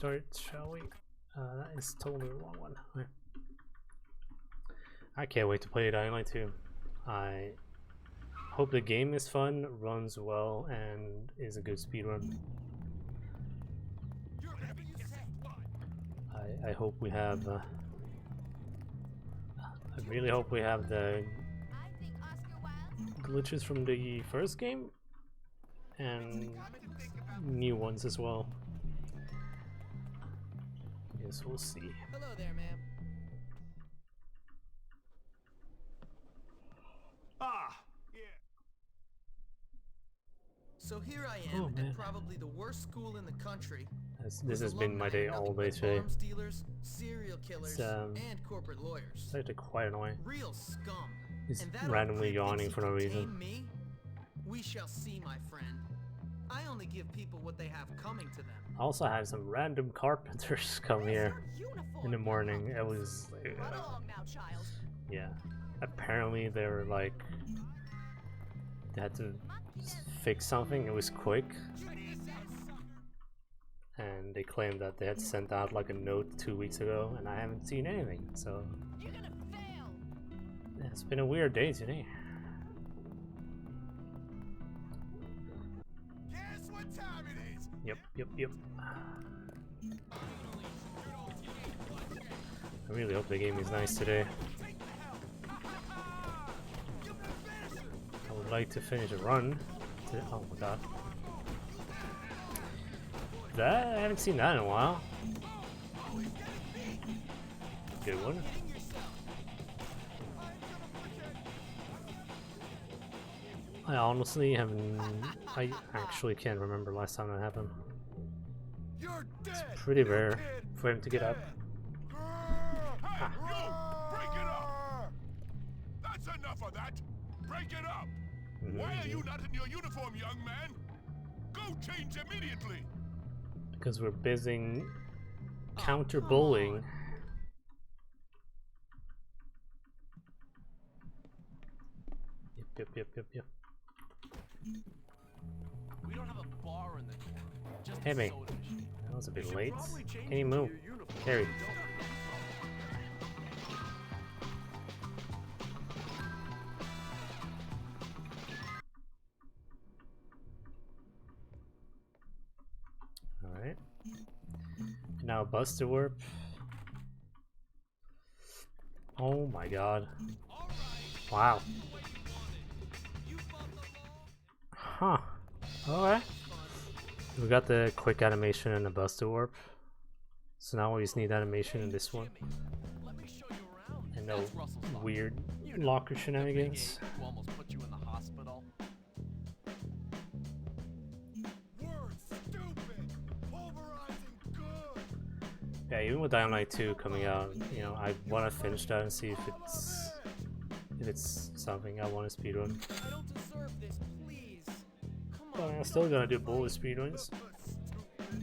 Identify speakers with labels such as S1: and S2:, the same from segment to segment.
S1: start, shall we? That is totally the wrong one. Okay. I can't wait to play Dying Light 2. I hope the game is fun, runs well, and is a good speedrun. I hope we have. I really hope we have the glitches from the first game and new ones as well. Yes, we'll see.
S2: Hello there, ma'am.
S3: Ah, yeah.
S2: So here I am at probably the worst school in the country.
S1: This has been my day all day today.
S2: Arms dealers, serial killers, and corporate lawyers.
S1: It's actually quite annoying.
S2: Real scum.
S1: He's
S2: And that
S1: randomly
S2: old
S1: yawning
S2: thinks
S1: for
S2: he
S1: no
S2: can
S1: reason.
S2: tame me? We shall see, my friend. I only give people what they have coming to them.
S1: I also had some random carpenters come here in the morning. It was like, yeah. Apparently they were like, they had to fix something. It was quick, and they claimed that they had sent out like a note 2 weeks ago, and I haven't seen anything. So it's been a weird day today.
S3: Guess what time it is?
S1: Yep. I really hope the game is nice today. I would like to finish a run. Oh my god. I haven't seen that in a while. Good one. I honestly haven't. I actually can't remember last time that happened. It's pretty rare for him to get up.
S3: Hey, you! Break it up! That's enough of that! Break it up! Why are you not in your uniform, young man? Go change immediately!
S1: Because we're busy counter-bullying. Yep.
S4: We don't have a bar in the town. Just
S1: Hey,
S4: a
S1: mate.
S4: soda machine.
S1: That was a bit late. Can you move? Carry. Alright. Now Buster Warp. Oh my god. Wow. Huh. Alright. We got the quick animation and the Buster Warp. So now we just need animation in this one. And no weird locker shenanigans.
S4: Who almost put you in the hospital.
S1: Yeah, even with Dying Light 2 coming out, you know, I want to finish that and see if it's something I want to speedrun.
S2: I don't deserve this, please. Come
S1: But
S2: on.
S1: I'm still gonna do bullet speedruns.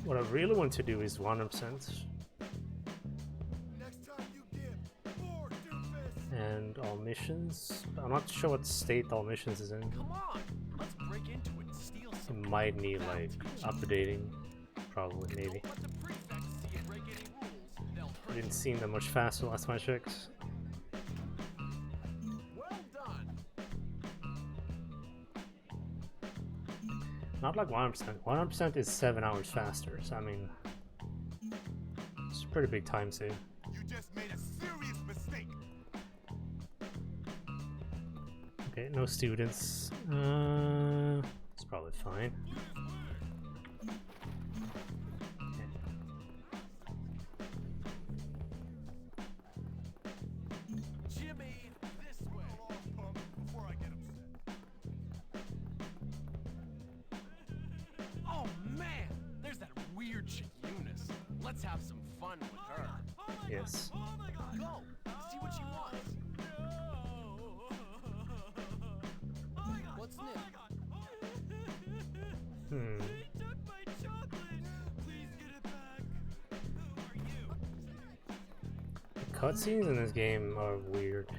S1: What I really want to do is 100%. And all missions. I'm not sure what state all missions is in.
S4: Come on, let's break into it and steal
S1: It
S4: some.
S1: might need like updating, probably, maybe.
S4: Don't let the prefects see you break any rules. They'll
S1: I
S4: hurt.
S1: didn't seem that much faster last time I checked.
S4: Well done.
S1: Not like 100%. 100% is 7 hours faster, so I mean, it's a pretty big time save.
S3: You just made a serious mistake.
S1: Okay, no students. It's probably fine. Okay.
S4: Jimmy, this way.
S3: Before I get upset.
S4: Oh man, there's that weird chick Eunice. Let's have some fun with her.
S1: Yes.
S4: Go, see what she wants.
S2: What's new?
S1: Hmm. The cutscenes in this game are weird.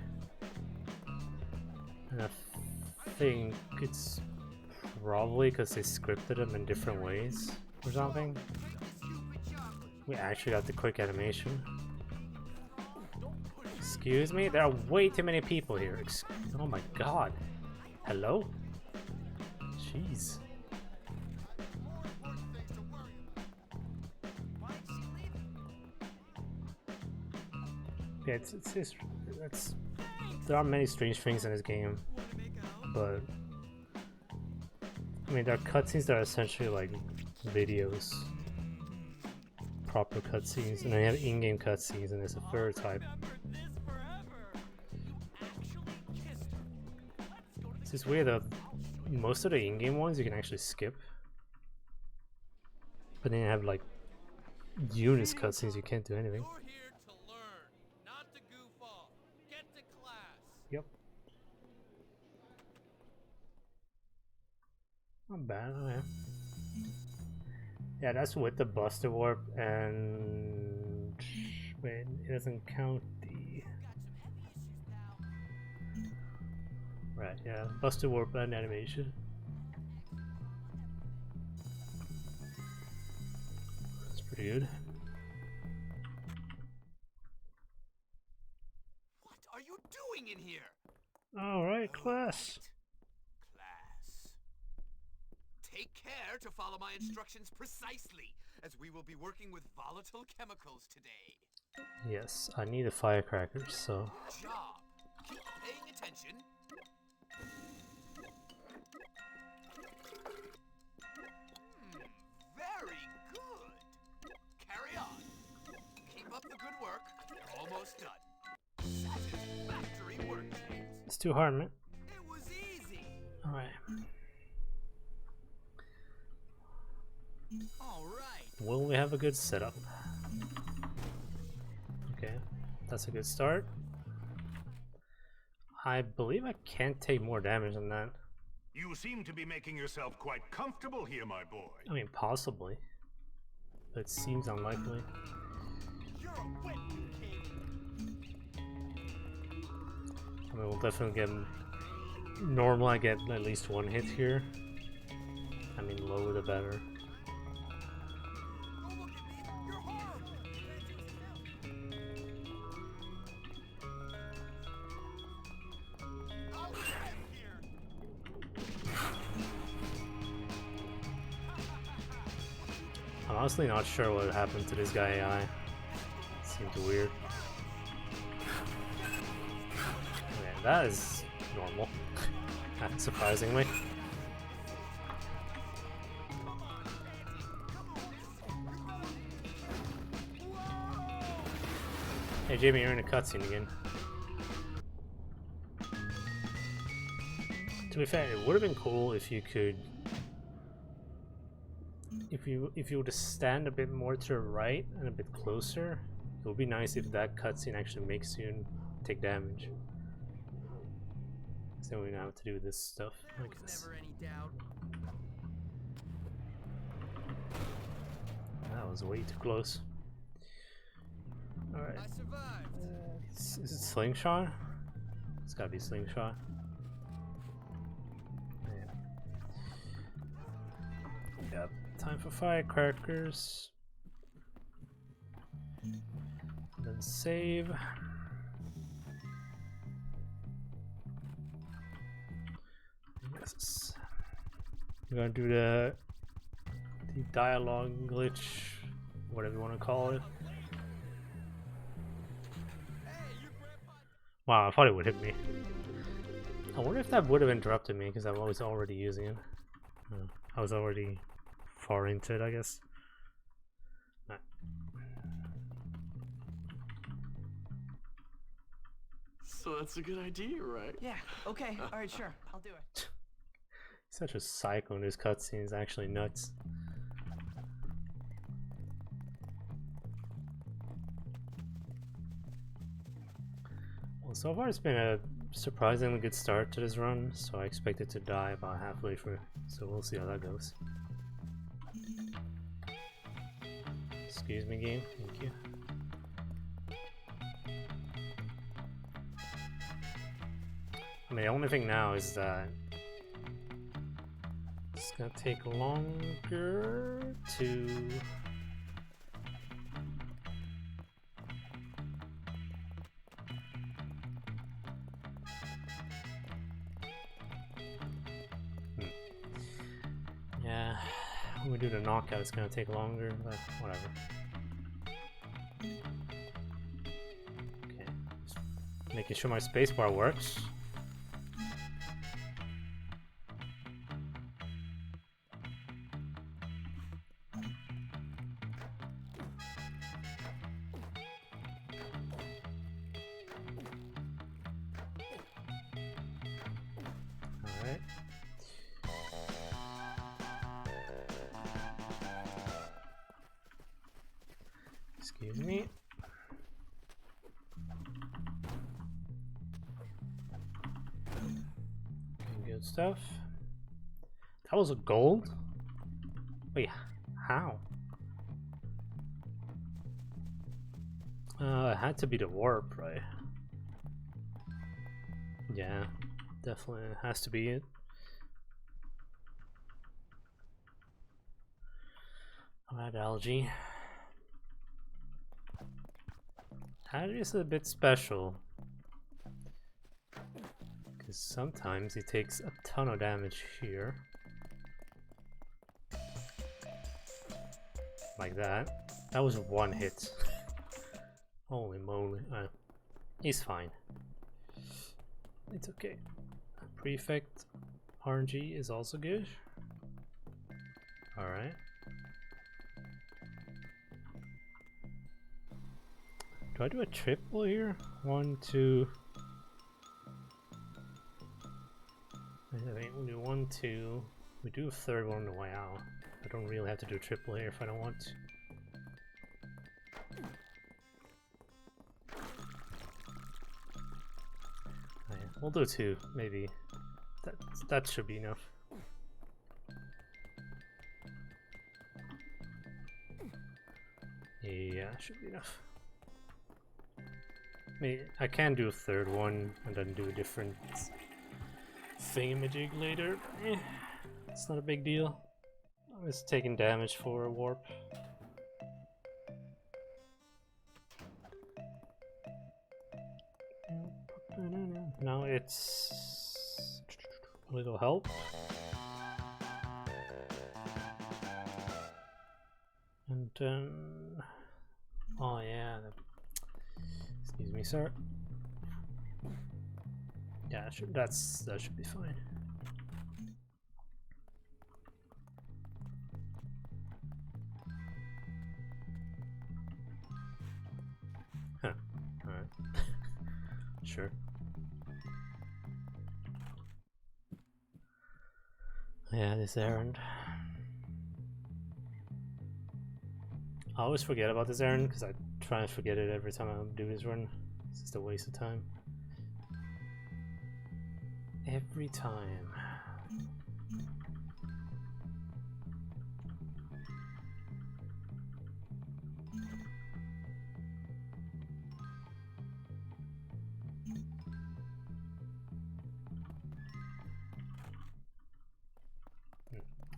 S1: And I think it's probably because they scripted them in different ways or something. We actually got the quick animation. Excuse me? There are way too many people here. Oh my god. Hello? Jeez. Yeah, there are many strange things in this game, but I mean, there are cutscenes that are essentially like videos, proper cutscenes, and then you have in-game cutscenes, and there's a third type. It's just weird that most of the in-game ones you can actually skip, but then you have like Eunice cutscenes you can't do anything.
S4: You're here to learn, not to goof off. Get to class.
S1: Yep. Not bad, oh yeah. Yeah, that's with the Buster Warp and... wait, it doesn't count the... right, yeah, Buster Warp and animation. That's pretty good.
S4: What are you doing in here?
S1: Alright, class.
S4: Class. Take care to follow my instructions precisely, as we will be working with volatile chemicals today.
S1: Yes, I need a firecracker, so...
S4: Job. Keep paying attention. Very good. Carry on. Keep up the good work. You're almost done. Satisfactory work, James.
S1: It's too hard, man.
S4: It was easy.
S1: Alright.
S2: All right.
S1: Will we have a good setup? Okay, that's a good start. I believe I can't take more damage than that.
S3: You seem to be making yourself quite comfortable here, my boy.
S1: I mean, possibly. But it seems unlikely.
S4: You're a wet king.
S1: I mean, we'll definitely get... normal, I get at least one hit here. I mean, lower the better.
S4: Don't look at me. You're horrible. I'll get here.
S1: I'm honestly not sure what happened to this guy AI. Seemed weird. Okay, that is normal. Surprisingly. Hey Jamie, you're in a cutscene again. To be fair, it would have been cool if you could, if you were to stand a bit more to the right and a bit closer. It would be nice if that cutscene actually makes you take damage. So we don't have to do this stuff,
S2: There
S1: I
S2: was
S1: guess.
S2: never any doubt.
S1: That was way too close. Alright.
S2: I survived.
S1: Is it slingshot? It's gotta be slingshot. Yeah. Yep. Time for firecrackers. Then save. Yes. We're gonna do the dialogue glitch, whatever you want to call it. Wow, I thought it would hit me. I wonder if that would have interrupted me because I was already using it. I was already far into it, I guess. Right.
S5: So that's a good idea, right?
S2: Yeah. Okay. All right. Sure. I'll do it.
S1: Such a psycho in his cutscenes, actually nuts. Well, so far it's been a surprisingly good start to this run, so I expect it to die about halfway through, so we'll see how that goes. Excuse me, game, thank you. I mean, the only thing now is that it's gonna take longer to when we do the knockout, it's gonna take longer, but whatever. Okay, just making sure my spacebar works. Alright. Excuse me. Okay, good stuff. That was a gold? Wait, how? It had to be the warp, right? Yeah, definitely has to be it. Alright, algae. That is a bit special. Because sometimes he takes a ton of damage here. Like that. That was one hit. Holy moly. He's fine. It's okay. Prefect RNG is also good. Alright. Do I do a triple here? 1, 2. I think we'll do 1, 2. We do a third one on the way out. I don't really have to do a triple here if I don't want to. Oh, yeah. We'll do 2, maybe. That should be enough. Yeah, should be enough. I can do a third one and then do a different thingamajig later. It's not a big deal. I was taking damage for a warp. Now it's a little help. And then, oh yeah, excuse me, sir. Yeah, that should be fine. Huh. All right. Sure. Yeah, this errand. I always forget about this errand because I try and forget it every time I do this run. It's just a waste of time. Every time.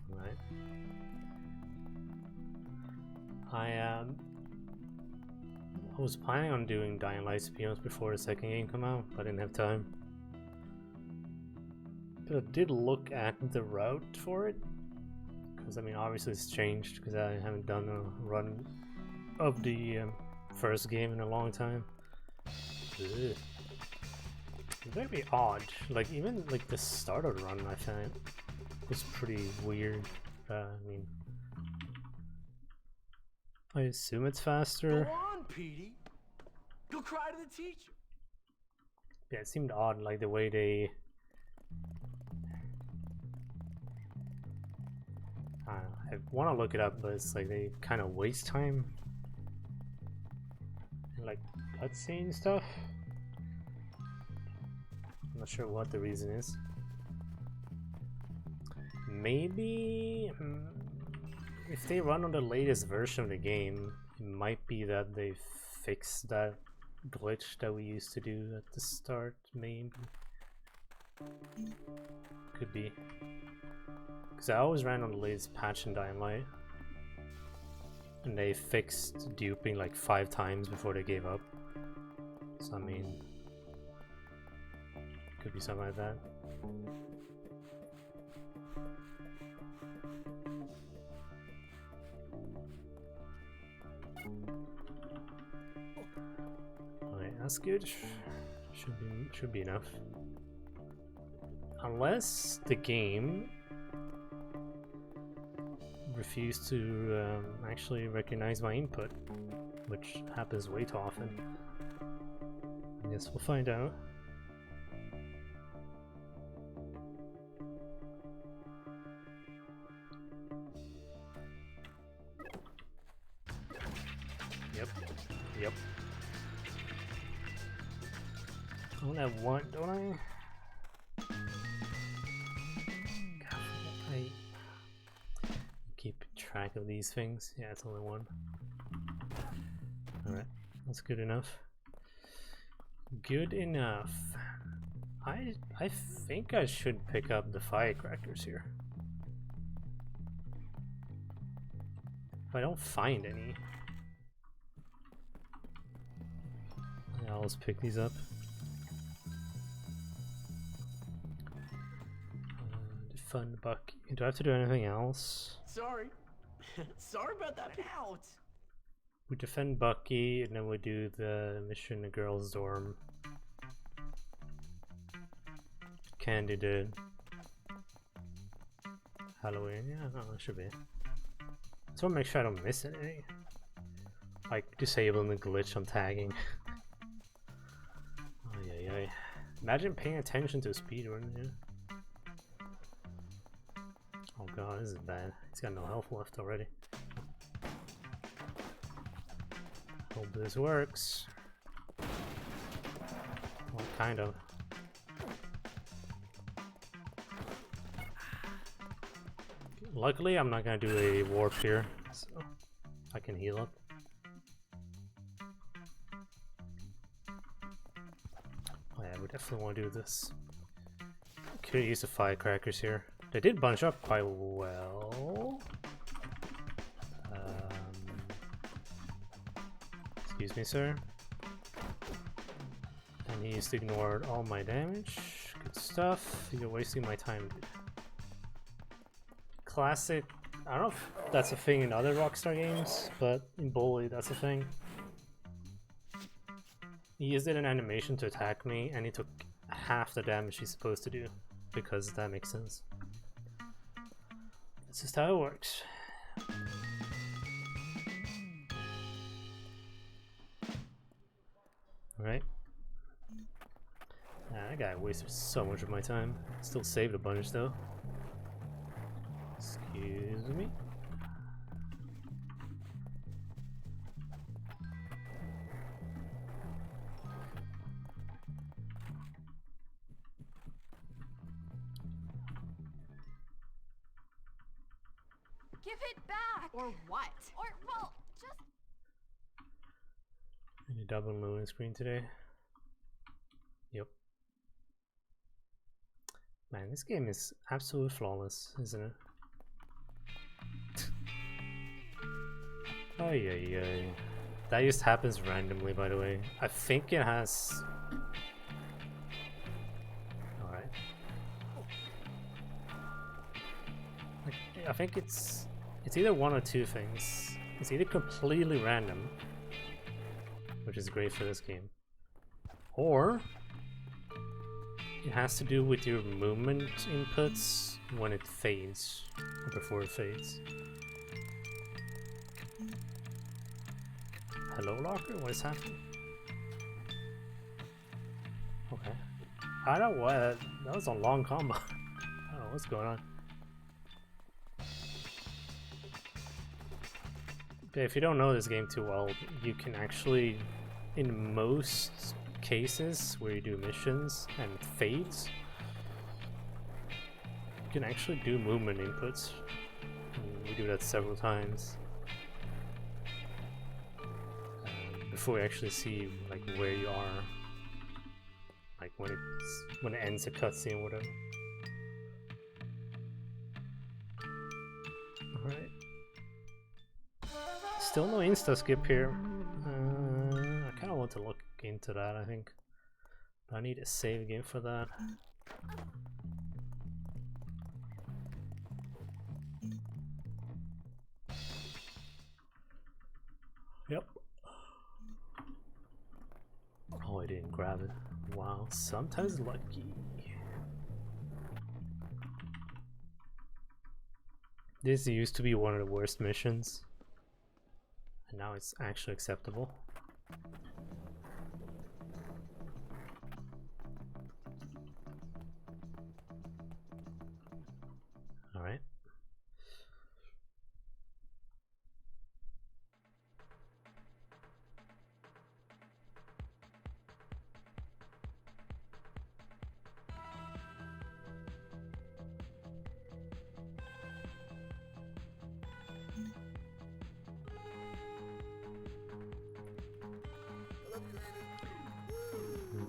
S1: Right. I was planning on doing Dying Light spin-offs before the second game come out, but I didn't have time. But I did look at the route for it, because I mean obviously it's changed because I haven't done a run of the first game in a long time. Ugh. It's very odd. Like even like the start of the run I found was pretty weird. I mean, I assume it's faster.
S5: Go on, Petey. Go cry to the teacher.
S1: Yeah, it seemed odd, like the way they. I don't know. I want to look it up, but it's like they kind of waste time. And like cutscene stuff. I'm not sure what the reason is. Maybe if they run on the latest version of the game, it might be that they fixed that glitch that we used to do at the start. Maybe could be, because I always ran on the latest patch in Dying Light, and they fixed duping like 5 times before they gave up. So I mean, could be something like that. that's good. Should be enough. Unless the game refused to actually recognize my input, which happens way too often. I guess we'll find out. Yep. I only have one, don't I? God, I keep track of these things. Yeah, it's only one. Alright, that's good enough. Good enough. I think I should pick up the firecrackers here. If I don't find any, I'll just pick these up. Defend Bucky. Do I have to do anything else?
S5: Sorry. Sorry about that. Out.
S1: We defend Bucky, and then we do the mission in the girls' dorm. Candy did. Halloween, yeah, no, it should be. Just want to make sure I don't miss anything. Like disabling the glitch on tagging. Ay. Imagine paying attention to a speedrun, yeah. Oh god, this is bad. He's got no health left already. Hope this works. Well, kind of. Luckily, I'm not gonna do a warp here, so I can heal up. Oh yeah, we definitely want to do this. Could use the firecrackers here. They did bunch up quite well. Excuse me, sir. And he just ignored all my damage. Good stuff. You're wasting my time, dude. Classic. I don't know if that's a thing in other Rockstar games, but in Bully, that's a thing. He used an animation to attack me, and he took half the damage he's supposed to do, because that makes sense. That's just how it works. Alright. That guy wasted so much of my time. Still saved a bunch though. Excuse me.
S6: Give it back!
S7: Or what?
S6: Or, well, just...
S1: Any double loading screen today? Yep. Man, this game is absolutely flawless, isn't it? Oh yeah. That just happens randomly, by the way. I think it has... Alright. I think it's either one or two things. It's either completely random, which is great for this game, or it has to do with your movement inputs when it fades, or before it fades. Hello, Locker? What is happening? Okay. I don't know what. That was a long combo. I don't know what's going on. Okay, if you don't know this game too well, you can actually, in most cases where you do missions and fades, you can actually do movement inputs. And we do that several times. Before we actually see like where you are, like when it ends a cutscene or whatever. Alright. Still no insta skip here. I kinda want to look into that, I think. But I need a save game for that. Yep. Oh I didn't grab it. Wow, sometimes lucky. This used to be one of the worst missions, and now it's actually acceptable. Alright.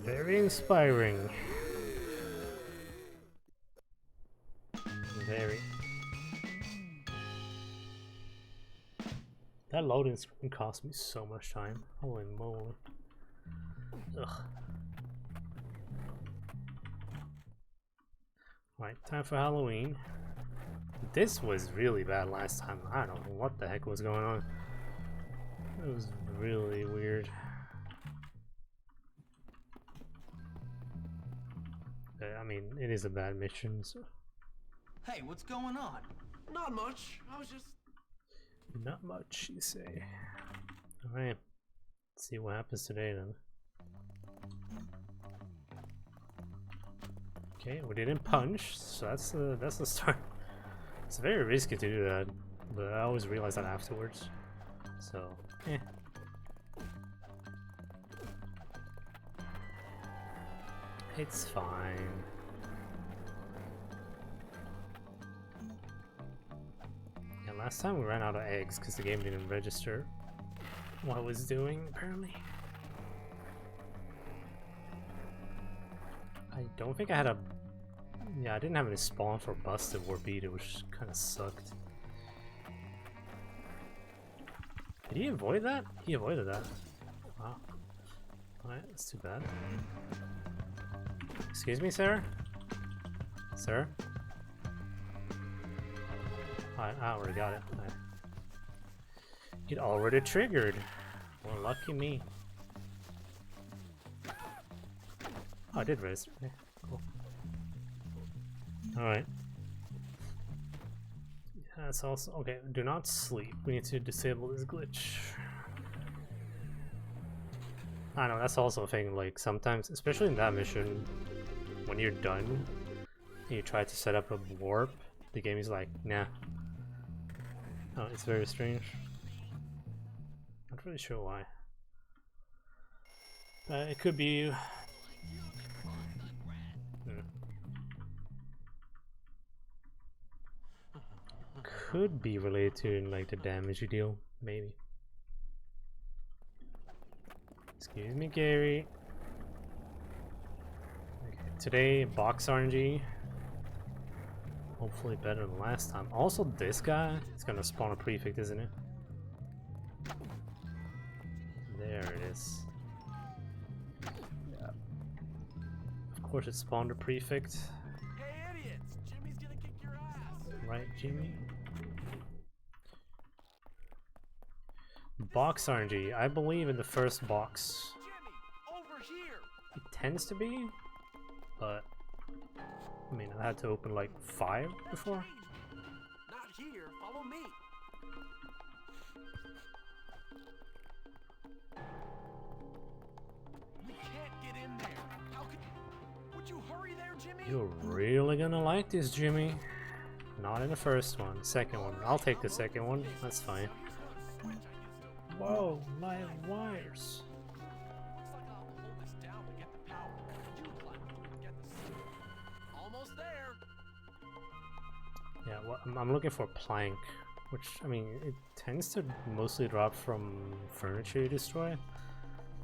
S1: Very inspiring. Very. That loading screen cost me so much time. Holy moly. Ugh. Right, time for Halloween. This was really bad last time. I don't know what the heck was going on. It was really weird. I mean, it is a bad mission, so...
S5: Hey, what's going on? Not much. I was just...
S1: Not much, you say. Alright. Let's see what happens today, then. Okay, we didn't punch, so that's the start. It's very risky to do that, but I always realize that afterwards. So, eh. It's fine. Yeah, last time we ran out of eggs because the game didn't register what it was doing, apparently. I don't think I had a... Yeah, I didn't have any spawn for busted warp either, which kind of sucked. Did he avoid that? He avoided that. Wow. Alright, that's too bad. Excuse me, sir? Sir? I already got it. It already triggered. Well, lucky me. Oh, I did raise. Yeah, cool. Alright. Yeah, that's also... Okay, do not sleep. We need to disable this glitch. I know, that's also a thing, like, sometimes, especially in that mission, when you're done, and you try to set up a warp, the game is like, nah. Oh, it's very strange. Not really sure why. It could be... Could be related to, like, the damage you deal, maybe. Excuse me, Gary. Okay, today, box RNG. Hopefully better than last time. Also, this guy is gonna spawn a prefect, isn't it? There it is. Yeah. Of course, it spawned a prefect.
S4: Hey, idiots! Jimmy's gonna kick your ass!
S1: Right, Jimmy? Box RNG. I believe in the first box.
S4: Jimmy, over here!
S1: It tends to be, but I mean, I had to open like 5 before.
S4: Not here. Follow me. We can't get in there. How could? Would you hurry there, Jimmy?
S1: You're really gonna like this, Jimmy. Not in the first one. Second one. I'll take the second one. That's fine. Whoa, live wires.
S4: Looks like I'll hold this down to get the power. You climb up and get the signal. Almost there.
S1: Yeah, well, I'm looking for plank, which, I mean, it tends to mostly drop from furniture you destroy.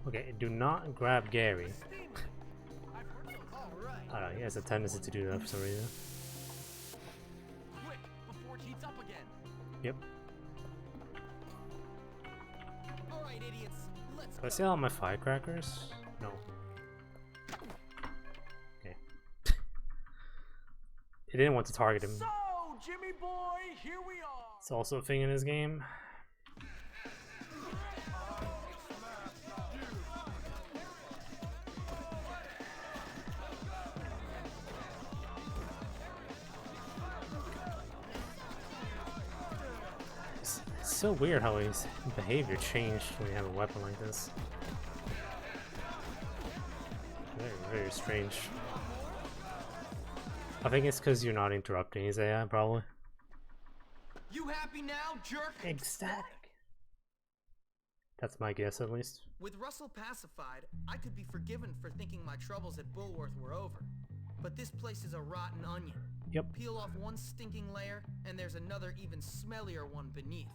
S1: Okay, do not grab Gary. I don't know, he has a tendency to do that for some reason.
S4: Quick, before it heats up again.
S1: Yep.
S4: All right, idiots. Let's
S1: Do I see all my firecrackers? No. Okay. He didn't want to target him.
S4: So, Jimmy boy, here we are.
S1: It's also a thing in this game. so weird how his behavior changed when you have a weapon like this. Very, very strange. I think it's because you're not interrupting his AI, probably.
S5: You happy now, jerk?
S1: Ecstatic. That's my guess, at least.
S2: With Russell pacified, I could be forgiven for thinking my troubles at Bullworth were over. But this place is a rotten onion.
S1: Yep.
S2: Peel off one stinking layer, and there's another even smellier one beneath.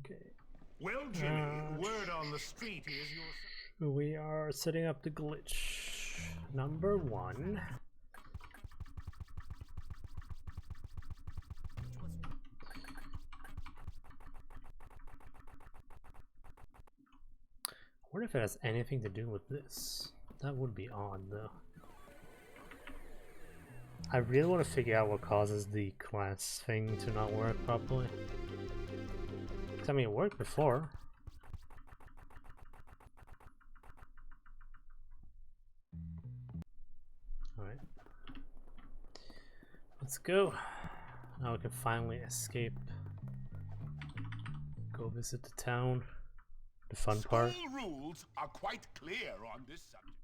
S1: Okay.
S3: Well, Jimmy, word on the street is your...
S1: We are setting up the glitch. Number 1. I wonder if it has anything to do with this. That would be odd, though. I really want to figure out what causes the class thing to not work properly. 'Cause, I mean, it worked before. Alright. Let's go. Now we can finally escape. Go visit the town. The fun part.
S3: School rules are quite clear on this subject.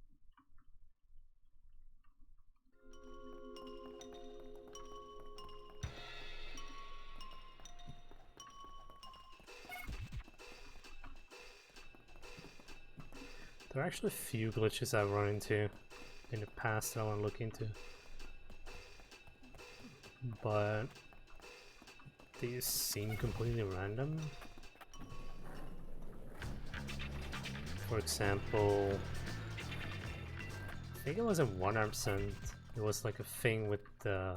S1: There are actually a few glitches I've run into in the past that I want to look into. But these seem completely random. For example, I think it wasn't 100%. It was like a thing with the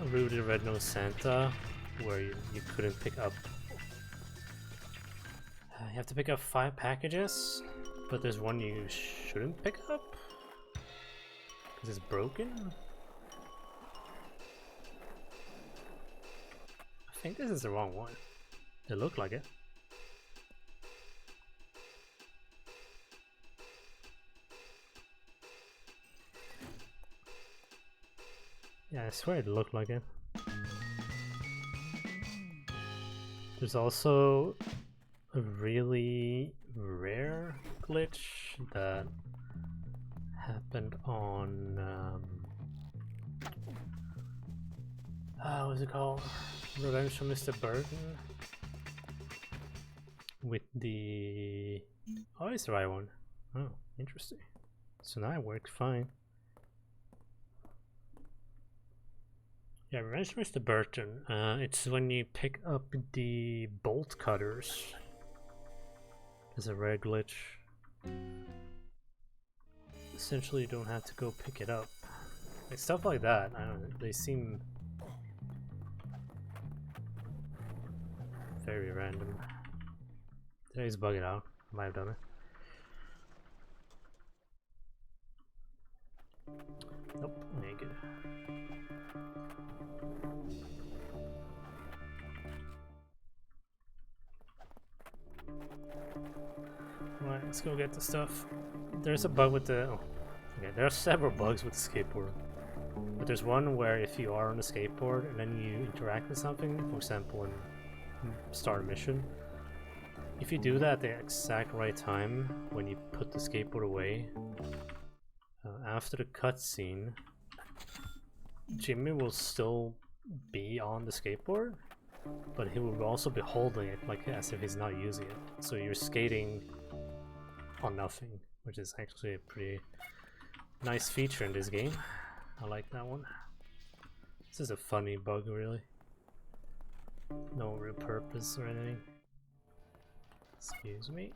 S1: Rudy Red-Nosed Santa where you couldn't pick up. You have to pick up 5 packages, but there's one you shouldn't pick up because it's broken. I think this is the wrong one. It looked like it. Yeah, I swear it looked like it. There's also a really rare glitch that happened on what's it called? Revenge from Mr. Burton with the it's the right one. Oh, interesting. So now it worked fine. Yeah, Revenge from Mr. Burton. It's when you pick up the bolt cutters. There's a rare glitch. Essentially, you don't have to go pick it up. Like stuff like that. I don't know. They seem very random. Did I just bug it out? I might have done it. Nope, ain't good. Alright, let's go get the stuff. There's a bug with the... Oh, okay, there are several bugs with the skateboard. But there's one where if you are on the skateboard and then you interact with something, for example in start a mission, if you do that at the exact right time, when you put the skateboard away, after the cutscene, Jimmy will still be on the skateboard, but he will also be holding it like as if he's not using it. So you're skating on nothing, which is actually a pretty nice feature in this game. I like that one. This is a funny bug, really. No real purpose or anything. Excuse me.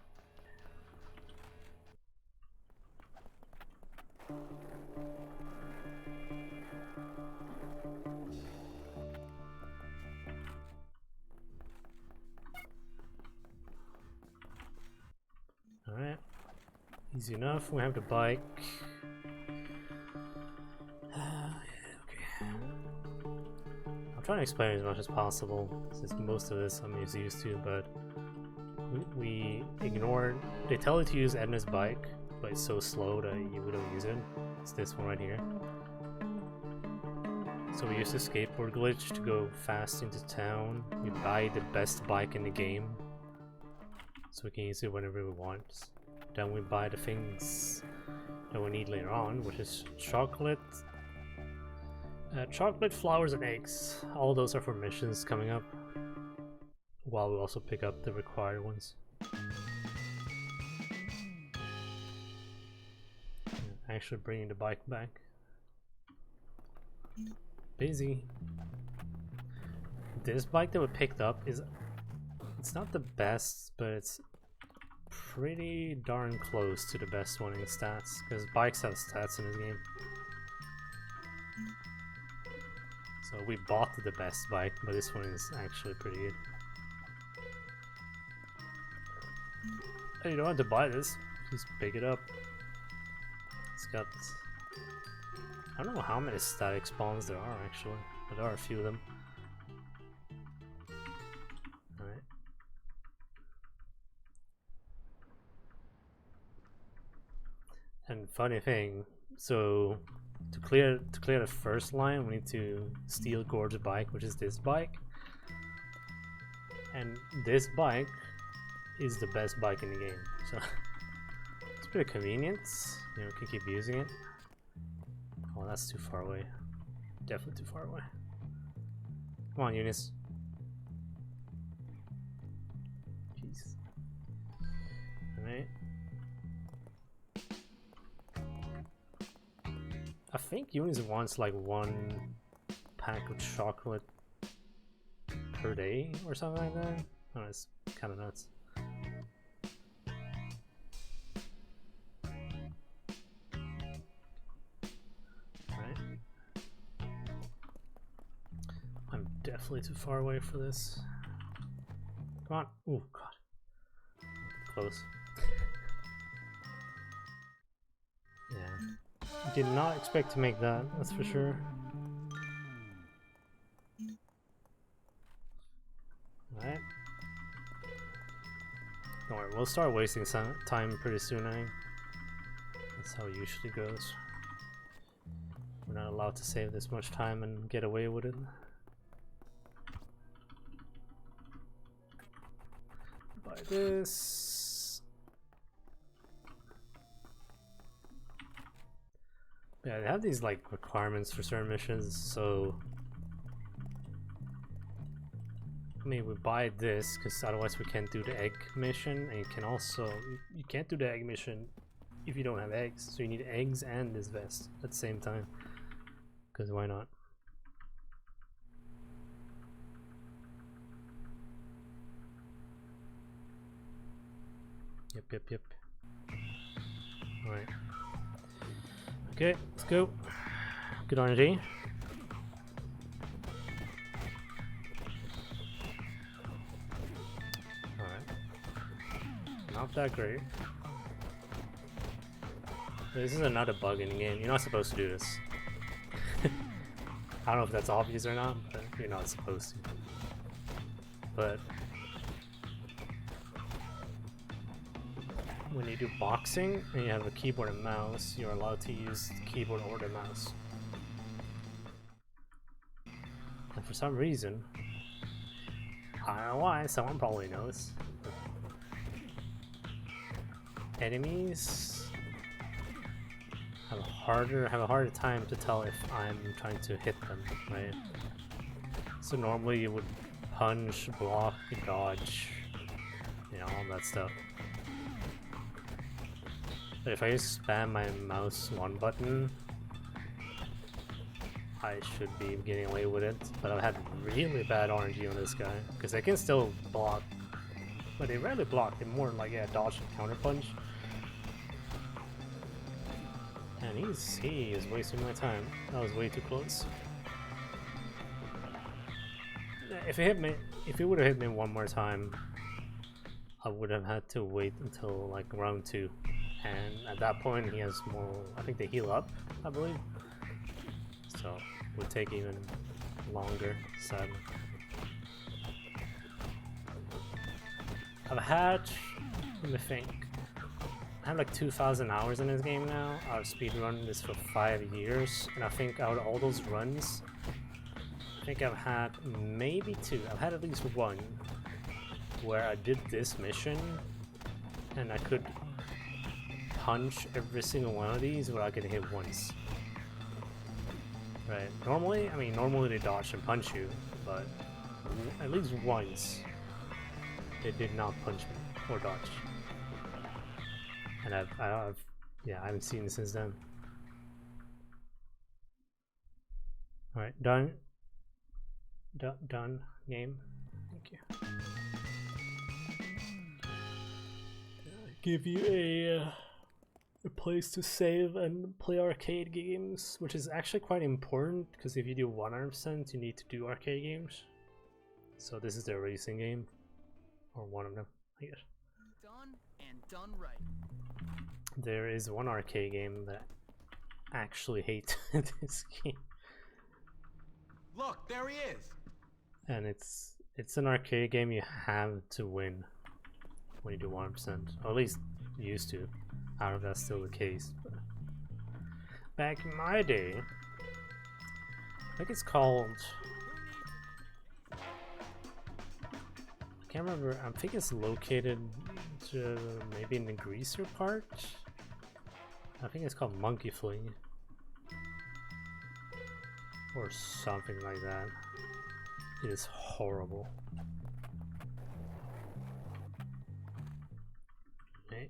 S1: Alright. Easy enough. We have the bike. Okay. I'm trying to explain as much as possible, since most of this I'm used to, but we ignore. They tell you to use Edna's bike, but it's so slow that we don't use it. It's this one right here. So we use the skateboard glitch to go fast into town. We buy the best bike in the game, so we can use it whenever we want. Then we buy the things that we need later on, which is chocolate, flowers, and eggs. All those are for missions coming up, while we also pick up the required ones. Actually bringing the bike back. Busy. This bike that we picked up it's not the best, but it's pretty darn close to the best one in stats, because bikes have stats in this game. So we bought the best bike, but this one is actually pretty good. Hey, you don't have to buy this, just pick it up. It's got, I don't know how many static spawns there are actually, but there are a few of them. Alright. And funny thing, so to clear the first line, we need to steal Gord's bike, which is this bike. And this bike is the best bike in the game, so it's pretty convenient. You know, we can keep using it. Oh, that's too far away. Definitely too far away. Come on, Eunice. Jeez. Alright. I think Eunice wants like 1 pack of chocolate per day or something like that. Oh, it's kind of nuts. Definitely too far away for this. Come on. Oh god. Close. Yeah. Did not expect to make that, that's for sure. Alright. Don't worry, we'll start wasting some time pretty soon, I think. That's how it usually goes. We're not allowed to save this much time and get away with it. Buy this. Yeah, they have these like requirements for certain missions, so I mean we buy this because otherwise we can't do the egg mission, and you can also you can't do the egg mission if you don't have eggs, so you need eggs and this vest at the same time, because why not? Yep. Alright. Okay, let's go. Good energy. Alright. Not that great. This is another bug in the game. You're not supposed to do this. I don't know if that's obvious or not, but you're not supposed to. But when you do boxing and you have a keyboard and mouse, you're allowed to use the keyboard or the mouse. And for some reason, I don't know why, someone probably knows, enemies have a harder time to tell if I'm trying to hit them, right? So normally you would punch, block, dodge, you know, all that stuff. But if I just spam my mouse one button, I should be getting away with it. But I've had really bad RNG on this guy, because they can still block, but they rarely block. They're more like, yeah, dodge and counter punch. And he is wasting my time. That was way too close. If it would have hit me one more time, I would have had to wait until like round 2. And at that point he has more, I think they heal up, I believe. So it would take even longer, sadly. I've had, let me think, I have like 2,000 hours in this game now. I've speedrun this for 5 years, and I think out of all those runs, think I've had maybe 2. I've had at least 1 where I did this mission and I could punch every single one of these without getting hit once. Right. Normally, I mean, normally they dodge and punch you, but at least once they did not punch me or dodge. And yeah, I haven't seen it since then. Alright, done. Done game. Thank you. Give you a place to save and play arcade games, which is actually quite important because if you do 100%, you need to do arcade games. So this is their racing game, or one of them, I guess.
S2: Done and done right.
S1: There is one arcade game that I actually hate this game.
S5: Look, there he is.
S1: And it's an arcade game you have to win when you do 100%, or at least used to. I don't know if that's still the case. But back in my day, I think it's called. I can't remember. I think it's located maybe in the greaser part. I think it's called Monkey Fling or something like that. It is horrible. Okay.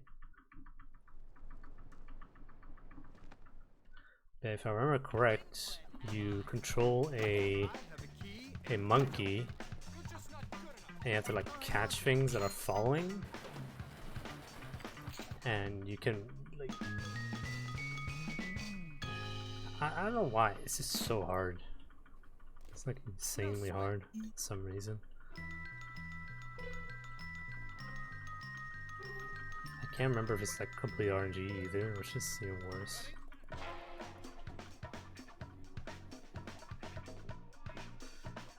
S1: If I remember correct, you control a monkey and you have to like catch things that are falling, and you can like I don't know why it's just so hard. It's like insanely hard for some reason. I can't remember if it's like complete RNG either, which is even worse.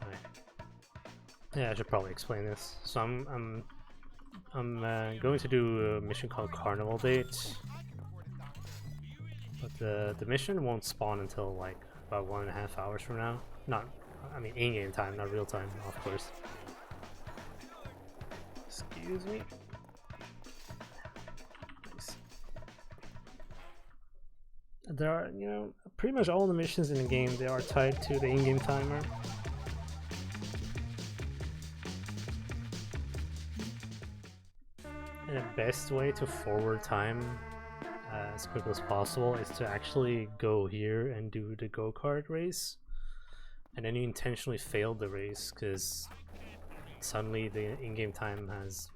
S1: Alright. Yeah, I should probably explain this. So I'm going to do a mission called Carnival Dates, but the mission won't spawn until like about 1.5 hours from now. I mean in-game time, not real time, of course. Excuse me. Nice. There are, you know, pretty much all the missions in the game, they are tied to the in-game timer. And the best way to forward time as quick as possible is to actually go here and do the go-kart race, and then you intentionally failed the race because suddenly the in-game time has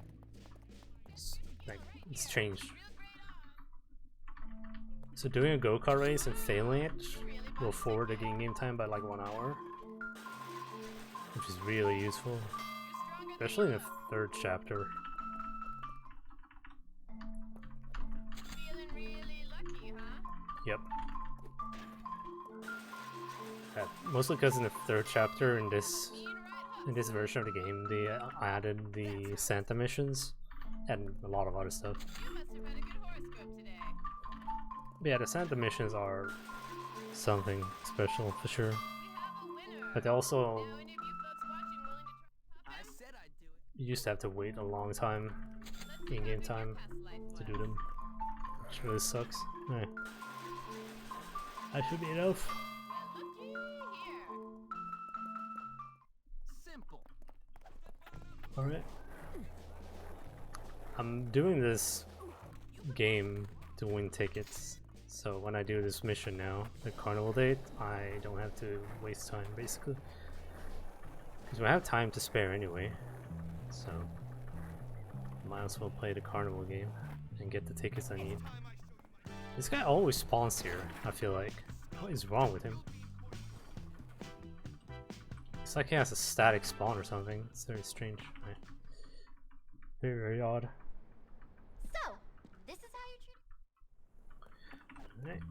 S1: like it's changed. So doing a go-kart race and failing it will forward the in-game time by like 1 hour, which is really useful, especially in the 3rd chapter. Yep. Mostly because in the 3rd chapter in this version of the game, they added the Santa missions and a lot of other stuff. But yeah, the Santa missions are something special for sure. But they also you used to have to wait a long time in-game time to do them, which really sucks. Alright. That should be enough.
S2: Simple.
S1: Alright. I'm doing this game to win tickets. So when I do this mission now, the Carnival Date, I don't have to waste time basically. Because I have time to spare anyway. So might as well play the Carnival game and get the tickets I need. This guy always spawns here, I feel like. What is wrong with him? It's like he has a static spawn or something. It's very strange. Right. Very, very odd.
S6: So, this is how you treat.
S1: Alright.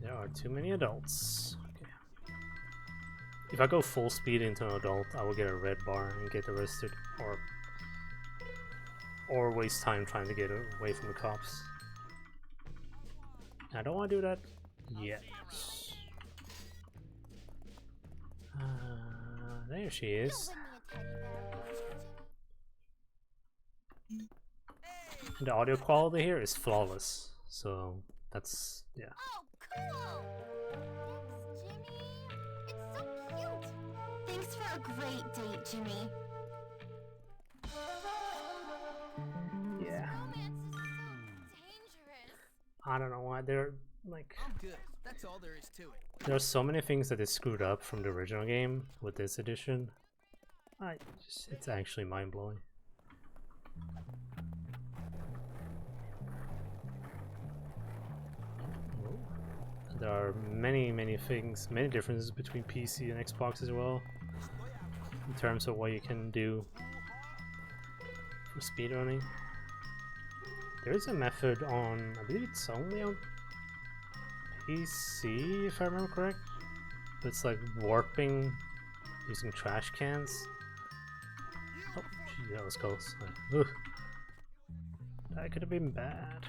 S1: There are too many adults. Okay. If I go full speed into an adult, I will get a red bar and get arrested, or waste time trying to get away from the cops. I don't want to do that yet. There she
S6: You
S1: is.
S6: don't win me a teddy bear, won't you, Jimmy?
S1: The audio quality here is flawless, so that's yeah.
S6: Oh, cool! Thanks, Jimmy. It's so cute. Thanks for a great date, Jimmy.
S1: Yeah.
S6: Romance is so dangerous.
S1: I don't know why they're like.
S2: I'm good. That's all there is to it.
S1: There are so many things that they screwed up from the original game with this edition. It's actually mind blowing. There are many things, many differences between PC and Xbox as well, in terms of what you can do for speedrunning. There is a method on, I believe it's only on PC if I remember correct. It's like warping using trash cans. Oh, gee, that was close. Ugh. That could have been bad.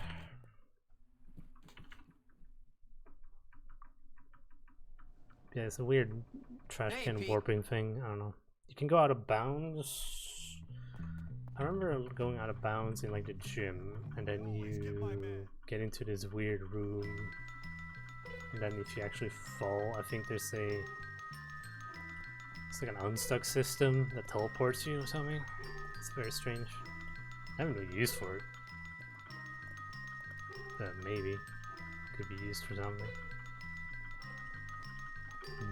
S1: Yeah, it's a weird trash
S2: Hey,
S1: can
S2: Pete.
S1: warping thing. I don't know. You can go out of bounds. I remember going out of bounds in like the gym, and then you get into this weird room. And then if you actually fall, I think it's like an unstuck system that teleports you or something. It's very strange. I have no use for it. But maybe could be used for something.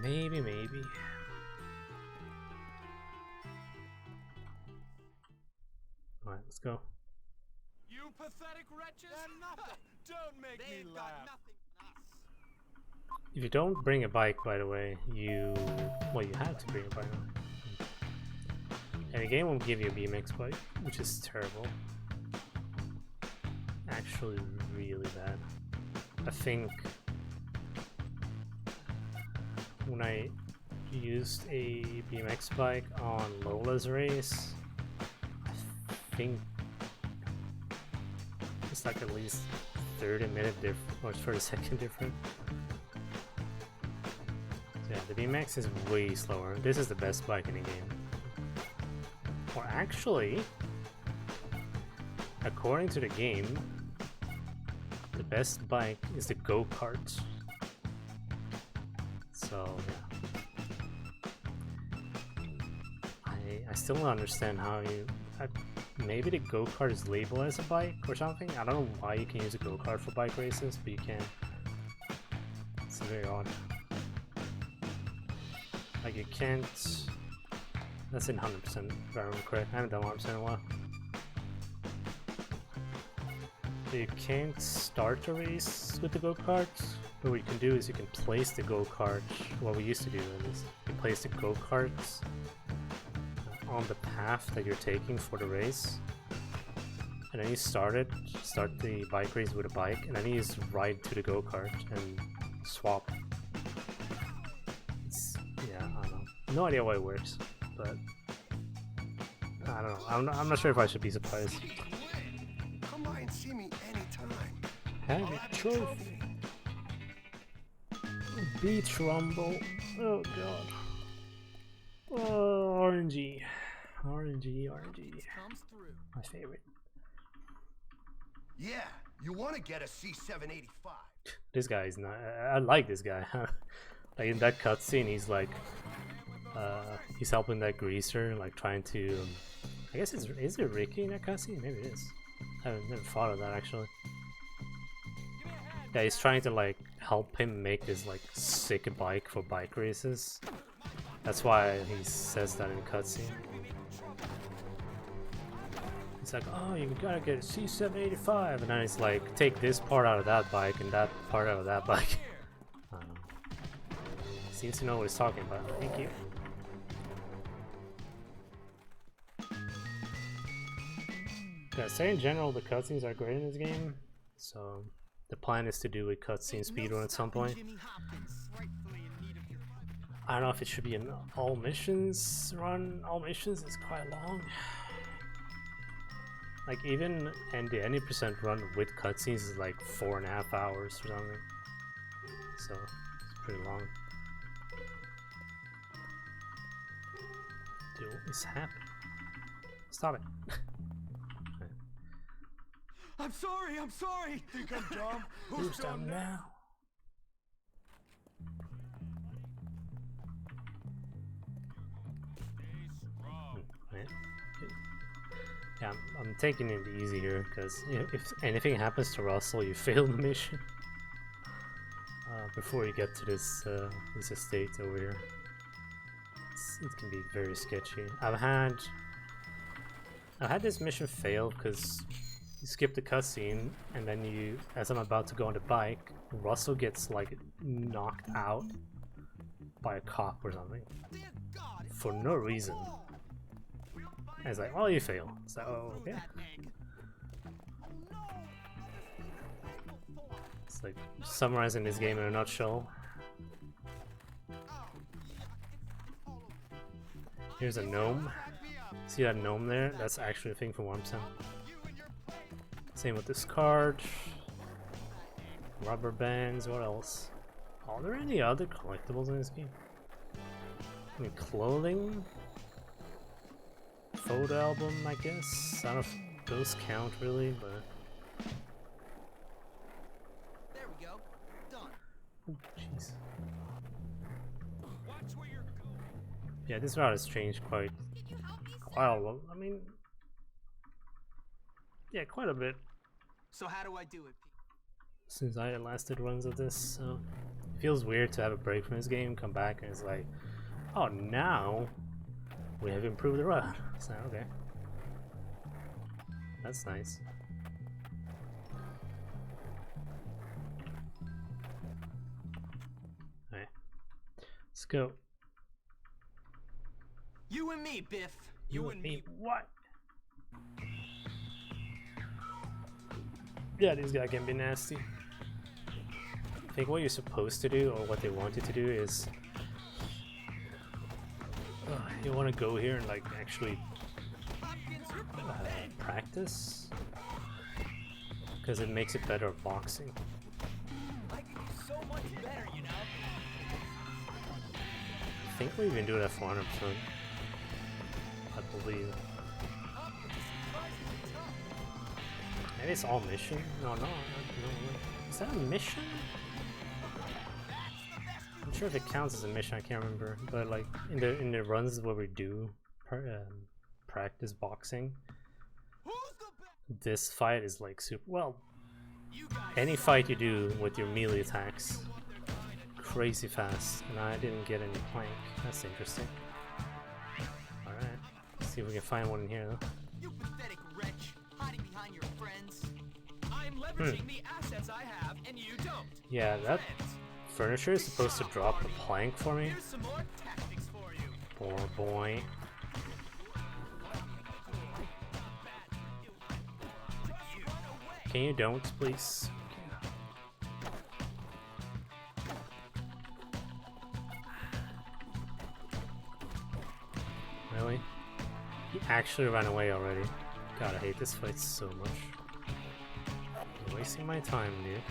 S1: Maybe. Alright, let's go.
S3: You pathetic wretches! They're nothing. Don't make
S4: They've
S3: me
S4: got
S3: laugh.
S4: nothing on us.
S1: If you don't bring a bike, by the way, you have to bring a bike. And the game won't give you a BMX bike, which is terrible. Actually, really bad. I think when I used a BMX bike on Lola's race, I think it's like at least 30-minute difference or 30-second difference. Yeah, the BMX is way slower. This is the best bike in the game. Or actually, according to the game, the best bike is the go-kart. So yeah, I still don't understand how you. Maybe the go-kart is labeled as a bike or something. I don't know why you can use a go-kart for bike races, but you can. It's very odd. Like you can't. That's in 100% if I remember correct. I haven't done 100% in a while. So you can't start a race with the go-kart, but what you can do is you can place the go-kart, what we used to do is you place the go-karts on the path that you're taking for the race, and then you start the bike race with a bike, and then you just ride to the go-kart and swap. Yeah, I don't know. No idea why it works, but I don't know. I'm not sure if I should be surprised.
S3: Come by and see me anytime.
S1: Have a trophy. Beach Rumble. Oh god. Oh, RNG. RNG.
S2: Comes through.
S1: My favorite.
S3: Yeah, you want to get a C785.
S1: This guy is not. I like this guy. Like in that cutscene, he's like, he's helping that greaser, like trying to. I guess is it Ricky in that cutscene? Maybe it is. I haven't never thought of that actually. Yeah, he's trying to like help him make this like sick bike for bike races. That's why he says that in the cutscene. It's like, oh, you gotta get a C785, and then it's like, take this part out of that bike and that part out of that bike. I don't know. Seems to know what he's talking about. Thank you. Yeah, say in general, the cutscenes are great in this game, so the plan is to do a cutscene speedrun at some point.
S2: Jimmy Hopkins, rightfully in need of your.
S1: I don't know if it should be an all missions run. All missions is quite long. Like even and the any percent run with cutscenes is like 4.5 hours or something. So it's pretty long. Dude, what is happening? Stop it.
S5: I'm sorry, I'm sorry.
S3: Think I'm dumb?
S1: Who's down now? Right. Yeah, I'm taking it easy here because if anything happens to Russell, you fail the mission before you get to this estate over here. It can be very sketchy. I've had this mission fail because you skip the cutscene and then you, as I'm about to go on the bike, Russell gets like knocked out by a cop or something for no reason. And it's like, oh, you fail. So, okay. It's like summarizing this game in a nutshell. Here's a gnome. See that gnome there? That's actually a thing from Wormstown. Same with this card. Rubber bands, what else? Are there any other collectibles in this game? I mean, clothing? Photo album, I guess? I don't know if those count really, but...
S2: There we go. Done.
S1: Oh, jeez. Yeah, this route has changed quite a lot. I mean... yeah, quite a bit.
S2: So how do I do it?
S1: Since I had last did runs of this, so... it feels weird to have a break from this game, come back, and it's like... oh, now... we have improved the route. So, okay. That's nice. Alright. Let's go.
S2: You and me, Biff.
S1: You and me. What? Yeah, this guy can be nasty. I think what you're supposed to do, or what they want you to do, is you want to go here and like actually practice, because it makes it better at boxing.
S2: I can do so much better, you know.
S1: I think we even do that 400%. I believe. Maybe it's all mission? No. Is that a mission? I'm sure if it counts as a mission, I can't remember. But like in the runs where we do practice boxing, this fight is like super well. Any fight you do with your melee attacks, crazy fast, and I didn't get any plank. That's interesting. All right, let's see if we can find one in here though.
S2: You pathetic wretch, hiding behind your friends. I'm leveraging the assets I have, and you don't.
S1: Yeah, that furniture is supposed to drop a plank for me.
S2: Here's some more tactics for you.
S1: Poor boy. Can you don't, please? Really? He actually ran away already. God, I hate this fight so much. You're wasting my time, dude.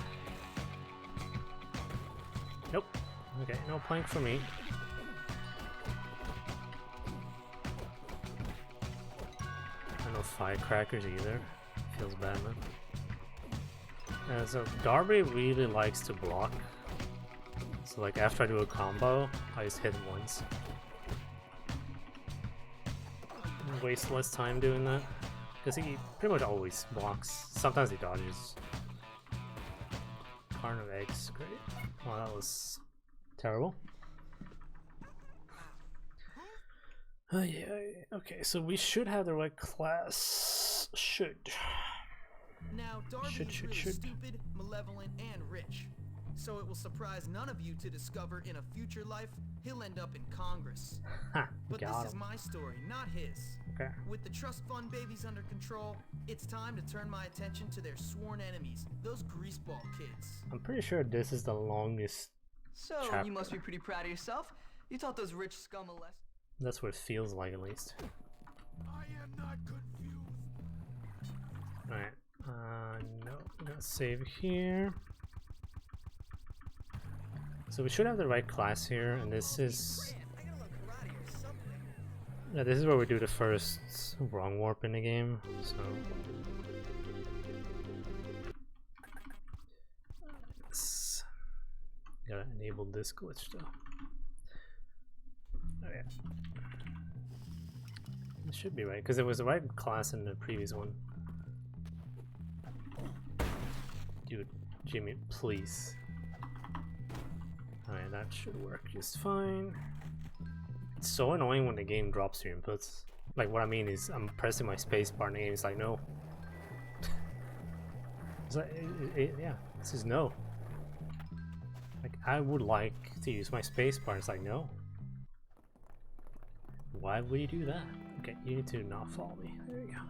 S1: Nope. Okay, no plank for me. No firecrackers either. Feels bad, man. So Darby really likes to block. So like after I do a combo, I just hit him once. Waste less time doing that. Because he pretty much always blocks. Sometimes he dodges. Carnival Dates, great. Oh, that was terrible. Yeah, okay, so we should have the right class. Should.
S2: Now, Darby is really stupid, malevolent, and rich. So it will surprise none of you to discover in a future life, he'll end up in Congress.
S1: Ha,
S2: but this is my story, not his.
S1: Okay.
S2: With the trust fund babies under control, it's time to turn my attention to their sworn enemies, those greaseball kids.
S1: I'm pretty sure this is the longest chapter.
S5: You must be pretty proud of yourself. You taught those rich scum a lesson.
S1: That's what it feels like, at least.
S3: I am not confused.
S1: Alright. No, I'm gonna save here. So we should have the right class here, and this is Yeah, this is where we do the first wrong warp in the game, so... Gotta enable this glitch though. Oh yeah. It should be right, because it was the right class in the previous one. Dude, Jimmy, please. Alright, that should work just fine. It's so annoying when the game drops your inputs. Like, what I mean is, I'm pressing my spacebar and the game is like, no. It's like, yeah, this is no. Like, I would like to use my spacebar, it's like, no. Why would you do that? Okay, you need to not follow me. There you go.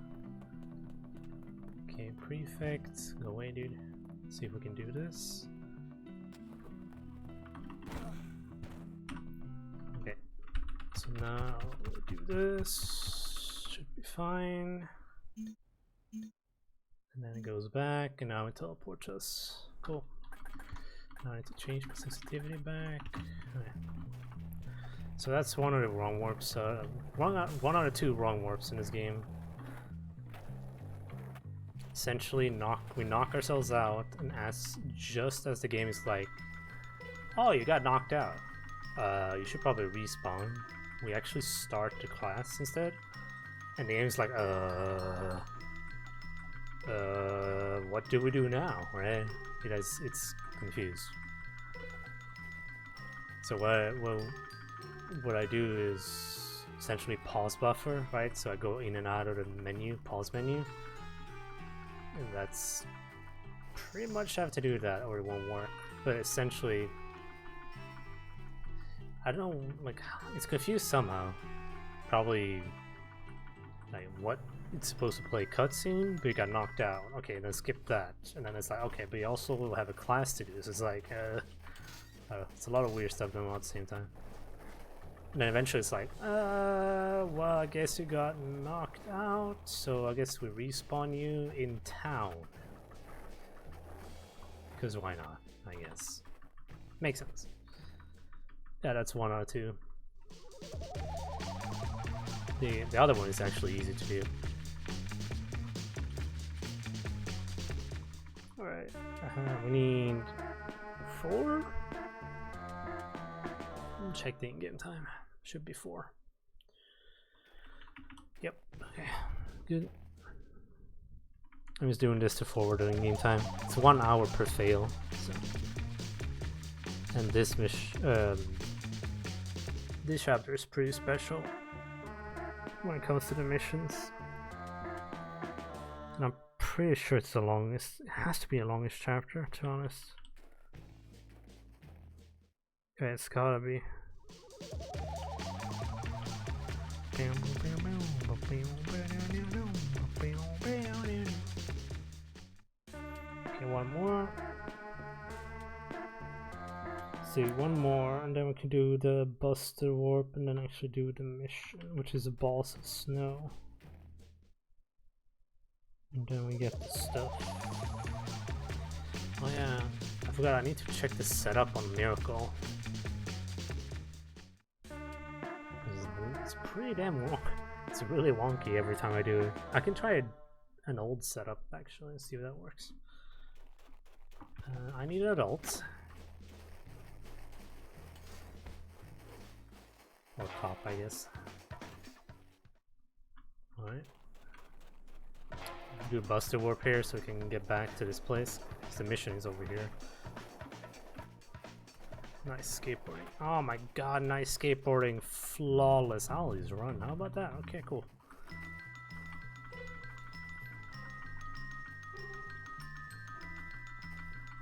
S1: Okay, prefect, go away, dude. Let's see if we can do this. Okay, so now we'll do this. Should be fine. And then it goes back, and now it teleports us. Cool. Now I need to change the sensitivity back. Okay. So that's one of the wrong warps. One out of 2 wrong warps in this game. Essentially, we knock ourselves out, and just as the game is like, "Oh, you got knocked out. You should probably respawn." We actually start the class instead, and the game's like, what do we do now?" Right? It's confused. So what I do is essentially pause buffer, right? So I go in and out of the menu, pause menu, and that's pretty much have to do that or it won't work. But essentially, I don't know, like, it's confused somehow. Probably like what it's supposed to play cutscene, but you got knocked out. Okay, then skip that, and then it's like, okay, but you also will have a class to do. So it's like, it's a lot of weird stuff going on at the same time. And then eventually it's like, well, I guess you got knocked out, so I guess we respawn you in town. Because why not, I guess. Makes sense. Yeah, that's 1 out of 2. The other one is actually easy to do. Alright, we need 4? Check the in-game time. Should be 4. Yep. Okay. Good. I'm just doing this to forward the in-game time. It's 1 hour per fail. So. And this this chapter is pretty special when it comes to the missions. And I'm pretty sure it's the longest. It has to be the longest chapter, to be honest. Okay, it's gotta be. Okay, 1 more. See, 1 more, and then we can do the Buster Warp, and then actually do the mission, which is a balls of snow. And then we get the stuff. Oh yeah, I forgot, I need to check the setup on Miracle. It's pretty damn long. It's really wonky every time I do it. I can try an old setup actually and see if that works. I need adults. Or cop, I guess. Alright. Do a Buster Warp here so we can get back to this place. Because the mission is over here. Nice skateboarding. Oh my god, nice skateboarding. Flawless. I'll always run. How about that? Okay, cool.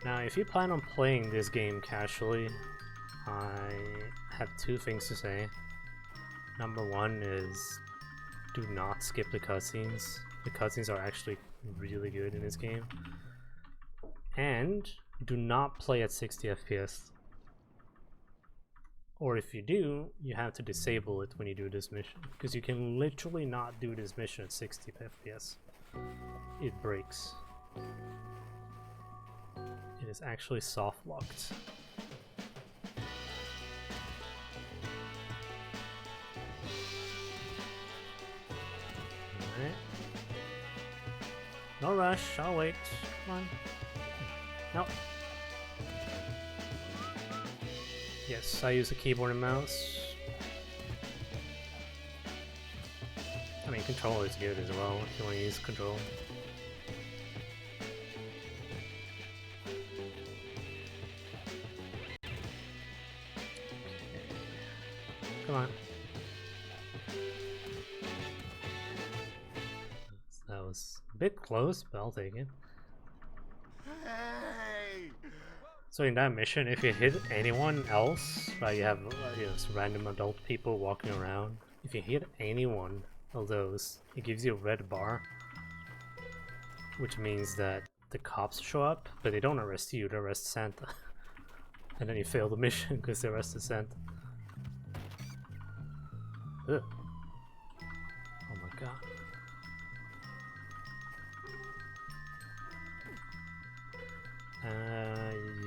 S1: Now, if you plan on playing this game casually, I have 2 things to say. Number 1 is do not skip the cutscenes. The cutscenes are actually really good in this game. And do not play at 60 FPS. Or if you do, you have to disable it when you do this mission. Because you can literally not do this mission at 60 FPS. It breaks. It is actually soft locked. Alright. No rush, I'll wait. Come on. No. Yes, I use a keyboard and mouse. I mean, controller is good as well if you want to use control. Come on. That was a bit close, but I'll take it.
S3: Hey!
S1: So in that mission, if you hit anyone else, like you have just random adult people walking around, if you hit anyone of those, it gives you a red bar, which means that the cops show up, but they don't arrest you, they arrest Santa. And then you fail the mission because they arrested Santa. Ugh. Oh my god.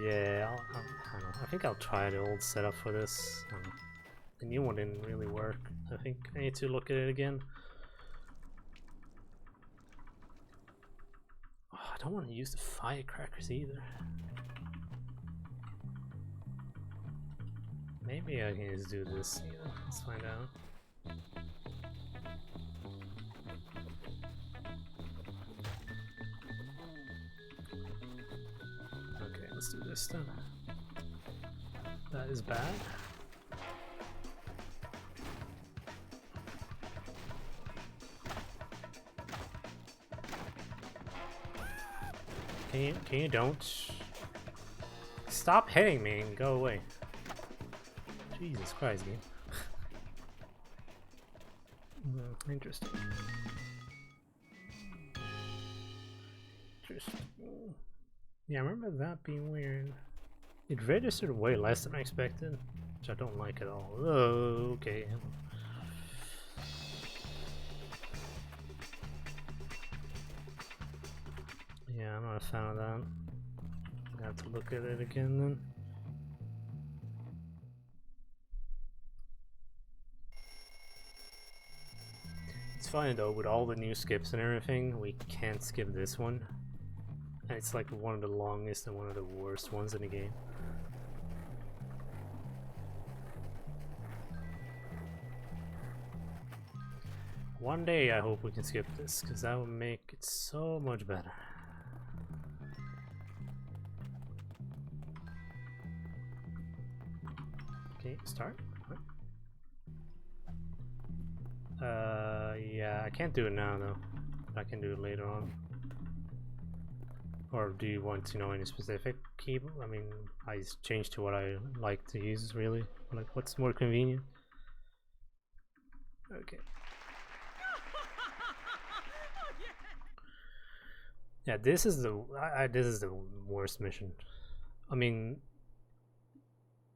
S1: Yeah, I don't know. I think I'll try the old setup for this. The new one didn't really work. I think I need to look at it again. Oh, I don't want to use the firecrackers either. Maybe I can just do this. Yeah, let's find out. Okay, let's do this then. That is bad. Can you don't? Stop hitting me and go away. Jesus Christ, game. Interesting. Interesting. Yeah, I remember that being weird. It registered way less than I expected, which I don't like at all. Oh, okay. Yeah, I'm not a fan of that. I have to look at it again then. It's funny though, with all the new skips and everything, we can't skip this one. And it's like one of the longest and one of the worst ones in the game. One day I hope we can skip this, because that would make it so much better. Okay, start. What? Yeah, I can't do it now though. I can do it later on. Or do you want to know any specific keyboard? I mean, I changed to what I like to use really. Like, what's more convenient? Okay. Yeah, this is the this is the worst mission. I mean,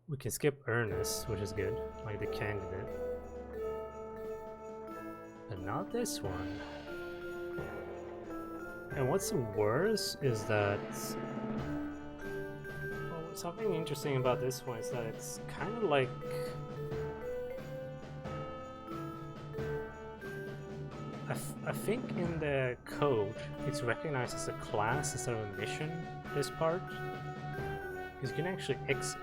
S1: we can skip Ernest, which is good, like the candidate, but not this one. And what's worse is that something interesting about this one is that it's kind of like I think in the code it's recognized as a class instead of a mission, this part, because you can actually exit.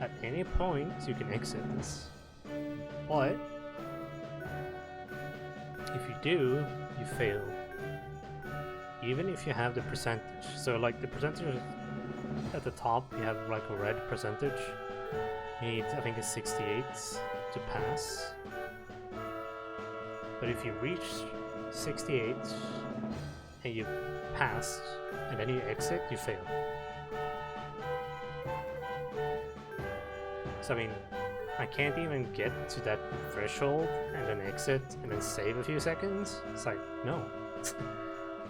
S1: At any point you can exit this, but if you do, you fail. Even if you have the percentage. So like the percentage at the top, you have like a red percentage. You need, I think it's 68 to pass. But if you reach 68 and you pass and then you exit, you fail. So I mean, I can't even get to that threshold and then exit and then save a few seconds. It's like, no.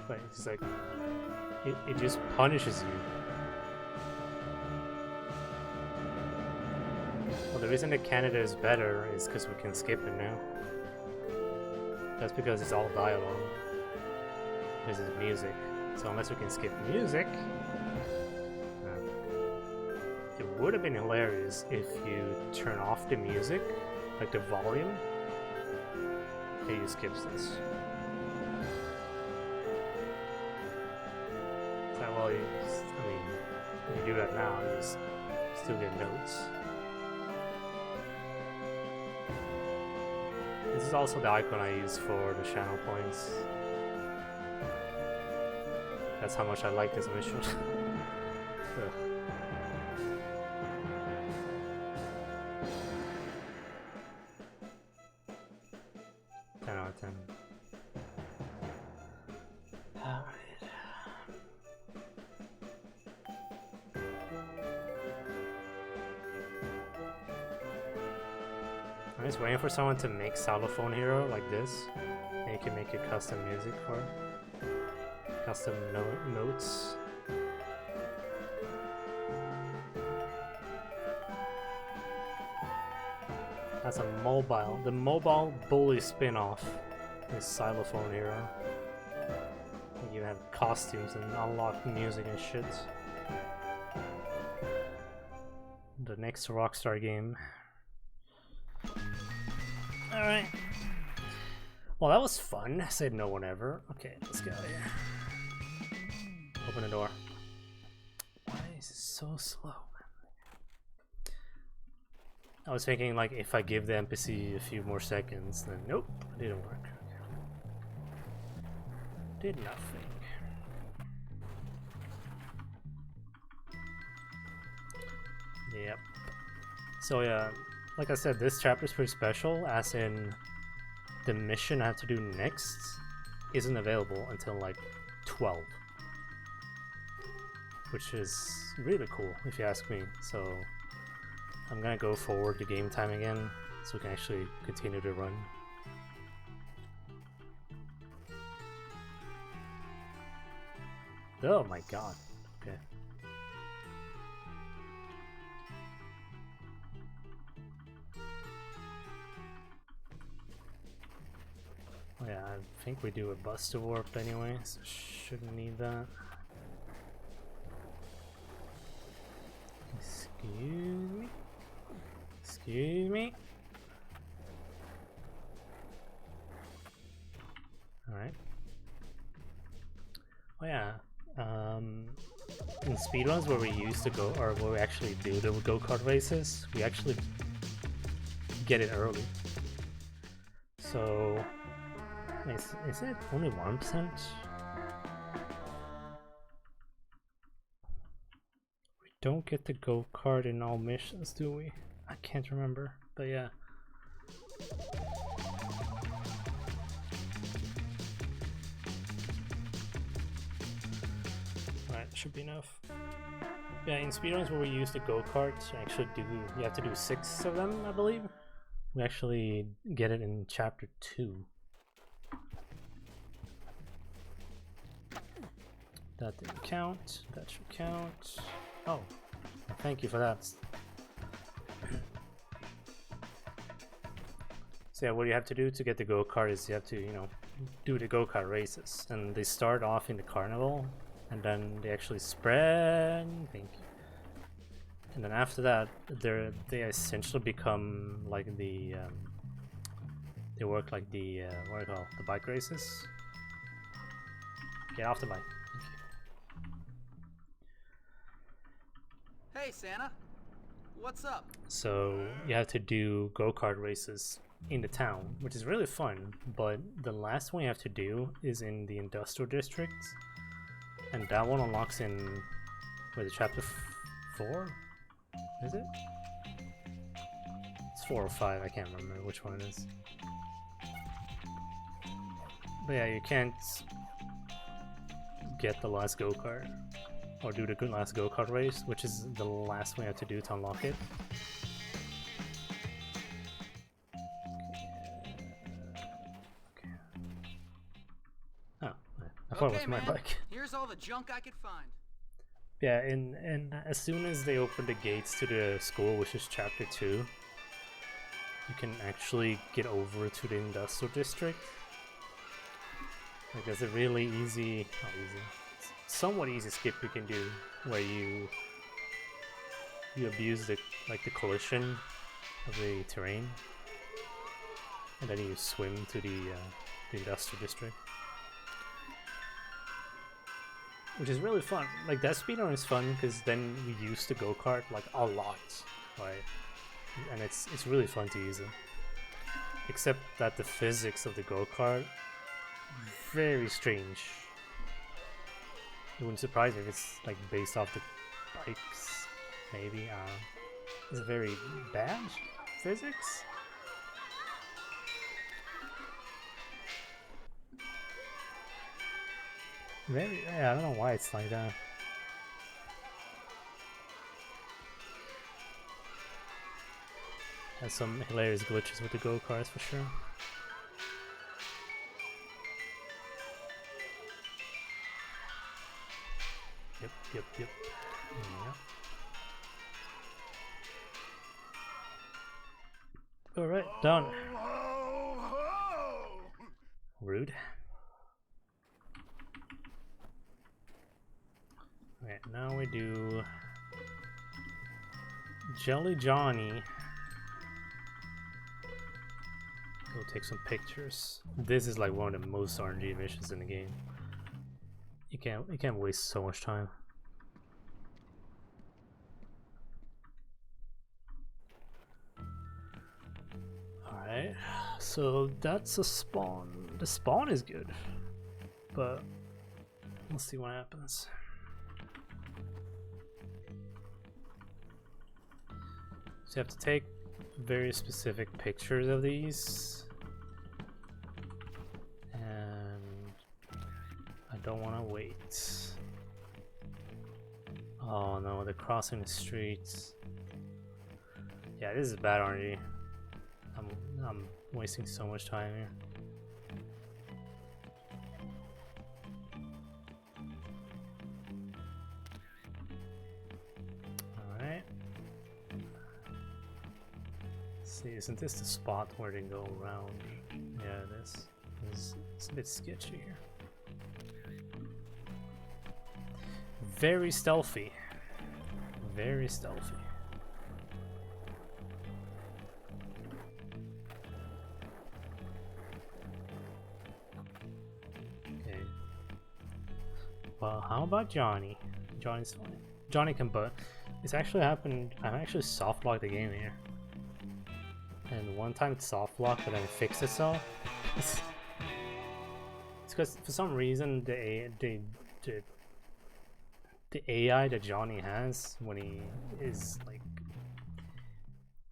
S1: But it's like, it just punishes you. Well, the reason that Canada is better is because we can skip it now. That's because it's all dialogue. This is music. So unless we can skip music, it would have been hilarious if you turn off the music, like the volume, Okay, you skip this. It's like, well, I mean, if you do that now, you still get notes. This is also the icon I use for the channel points. That's how much I like this mission. Ugh. 10 out of 10. Alright. I'm just waiting for someone to make Xylophone Hero like this. And you can make a custom music for it. Custom notes. That's a mobile. The mobile bully spin-off is Xylophone Hero. You have costumes and unlock music and shit. The next Rockstar game. Alright. Well, that was fun. I said no one ever. Okay, let's get out of here. Open the door. Why is it so slow? I was thinking, like, if I give the NPC a few more seconds, then nope, it didn't work. Did nothing. Yep. So yeah, like I said, this chapter is pretty special, as in the mission I have to do next isn't available until like 12. Which is really cool, if you ask me. So I'm gonna go forward the game time again, so we can actually continue to run. Oh my god. Okay. Oh yeah, I think we do a Buster Warp anyway, so shouldn't need that. Excuse me? Excuse me? Alright. Oh yeah, in speedruns where we used to go, or where we actually do the go-kart races, we actually get it early. So, is it only 1%? We don't get the go-kart in all missions, do we? I can't remember, but yeah. Alright, should be enough. Yeah, in speedruns where we use the go-karts, you have to do 6 of them, I believe. We actually get it in chapter 2. That didn't count. That should count. Oh, thank you for that. So yeah, what you have to do to get the go-kart is you have to, you know, do the go-kart races. And they start off in the carnival, and then they actually spread, thank you. And then after that, they essentially become like the, they work like the, what do you call it? The bike races? Get off the bike.
S2: Hey, Santa. What's up?
S1: So you have to do go-kart races in the town, which is really fun, but the last one you have to do is in the industrial district, and that one unlocks in, what is it, chapter 4? Is it? It's 4 or 5, I can't remember which one it is. But yeah, you can't get the last go-kart, or do the last go-kart race, which is the last one you have to do to unlock it. Okay. Oh, I thought it was my bike.
S2: Here's all the junk I could find.
S1: Yeah, and as soon as they open the gates to the school, which is chapter 2, you can actually get over to the industrial district. Like, there's a really easy, not easy, somewhat easy skip you can do where you abuse the collision of the terrain. and then you swim to the industrial district, which is really fun. Like that speedrun is fun because then we use the go-kart like a lot, right? And it's really fun to use it. Except that the physics of the go-kart very strange. It wouldn't surprise me if it's like based off the bikes, maybe. It's very bad physics. Very, yeah, I don't know why it's like that. Has some hilarious glitches with the go-karts for sure. Yep. Yeah. Alright, done. Rude. Alright, now we do Jelly Johnny. Go take some pictures. This is like one of the most RNG missions in the game. You can't waste so much time. Alright, so that's a spawn. The spawn is good, but let's see what happens. So you have to take very specific pictures of these, and I don't want to wait. Oh no, they're crossing the streets. Yeah, this is bad RNG. I'm wasting so much time here. Alright. See, isn't this the spot where they go around? Yeah, it is. It's a bit sketchy here. Very stealthy. Very stealthy. Okay. Well, how about Johnny? Johnny's fine. Johnny can butt. It's actually happened. I've actually soft locked the game here. And one time it's soft locked, but then it fixed itself. It's because for some reason the AI that Johnny has when he is like,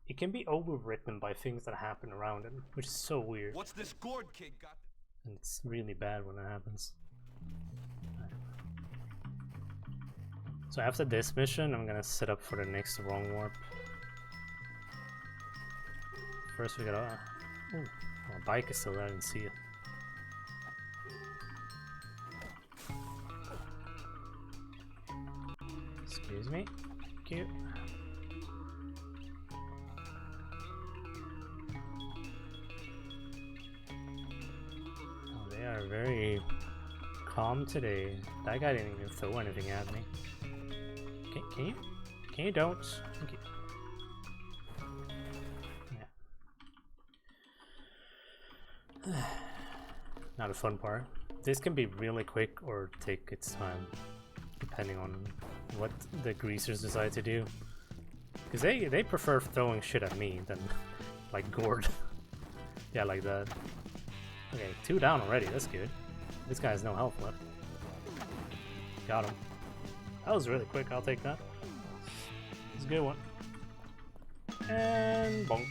S1: it can be overwritten by things that happen around him, which is so weird.
S4: What's this gourd kid got?
S1: And it's really bad when it happens. So after this mission, I'm gonna set up for the next wrong warp. First we gotta... Oh, my bike is still there, I didn't see it. Excuse me. Thank you. Oh, they are very calm today. That guy didn't even throw anything at me. Can you? Can you don't? Thank you. Yeah. Not a fun part. This can be really quick or take its time, depending on what the greasers decide to do. Because they prefer throwing shit at me than like gourd. Yeah, like that. Okay, 2 down already, that's good. This guy has no health left. Got him. That was really quick, I'll take that. It's a good one. And bonk.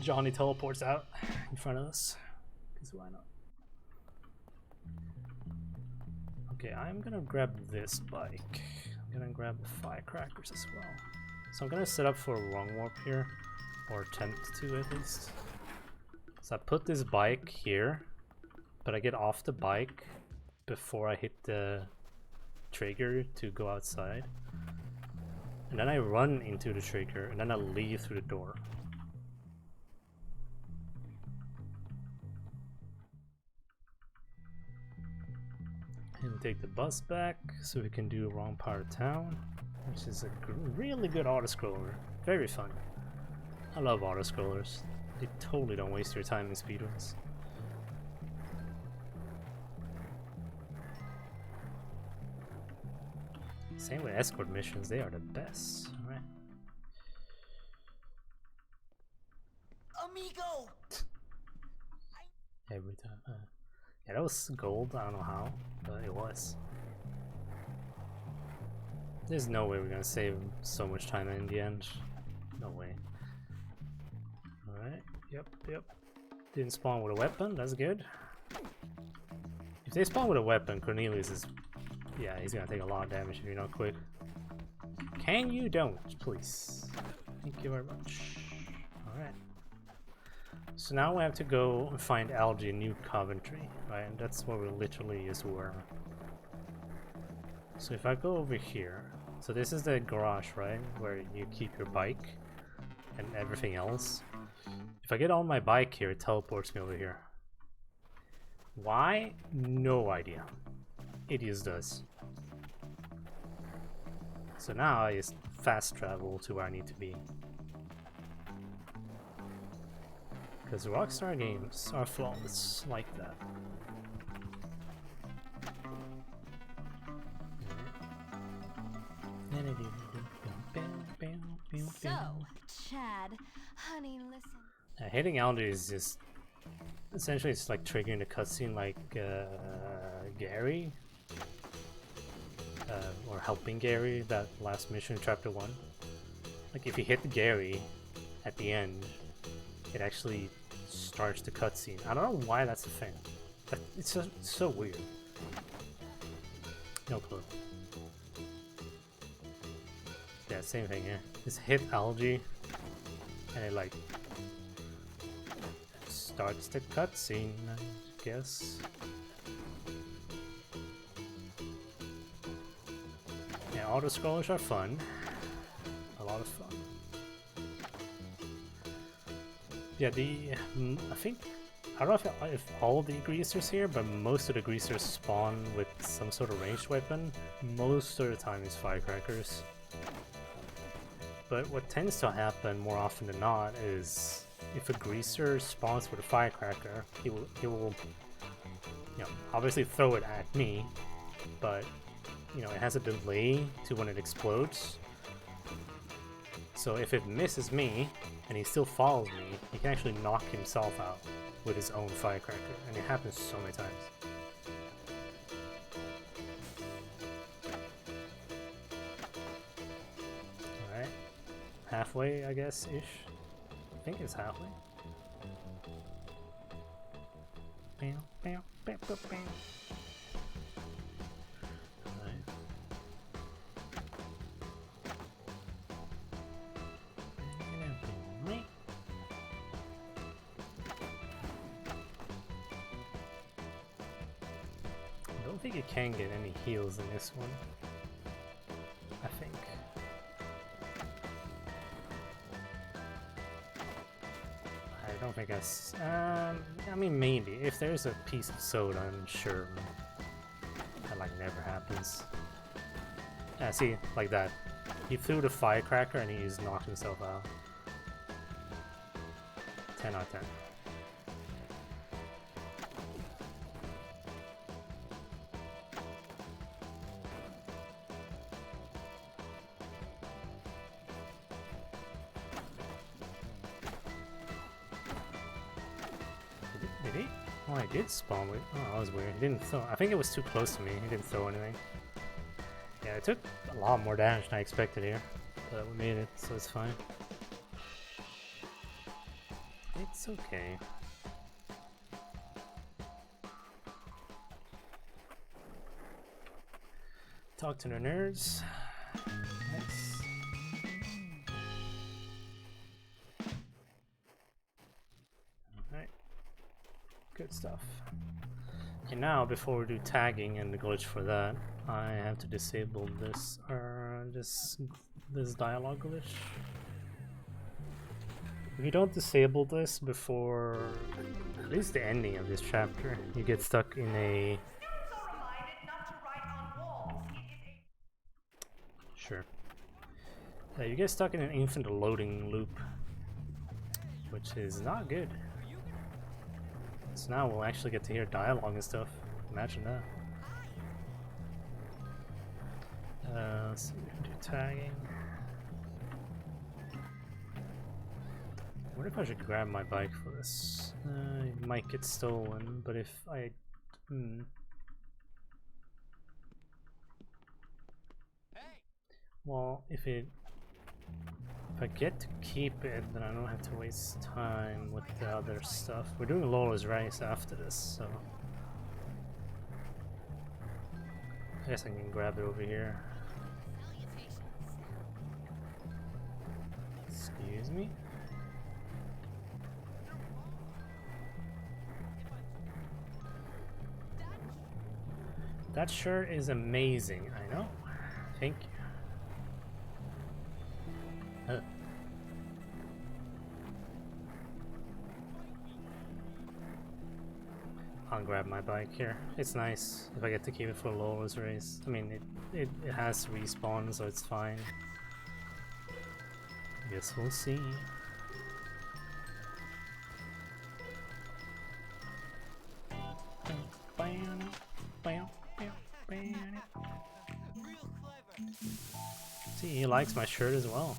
S1: Johnny teleports out in front of us. Because why not? Okay, I'm gonna grab this bike. I'm gonna grab the firecrackers as well. So I'm gonna set up for a wrong warp here. Or attempt to at least. So I put this bike here. But I get off the bike before I hit the trigger to go outside. And then I run into the trigger and then I leave through the door. And take the bus back so we can do wrong part of town, which is a really good auto-scroller. Very fun. I love auto-scrollers. They totally don't waste your time in speedruns. Same with escort missions, they are the best. Alright.
S5: Amigo!
S1: Every time. Yeah, that was gold. I don't know how, but it was. There's no way we're gonna save so much time in the end. No way. Alright. Yep. Didn't spawn with a weapon. That's good. If they spawn with a weapon, Cornelius is... yeah, he's gonna take a lot of damage if you're not quick. Can you don't, please? Thank you very much. Alright. So now we have to go and find Algae in New Coventry, right? And that's where we literally just were. So if I go over here, so this is the garage, right? Where you keep your bike and everything else. If I get on my bike here, it teleports me over here. Why? No idea. It just does. So now I just fast travel to where I need to be. Because Rockstar games are flawless like that.
S6: So, Chad, honey, listen.
S1: Hitting Algae is just essentially it's like triggering the cutscene like Gary. Or helping Gary, that last mission in chapter 1. Like if you hit Gary at the end, it actually starts the cutscene. I don't know why that's a thing. But it's so weird. No clue. Yeah, same thing, yeah. Just hit Algae and it like starts the cutscene, I guess. Yeah, auto scrollers are fun. A lot of fun. Yeah, I think I don't know if all of the greasers here, but most of the greasers spawn with some sort of ranged weapon. Most of the time it's firecrackers. But what tends to happen more often than not is if a greaser spawns with a firecracker, he will you know, obviously throw it at me, but you know, it has a delay to when it explodes. So if it misses me and he still follows me, he can actually knock himself out with his own firecracker, and it happens so many times. Alright. Halfway, I guess, ish. I think it's halfway. Bam, bam, bam, bam, bam. I don't think you can get any heals in this one. I think. I don't think I mean, maybe. If there's a piece of soda, I'm sure that like never happens. Yeah, see, like that. He threw the firecracker and he just knocked himself out. 10 out of 10. Did he? Oh, I did spawn with. Oh, that was weird. He didn't throw. I think it was too close to me. He didn't throw anything. Yeah, it took a lot more damage than I expected here, but we made it, so it's fine. It's okay. Talk to the nerds. Nice. Alright. Good stuff. And now, before we do tagging and the glitch for that, I have to disable this this dialogue glitch. If you don't disable this before at least the ending of this chapter, you get stuck in a... Sure. You get stuck in an infinite loading loop. which is not good. So now we'll actually get to hear dialogue and stuff. Imagine that. Let's see, we can do tagging. I wonder if I should grab my bike for this. It might get stolen, but if I... Well, if I get to keep it, then I don't have to waste time with the other stuff. We're doing Lola's race after this, so... I guess I can grab it over here. Excuse me? That shirt is amazing, I know. Thank you. I'll grab my bike here. It's nice if I get to keep it for Lola's race. I mean, it has respawn, so it's fine. Guess we'll see. See, he likes my shirt as well.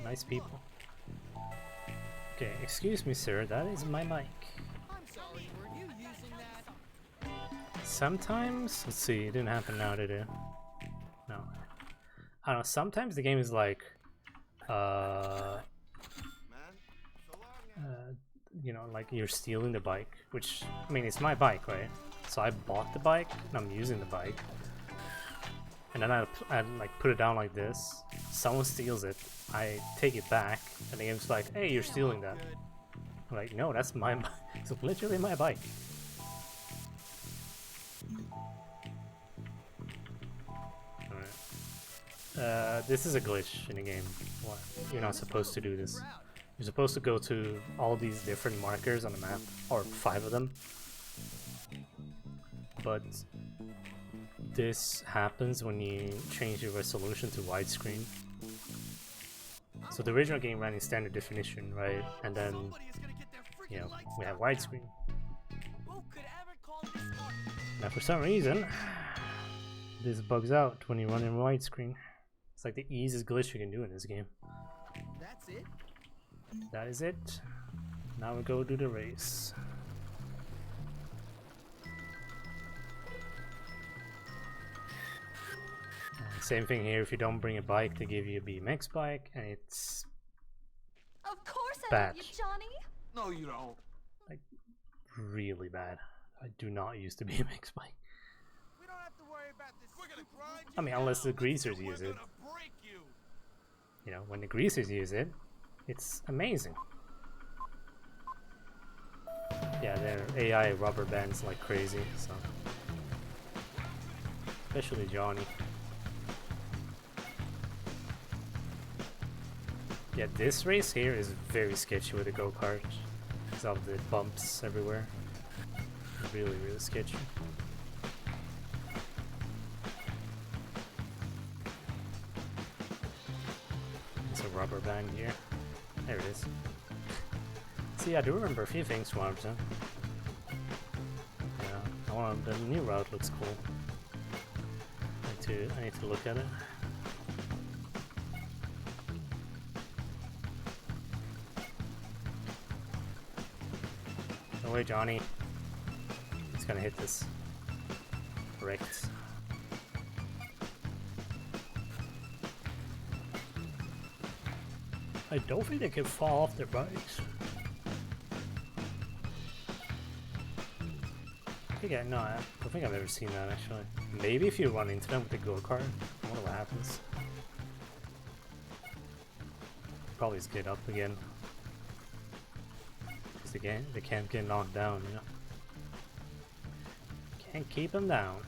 S1: Nice people. Okay, excuse me, sir. That is my mic. Sometimes, let's see, it didn't happen now, did it? No. I don't know, sometimes the game is like, you know, like you're stealing the bike, which, I mean, it's my bike, right? So I bought the bike, and I'm using the bike. And then I like put it down like this, someone steals it, I take it back, and the game's like, hey, you're stealing that. I'm like, no, that's my bike. It's literally my bike. This is a glitch in the game. What? You're not supposed to do this. You're supposed to go to all these different markers on the map, or 5 of them. But this happens when you change your resolution to widescreen. So the original game ran in standard definition, right? And then, you know, we have widescreen. Now for some reason, this bugs out when you run in widescreen. It's like the easiest glitch you can do in this game.
S2: That's it?
S1: That is it. Now we go do the race. Same thing here, if you don't bring a bike, they give you a BMX bike, and it's
S6: Of course
S1: bad.
S6: I love you, Johnny.
S5: No, you don't.
S1: Like, really bad. I do not use the BMX bike.
S3: We don't have to worry about this. We're gonna grind you
S1: I mean, unless the greasers use it.
S3: break you.
S1: You know, when the greasers use it, it's amazing. Yeah, their AI rubber bands like crazy, so. Especially Johnny. Yeah, this race here is very sketchy with the go-kart. Because of the bumps everywhere. Really, really sketchy. There's a rubber band here. There it is. See, I do remember a few things from 100%. Yeah, the new route looks cool. I need to look at it. No way, Johnny. It's gonna hit this. Correct. I don't think they can fall off their bikes. I don't think I've ever seen that actually. Maybe if you run into them with the go-kart, I wonder what happens. Probably just get up again. Because they can't get knocked down, you know. Can't keep them down.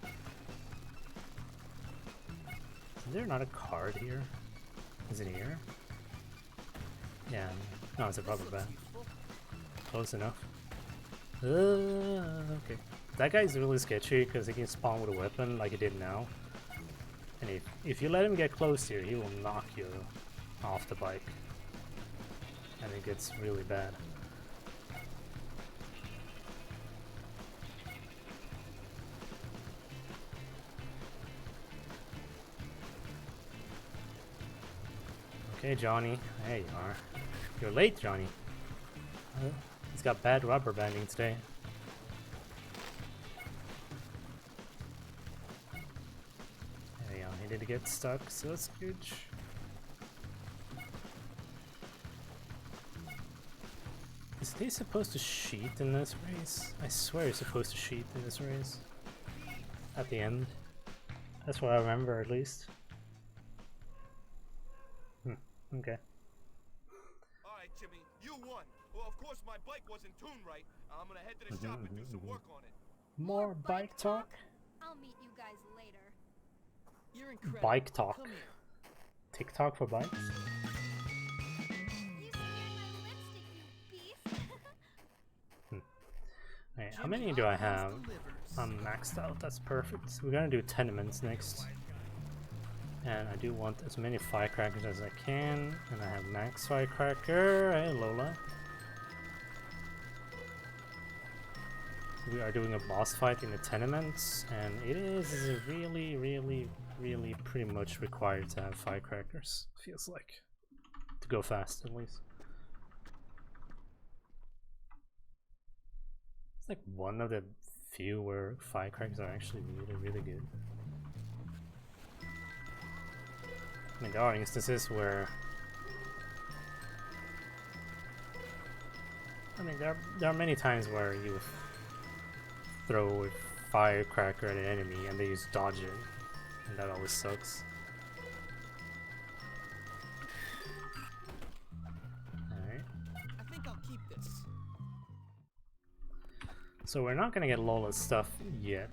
S1: Is there not a card here? Is it here? Yeah, no, it's a rubber band. Close enough. Okay. That guy's really sketchy because he can spawn with a weapon like he did now. And if you let him get close to you, he will knock you off the bike. and it gets really bad. Okay, Johnny. There you are. You're late, Johnny. He's got bad rubber banding today. There we go. He did get stuck, so that's good. Is he supposed to cheat in this race? I swear he's supposed to cheat in this race. At the end. That's what I remember, at least. Okay.
S3: Alright, Jimmy, you won. Well, of course, my bike wasn't tuned right. I'm gonna head to the shop and do some work on it.
S1: More bike talk?
S6: I'll meet you guys later.
S2: You're incredible.
S1: Bike talk.
S2: Come here.
S1: TikTok for bikes?
S6: You smeared my lipstick, you beast.
S1: Right, how many do I have? I'm maxed out, that's perfect. We're gonna do tenements next. And I do want as many firecrackers as I can. And I have max firecracker. Hey, Lola. We are doing a boss fight in the tenements. And it is really, really, really pretty much required to have firecrackers. Feels like. To go fast, at least. It's like one of the few where firecrackers are actually really, really good. I mean, there are instances where, I mean, there are many times where you throw a firecracker at an enemy and they use dodging, and that always sucks. Alright.
S2: I think I'll keep this.
S1: So we're not gonna get Lola's stuff yet.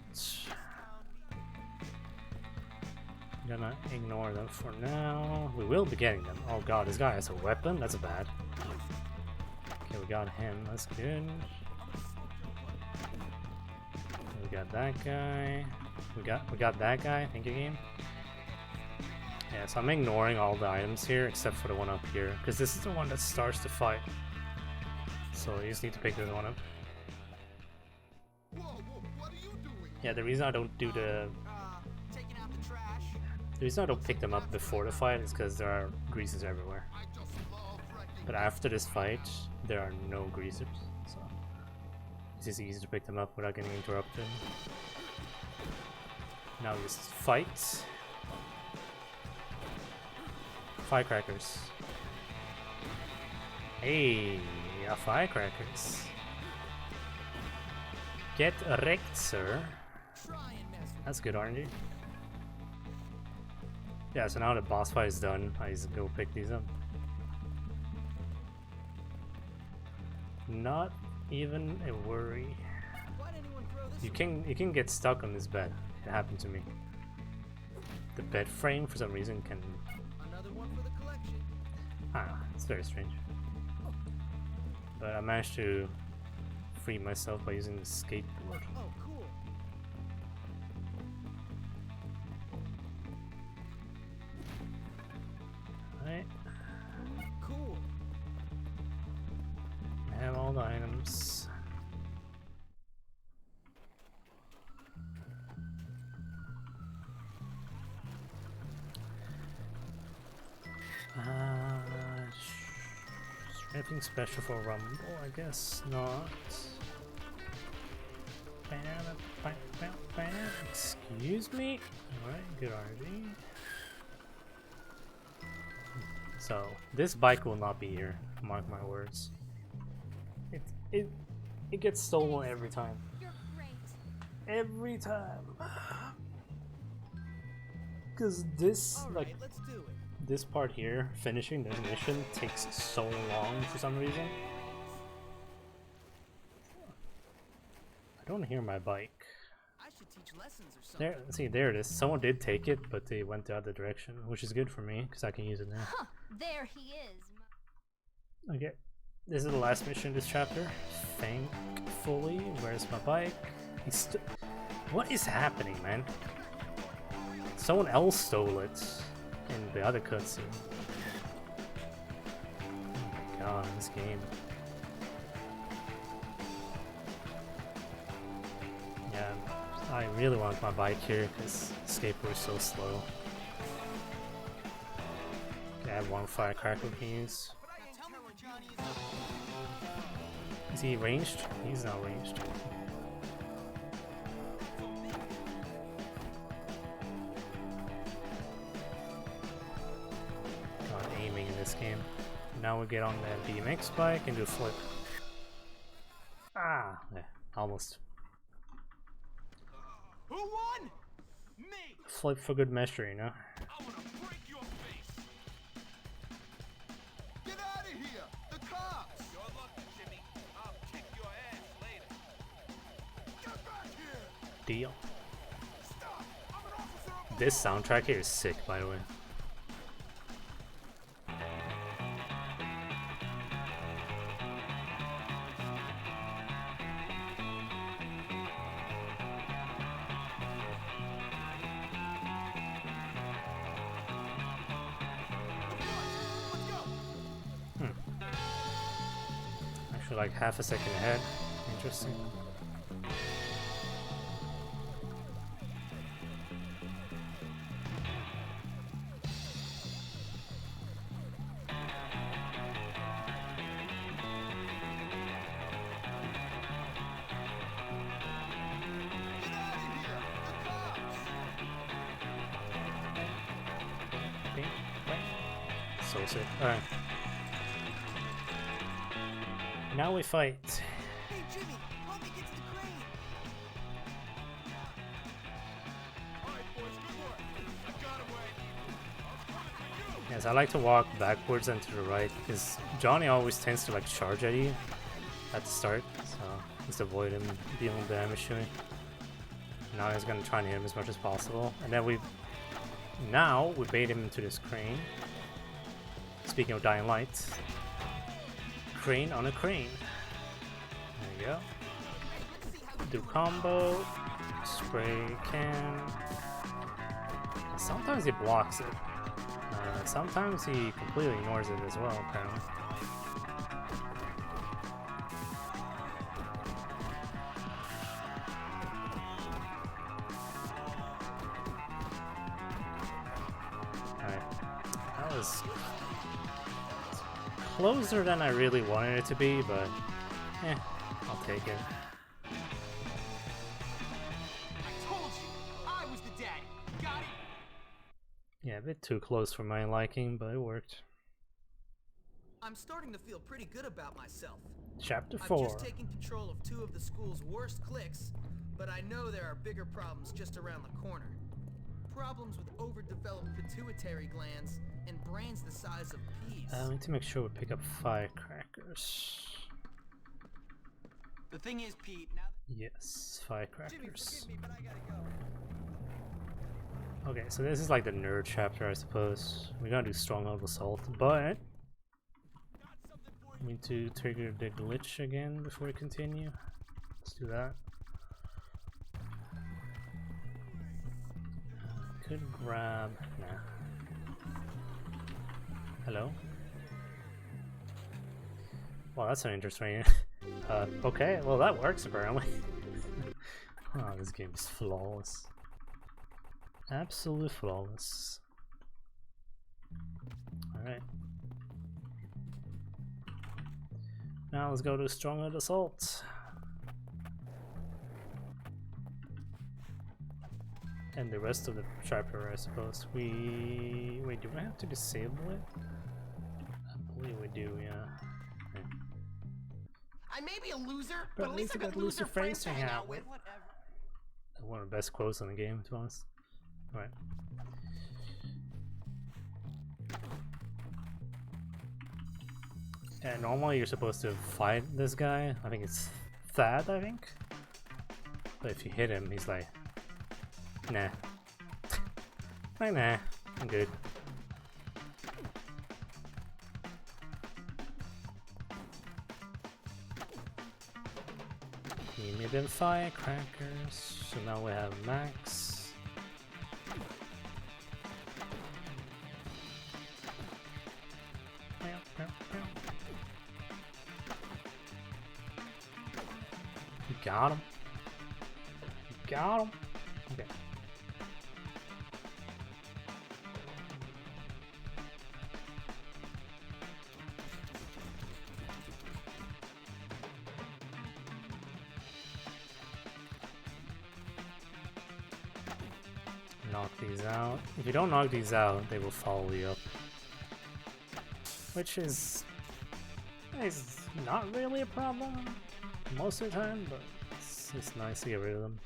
S1: Gonna ignore them for now. We will be getting them. Oh god, this guy has a weapon? That's bad. Okay, we got him. That's good. We got that guy. We got that guy. Thank you, game. Yeah, so I'm ignoring all the items here except for the one up here, because this is the one that starts the fight. So you just need to pick this one up.
S3: Whoa, what are you doing?
S1: Yeah, the reason I don't do the
S2: Taking out the trash.
S1: The reason I don't pick them up before the fight is because there are greases everywhere.
S3: I just love wrecking.
S1: But after this fight, there are no greasers, so it's just easy to pick them up without getting interrupted. Now just fight. Firecrackers. Hey, yeah, firecrackers. Get wrecked, sir. That's good, RNG. Yeah, so now the boss fight is done, I just go pick these up. Not even a worry. You can get stuck on this bed. It happened to me. The bed frame for some reason can.
S2: Another one for the collection.
S1: Ah, it's very strange. But I managed to free myself by using the skateboard.
S2: Oh, cool.
S1: Alright,
S2: Cool.
S1: I have all the items. Anything special for Rumble? I guess not. Excuse me? Alright, good RV. So, this bike will not be here, mark my words. It gets stolen every time.
S6: You're great.
S1: Every time. Cause this,
S2: All
S1: like,
S2: right, let's do it.
S1: this part here, finishing the mission, takes so long for some reason. I don't hear my bike.
S2: I should teach lessons or something.
S1: There, see, there it is. Someone did take it, but they went the other direction, which is good for me, because I can use it now.
S6: Huh, there he is.
S1: Okay, this is the last mission in this chapter. Thankfully, where's my bike? What is happening, man? Someone else stole it in the other cutscene. Oh my god. in this game. Yeah, I really want my bike here because skateboard is so slow. Okay, I have one firecracker we can use. Is he ranged? He's not ranged. Not aiming in this game. Now we get on the BMX bike and do a flip. Ah, yeah, almost.
S2: Who won? Me.
S1: Flip for good measure, you know?
S3: I wanna break your face.
S2: Get out of here! The cops!
S4: You're lucky, Jimmy. I'll kick your ass later.
S3: Get back here.
S1: Deal.
S3: Stop. I'm an officer of
S1: This soundtrack here is sick, by the way. Actually, like half a second ahead. Interesting. So sick. Alright. Now we fight.
S2: Hey Jimmy, help me get to the crane.
S3: Alright, boys, good work. I got him where I need him. I'm coming for you.
S1: Yes, I like to walk backwards and to the right because Johnny always tends to like charge at you at the start, so just avoid him dealing damage to me. Now he's gonna try and hit him as much as possible, and then we bait him into this crane. Speaking of Dying Light, crane on a crane. There you go. Do combo, spray can. Sometimes he blocks it. Sometimes he completely ignores it as well, apparently. Alright. That was closer than I really wanted it to be, but I'll take it.
S2: I told you, I was the daddy. Got it?
S1: Yeah, a bit too close for my liking, but it worked.
S2: I'm starting to feel pretty good about myself.
S1: Chapter
S2: I've
S1: 4.
S2: just taken control of 2 of the school's worst cliques, but I know there are bigger problems just around the corner. Problems with overdeveloped pituitary glands and brains the size of peas.
S1: I need to make sure we pick up firecrackers.
S5: The thing is, Pete, now
S1: Yes, firecrackers.
S2: me, but I gotta go.
S1: Okay, so this is like the nerd chapter, I suppose. We're gonna do Stronghold Assault, but we need to trigger the glitch again before we continue. Let's do that. Could grab. Nah. Hello? Well, that's an interesting. Okay, well, that works apparently. Oh, this game is flawless. Absolutely flawless. Alright. Now let's go to Stronghold Assault. And the rest of the chapter, I suppose. Wait, do I have to disable it? I believe we do, yeah.
S2: I may be a loser,
S1: But at least I got loser friends to hang out with. One of the best quotes in the game, to be honest. Alright. And normally you're supposed to fight this guy. I think it's Thad, I think. But if you hit him, he's like, nah. Like, nah, I'm good. Give me them firecrackers. So now we have max. You got him. You got him. Okay. Knock these out. If you don't knock these out, they will follow you up. Which is not really a problem most of the time, but it's nice to get rid of them.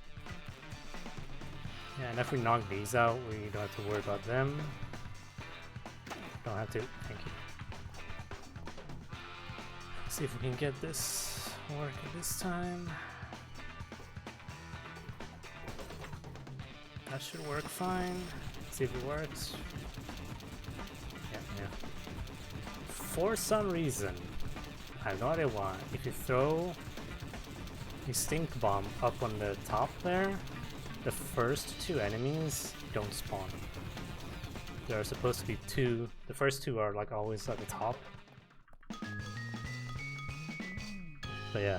S1: Yeah, and if we knock these out, we don't have to worry about them. Don't have to. Thank you. See if we can get this working this time. That should work fine. See if it works. Yeah. For some reason, I have no idea why, if you throw a stink bomb up on the top there, the first two enemies don't spawn. There are supposed to be two. The first two are like always at the top. But yeah,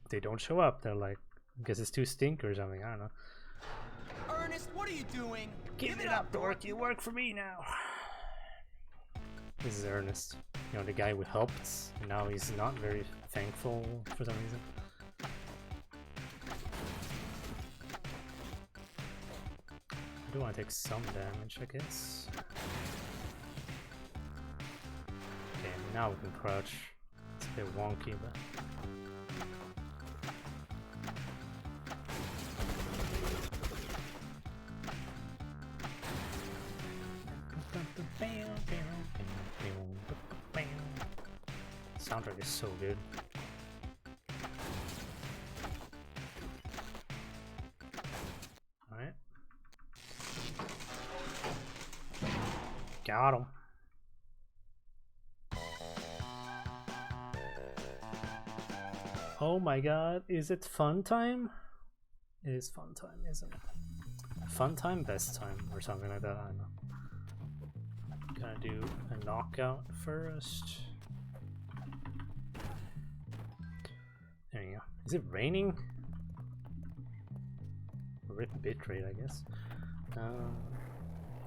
S1: they don't show up. They're like, I guess it's too stink or something. I don't know.
S5: Ernest, what are you doing?
S1: Give it up, Dork. You work for me now. This is Ernest. You know, the guy we helped. Now he's not very thankful for some reason. I do want to take some damage, I guess. Okay, now we can crouch. It's a bit wonky, but... Soundtrack is so good. Alright. Got him. Oh my god, is it fun time? It is fun time, isn't it? Fun time, best time, or something like that, I don't know. Gonna do a knockout first. There you go. Is it raining? Rip bitrate, I guess.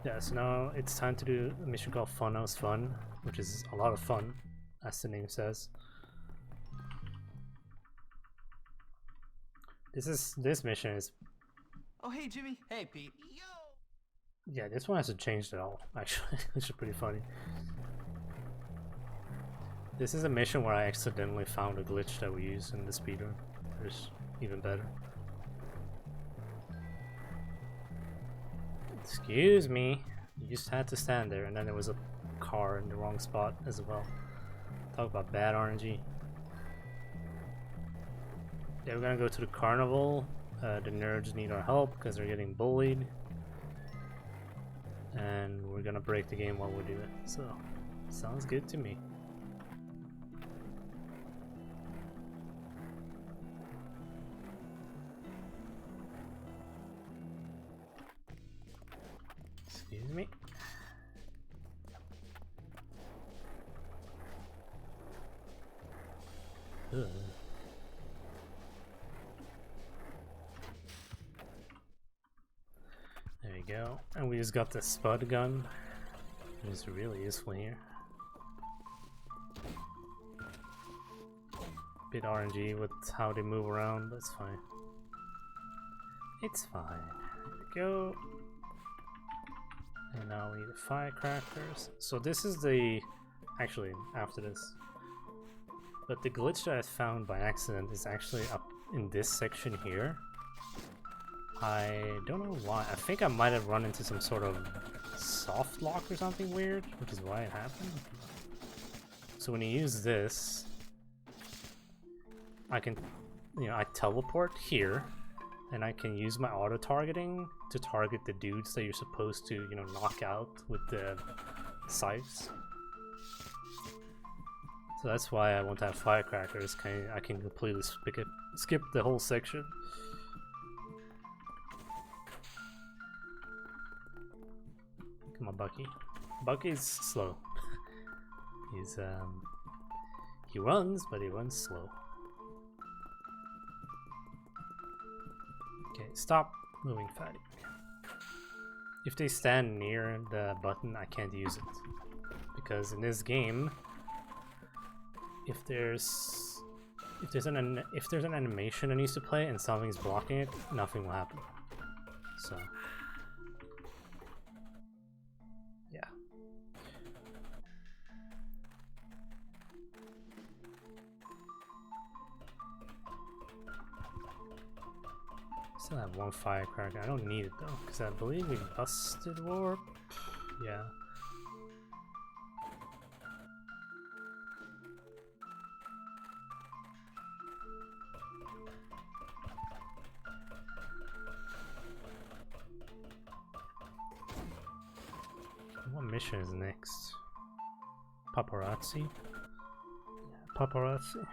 S1: Yeah, so now it's time to do a mission called Funhouse Fun, which is a lot of fun, as the name says. This mission is...
S5: Oh, hey, Jimmy. Hey, Pete.
S1: Yeah, this one hasn't changed at all, actually, which is pretty funny. This is a mission where I accidentally found a glitch that we use in the speedrun. It's even better. Excuse me, you just had to stand there, and then there was a car in the wrong spot as well. Talk about bad RNG. Yeah, we're gonna go to the carnival. The nerds need our help because they're getting bullied. And we're gonna break the game while we do it. So, sounds good to me. Excuse me. Ugh. There you go. And we just got the spud gun, which is really useful here. Bit RNG with how they move around, but it's fine. It's fine. There we go. And now we need the firecrackers. So this is the... actually, after this. But the glitch that I found by accident is actually up in this section here. I don't know why. I think I might have run into some sort of soft lock or something weird, which is why it happened. So when you use this, I can, you know, I teleport here, and I can use my auto-targeting to target the dudes that you're supposed to, you know, knock out with the scythes. So that's why I want to have firecrackers. I can completely skip the whole section. Come on, Bucky. Bucky's slow. He runs, but he runs slow. Okay, stop moving, fatty. If they stand near the button, I can't use it. Because in this game, if there's an animation that needs to play and something's blocking it, nothing will happen. So yeah. Still have one firecracker. I don't need it though, because I believe we busted warp. Yeah. What mission is next? Paparazzi? Yeah, Paparazzi.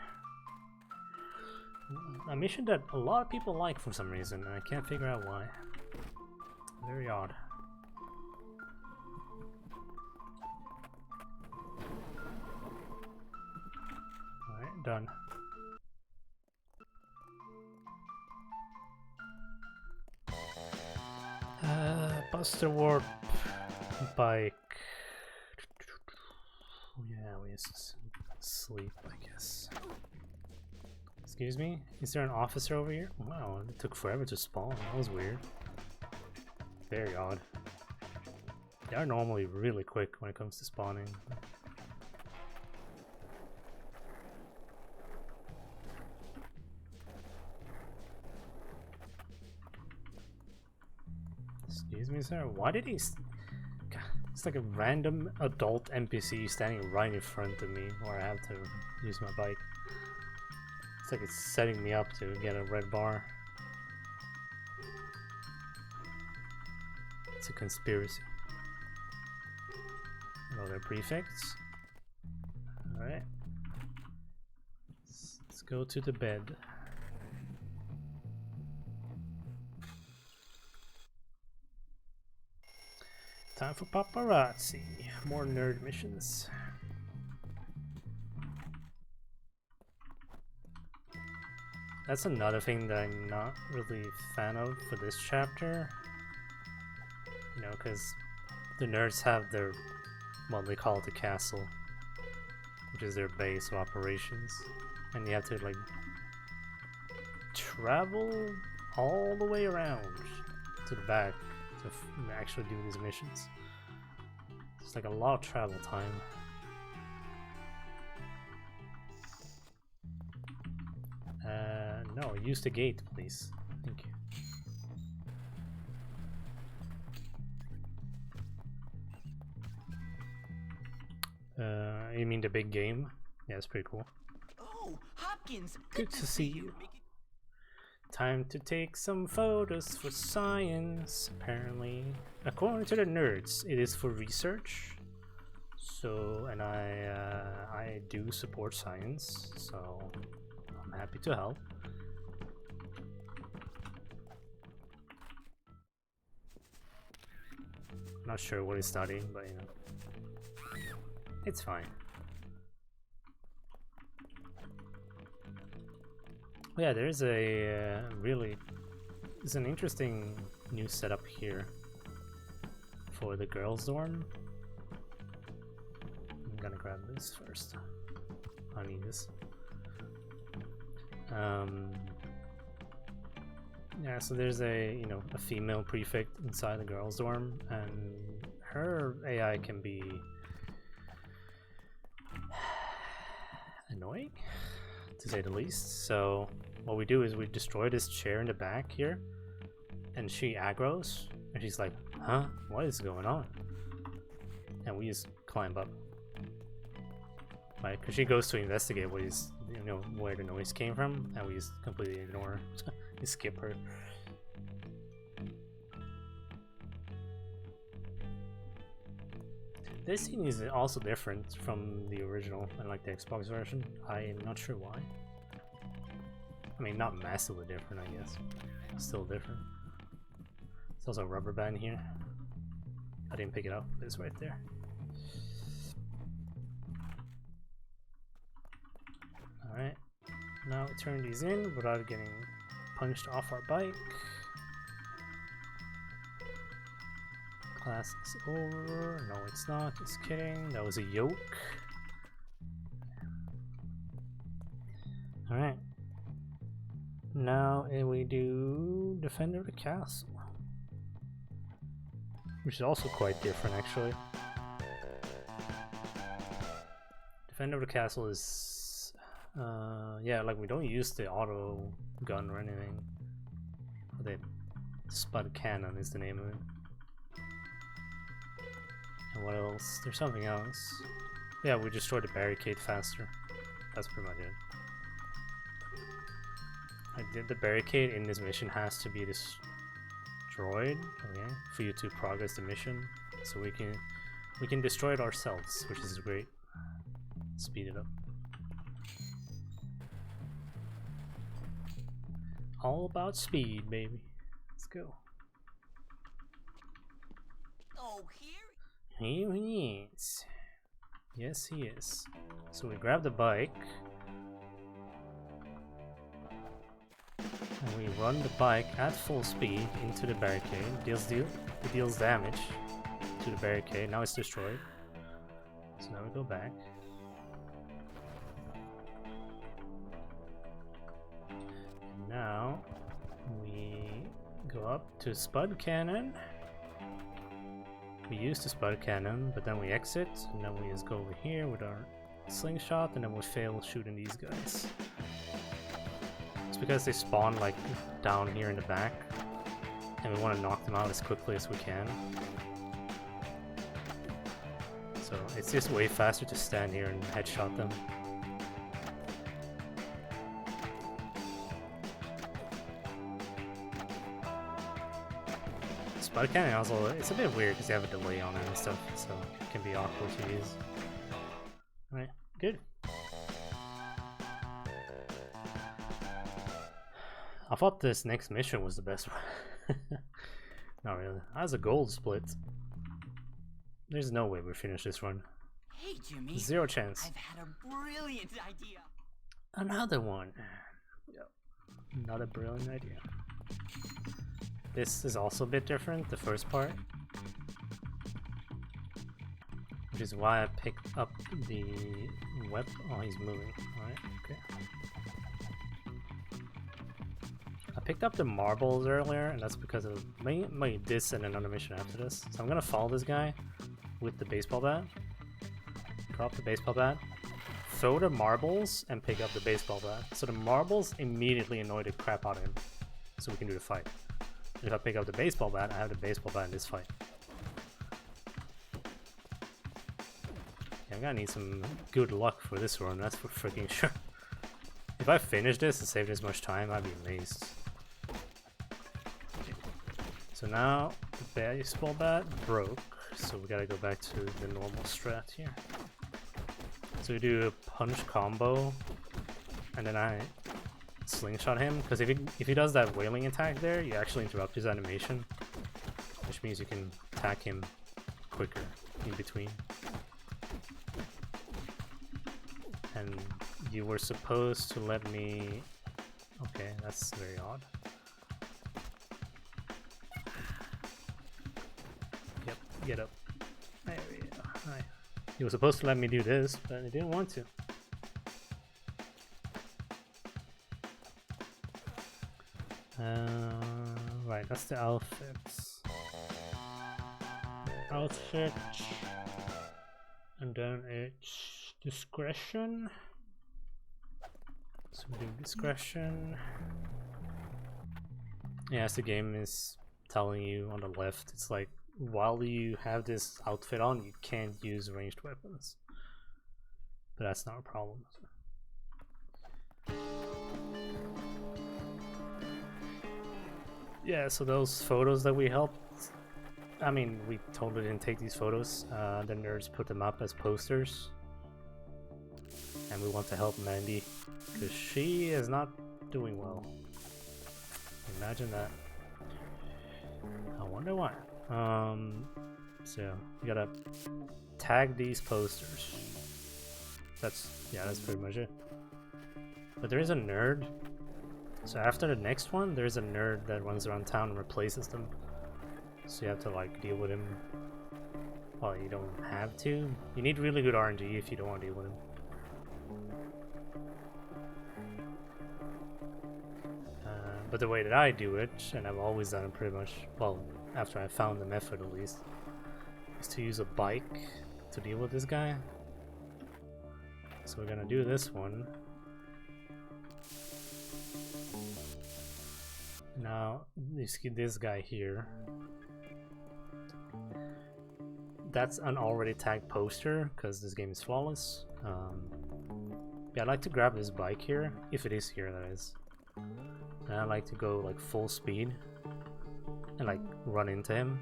S1: A mission that a lot of people like for some reason, and I can't figure out why. Very odd. Alright, done. Buster Warp bike. Yeah, we just sleep, I guess. Excuse me? Is there an officer over here? Wow, it took forever to spawn. That was weird. Very odd. They are normally really quick when it comes to spawning. Excuse me, sir? Why did he... God, it's like a random adult NPC standing right in front of me where I have to use my bike. It's like it's setting me up to get a red bar. It's a conspiracy. Oh, they're prefects. Alright. Let's go to the bed. Time for paparazzi. More nerd missions. That's another thing that I'm not really a fan of for this chapter. You know, because the nerds have their, well, they call it the castle, which is their base of operations. And you have to, like, travel all the way around to the back to actually do these missions. It's like a lot of travel time. No, use the gate, please. Thank you. You mean the big game? Yeah, it's pretty cool.
S5: Oh, Hopkins!
S1: Good to see you. Time to take some photos for science, apparently. According to the nerds, it is for research. So, and I do support science, so I'm happy to help. Not sure what he's studying, but you know, it's fine. Yeah, there's a there's an interesting new setup here for the girls' dorm. I'm gonna grab this first. I need this. Yeah, so there's a a female prefect inside the girls' dorm, and her AI can be annoying, to say the least. So what we do is we destroy this chair in the back here, and she aggroes, and she's like, huh, what is going on? And we just climb up, right? Because she goes to investigate what is, where the noise came from, and we just completely ignore her. We skip her. This scene is also different from the original and like the Xbox version. I'm not sure why. I mean, not massively different, I guess. Still different. There's also a rubber band here. I didn't pick it up, but it's right there. Alright. Now we turn these in without getting punched off our bike. Class is over. No, it's not. Just kidding. That was a yoke. Alright. Now we do Defender of the Castle. Which is also quite different, actually. Defender of the Castle is... yeah, like we don't use the auto gun or anything. The Spud Cannon is the name of it. And what else? There's something else. Yeah, we destroy the barricade faster. That's pretty much it. The barricade in this mission has to be destroyed, okay, for you to progress the mission. So we can destroy it ourselves, which is great. Speed it up. All about speed, baby. Let's go.
S4: Oh, here?
S1: Here he is. Yes, he is. So we grab the bike. And we run the bike at full speed into the barricade. It deals damage to the barricade. Now it's destroyed. So now we go back. And now we go up to Spud Cannon. We use the Spud Cannon, but then we exit, and then we just go over here with our slingshot, and then we fail shooting these guys. It's because they spawn like down here in the back, and we want to knock them out as quickly as we can. So it's just way faster to stand here and headshot them. Spud Cannon also, it's a bit weird because they have a delay on it and stuff, so it can be awkward to use. Alright, good. I thought this next mission was the best one. Not really. That's a gold split. There's no way we finish this run.
S5: Hey, Jimmy.
S1: Zero chance.
S5: I've had a brilliant idea.
S1: Another one. Yep. Another brilliant idea. This is also a bit different, the first part. Which is why I picked up the web. Oh, he's moving. Alright, okay. I picked up the marbles earlier, and that's because of my this and another mission after this. So I'm gonna follow this guy with the baseball bat. Drop the baseball bat. Throw the marbles and pick up the baseball bat. So the marbles immediately annoy the crap out of him. So we can do the fight. If I pick up the baseball bat, I have the baseball bat in this fight. Yeah, I'm gonna need some good luck for this run, that's for freaking sure. If I finish this and save this much time, I'd be amazed. So now, the baseball bat broke, so we gotta go back to the normal strat here. So we do a punch combo, and then I slingshot him, because if he does that wailing attack there, you actually interrupt his animation, which means you can attack him quicker in between. And you were supposed to let me... Okay, that's very odd. Yep, get up. There we go. Hi. You were supposed to let me do this, but I didn't want to. Right, that's the outfits. Outfit, and then it's discretion. So we do discretion. Yes, the game is telling you on the left, it's like while you have this outfit on, you can't use ranged weapons. But that's not a problem. Yeah, so those photos that we helped, I mean, we totally didn't take these photos. The nerds put them up as posters. And we want to help Mandy, because she is not doing well. Imagine that. I wonder why. So, you gotta tag these posters. That's pretty much it. But there is a nerd. So after the next one, there's a nerd that runs around town and replaces them. so you have to like deal with him. Well, you don't have to. You need really good RNG if you don't want to deal with him. But the way that I do it, and I've always done it pretty much, well, after I found the method at least, is to use a bike to deal with this guy. So we're gonna do this one. Now, you see this guy here. That's an already tagged poster, because this game is flawless. Yeah, I'd like to grab this bike here, if it is here, that is. And I like to go like full speed and like run into him.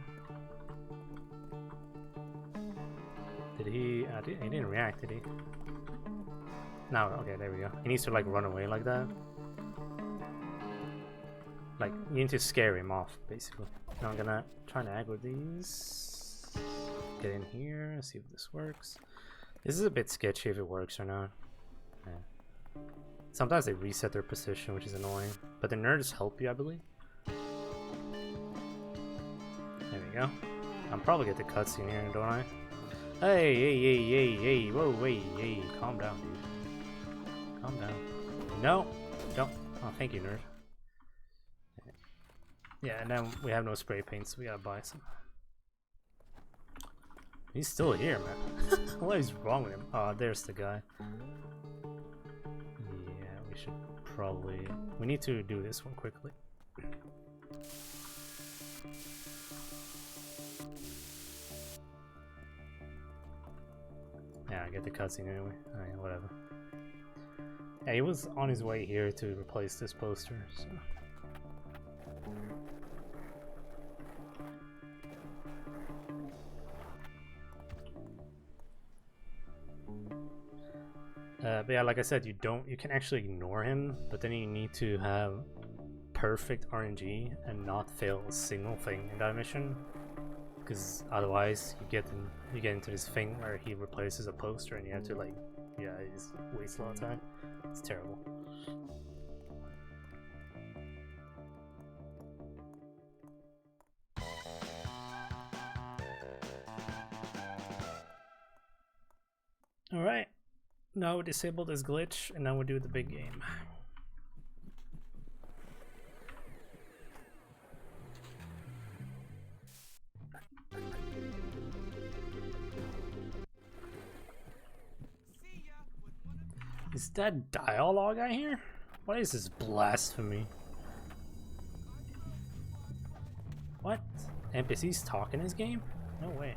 S1: Did he? He didn't react, did he? No, okay, there we go. He needs to like run away like that. Like, you need to scare him off, basically. Now I'm gonna try to aggro these. Get in here, see if this works. This is a bit sketchy if it works or not. Yeah. Sometimes they reset their position, which is annoying. But the nerds help you, I believe. There we go. I'll probably get the cutscene here, don't I? Hey, hey, hey, hey, hey, whoa, hey, hey, calm down, dude. Calm down. No, don't. Oh, thank you, nerd. Yeah, and then we have no spray paint, so we gotta buy some. He's still here, man. What is wrong with him? Oh, there's the guy. Yeah, we should probably... We need to do this one quickly. Yeah, I get the cutscene anyway. Alright, whatever. Yeah, he was on his way here to replace this poster, so... But yeah, like I said, you can actually ignore him, but then you need to have perfect RNG and not fail a single thing in that mission, because otherwise you get into this thing where he replaces a poster and you have to like, yeah, it just wastes a lot of time. It's terrible. All right. Now we disable this glitch, and now we do the big game. Is that dialogue I hear? What is this blasphemy? What? NPCs talk in this game? No way.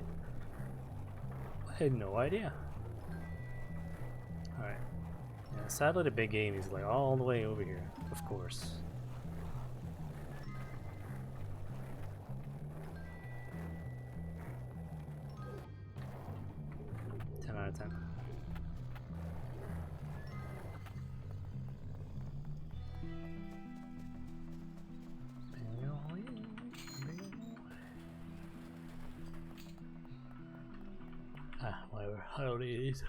S1: I had no idea. Alright. Yeah, sadly the big game is like all the way over here, of course. Out of 10. Whatever. I don't need these.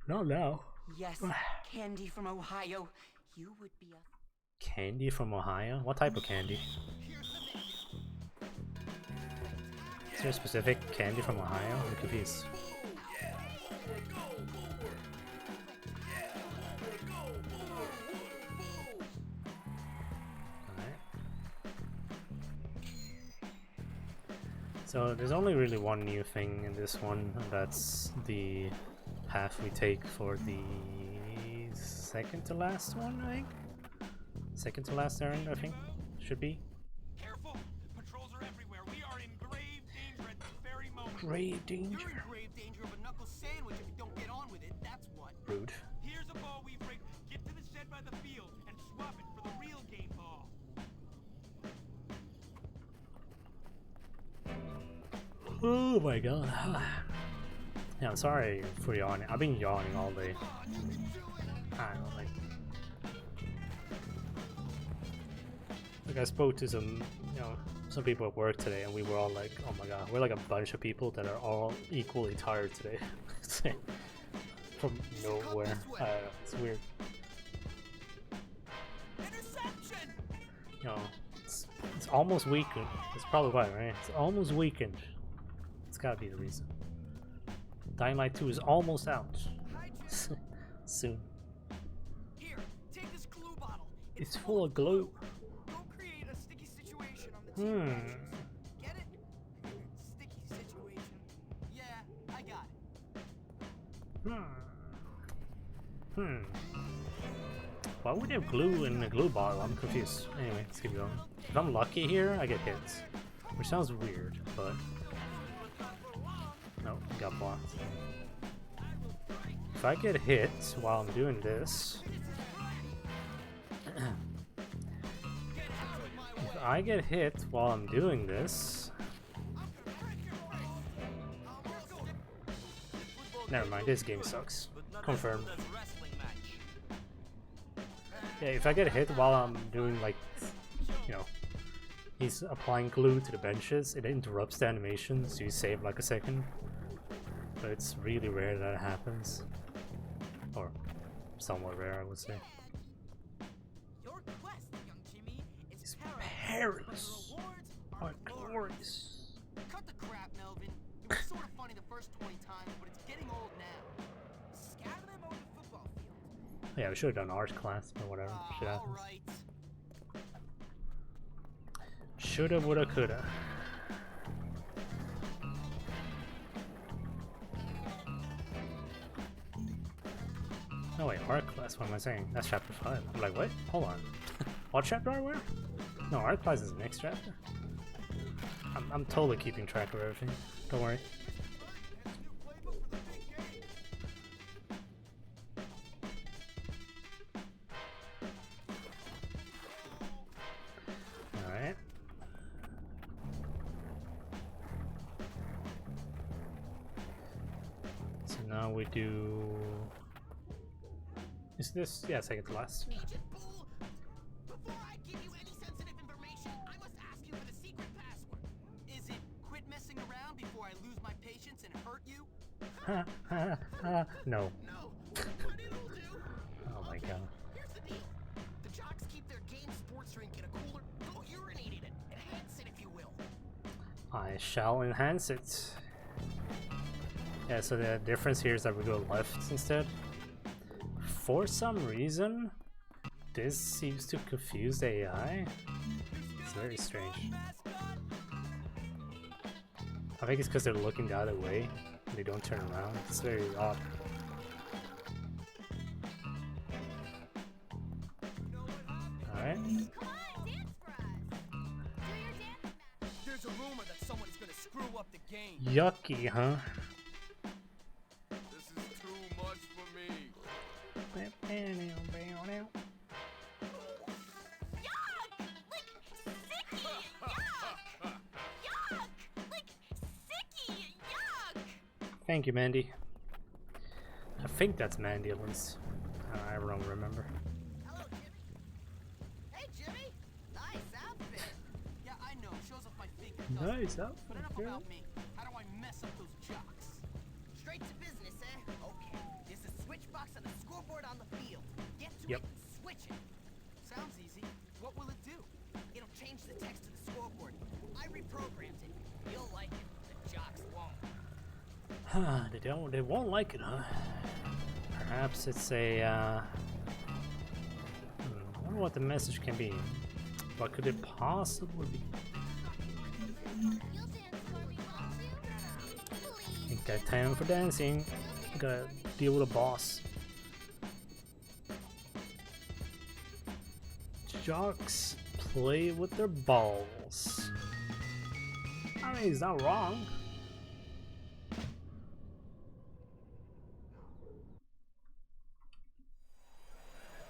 S1: Not now.
S7: Yes, candy from Ohio. You would be a...
S1: Candy from Ohio? What type of candy? Is there a specific candy from Ohio? I'm confused. So there's only really one new thing in this one, and that's the path we take for the second to last one, I think? Second to last errand, I think, should be.
S3: Careful! Patrols are everywhere. We are in grave danger at this very moment.
S1: Grave danger?
S2: You're in grave danger of a knuckle sandwich if you don't get on with it, that's what.
S1: Rude.
S3: Here's a ball we've rigged. Get to the shed by the field and swap it for the real game ball.
S1: Oh my god. Yeah, I'm sorry for yawning. I've been yawning all day. I don't know, like I spoke to some, some people at work today, and we were all like, "Oh my god, we're like a bunch of people that are all equally tired today." From nowhere. I don't know, it's weird.
S2: Interception!
S1: It's It's almost weakened. That's probably why, right? It's almost weakened. It's gotta be the reason. Dying Light 2 is almost out. Soon.
S2: Here, take this glue bottle.
S1: It's full of glue.
S2: Go create a sticky situation on the team matches. Get it? Sticky situation. Yeah, I got it.
S1: Why would they have glue in the glue bottle? I'm confused. Anyway, let's keep going. If I'm lucky here, I get hits. Which sounds weird, but... No, got blocked. If I get hit while I'm doing this... if I get hit while I'm doing this... Never mind, this game sucks. Confirmed. Yeah, if I get hit while I'm doing, like, you know, he's applying glue to the benches, it interrupts the animation, so you save like a second. But it's really rare that it happens. Or somewhat rare, I would say.
S2: Your quest, young Jimmy, is
S1: perilous. Are glorious.
S2: Cut the crap, Melvin. It was sort of funny the first 20 times, but it's getting old now. Scatter them over the football field.
S1: Yeah, we should have done art class, but whatever. Shit happens.
S2: Alright.
S1: Shoulda, woulda, coulda. No wait, art class, what am I saying? That's chapter 5. I'm like, what? Hold on. What chapter are we? No, art class is the next chapter. I'm totally keeping track of everything. Don't worry. Alright. So now we do... Is this? Yeah, second to last.
S2: Agent Bull, before I give you any sensitive information, I must ask you for the secret password. Is it quit messing around before I lose my patience and hurt you?
S1: No.
S2: No, but it'll do.
S1: Oh my god.
S2: Here's the deal. The jocks keep their game sports drink in a cooler. Go urinate in it. Enhance it if you will.
S1: I shall enhance it. Yeah, so the difference here is that we go left instead. For some reason, this seems to confuse the AI. It's very strange. I think it's because they're looking the other way. They don't turn around. It's very odd. Alright.
S2: There's a rumor that someone is going to screw up the game.
S1: Yucky, huh?
S3: This is too much for me.
S1: Thank you, Mandy. I think that's Mandy at least. I don't remember.
S2: Hello, Jimmy. Hey, Jimmy. Nice outfit. Yeah, I know. Shows off my figure.
S1: Nice outfit.
S2: But enough about me. How do I mess up those jocks? Straight to business, eh? Okay. There's a switch box on the scoreboard on the field. Get to
S1: Yep.
S2: it and switch it. Sounds easy. What will it do? It'll change the text to the scoreboard. I reprogrammed it. You'll like it. The jocks won't.
S1: They won't like it, huh? Perhaps it's a, I wonder what the message can be. What could it possibly be? Ain't got time for dancing. Gotta deal with a boss. Jocks play with their balls. I mean, he's not wrong.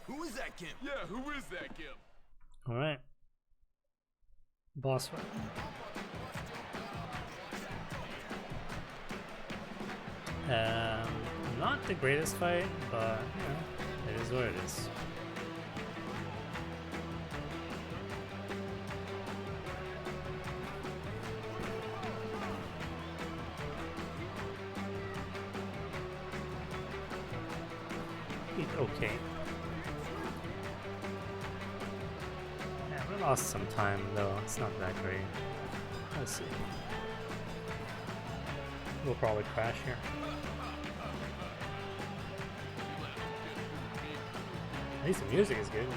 S3: Who is that Gimp? Yeah, who is that Gimp?
S1: Alright. Boss fight. Not the greatest fight, but you know, it is what it is. Okay. Yeah, lost some time though. It's not that great. Let's see. We'll probably crash here. At least the music is good.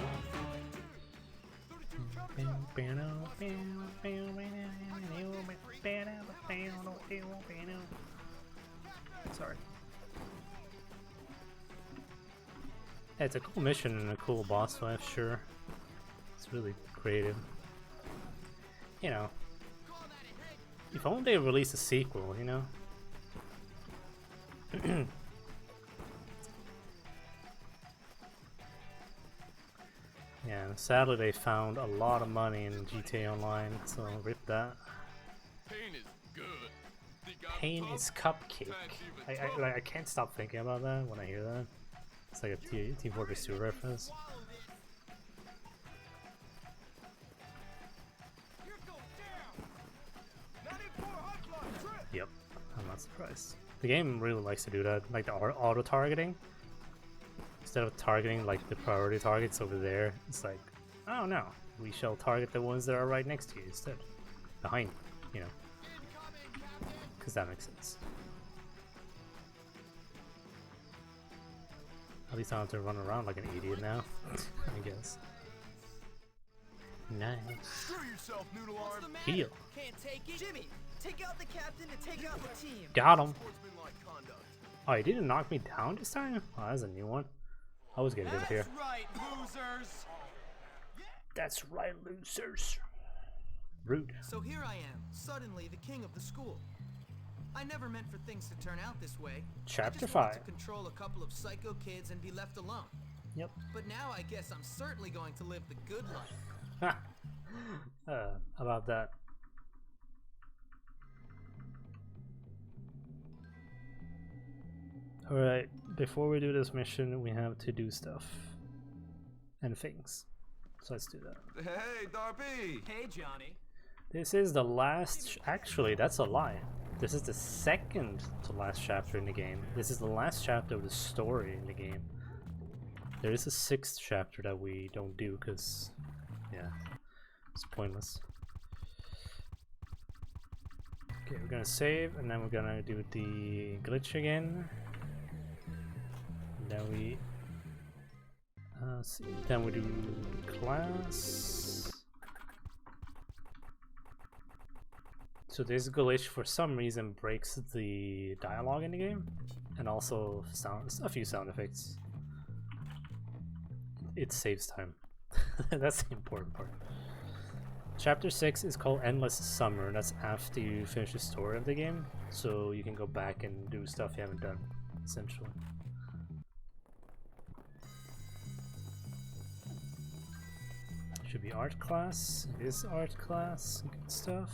S1: Sorry. Yeah, it's a cool mission and a cool boss fight, sure. It's really creative. You know, if only they released a sequel, you know? Yeah, sadly they found a lot of money in GTA Online, so rip that.
S3: Pain is good.
S1: Pain is cupcake. I can't stop thinking about that when I hear that. It's like a Team Fortress 2 reference. Yep, I'm not surprised. The game really likes to do that, like the auto-targeting. Instead of targeting like the priority targets over there, it's like, oh no, we shall target the ones that are right next to you instead. Behind, you know. Because that makes sense. At least I don't have to run around like an idiot now, I guess. Nice.
S3: Screw yourself, noodle arm.
S1: Heal.
S2: Can't take it. Jimmy, take out the captain to take out the team.
S1: Got him.
S3: Sportsmanlike conduct.
S1: Oh, he didn't knock me down this time? Oh, that's a new one. I was getting hit here.
S5: That's right, losers.
S1: That's right, losers. Rude.
S2: So here I am, suddenly the king of the school. I never meant for things to turn out this way.
S1: Chapter
S2: I just wanted
S1: 5.
S2: to control a couple of psycho kids and be left alone.
S1: Yep.
S2: But now I guess I'm certainly going to live the good life.
S1: About that. Alright, before we do this mission, we have to do stuff. And things. So let's do that.
S5: Hey, Darby.
S2: Hey, Johnny.
S1: This is the last... Actually, that's a lie. This is the second to last chapter in the game. This is the last chapter of the story in the game. There is a 6th chapter that we don't do because... yeah, it's pointless. Okay, we're gonna save and then we're gonna do the glitch again. And then we... see. Then we do class. So this glitch for some reason breaks the dialogue in the game, and also a few sound effects. It saves time. That's the important part. Chapter 6 is called Endless Summer. That's after you finish the story of the game, so you can go back and do stuff you haven't done, essentially. Should be art class. It is art class. Good stuff.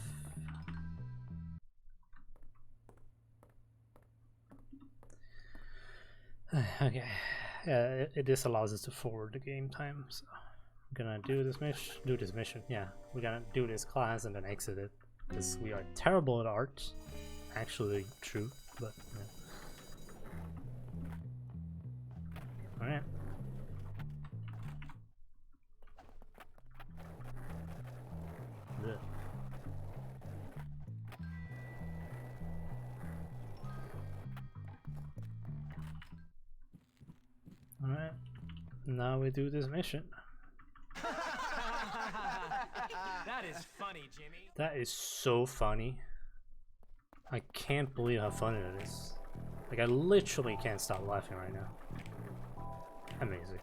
S1: Okay, yeah, this allows us to forward the game time, so I'm gonna do this mission, yeah, we're gonna do this class and then exit it, because we are terrible at art, actually true, but yeah. Alright. Alright, now we do this mission.
S2: That is funny, Jimmy.
S1: That is so funny. I can't believe how funny it is. Like, I literally can't stop laughing right now. Amazing.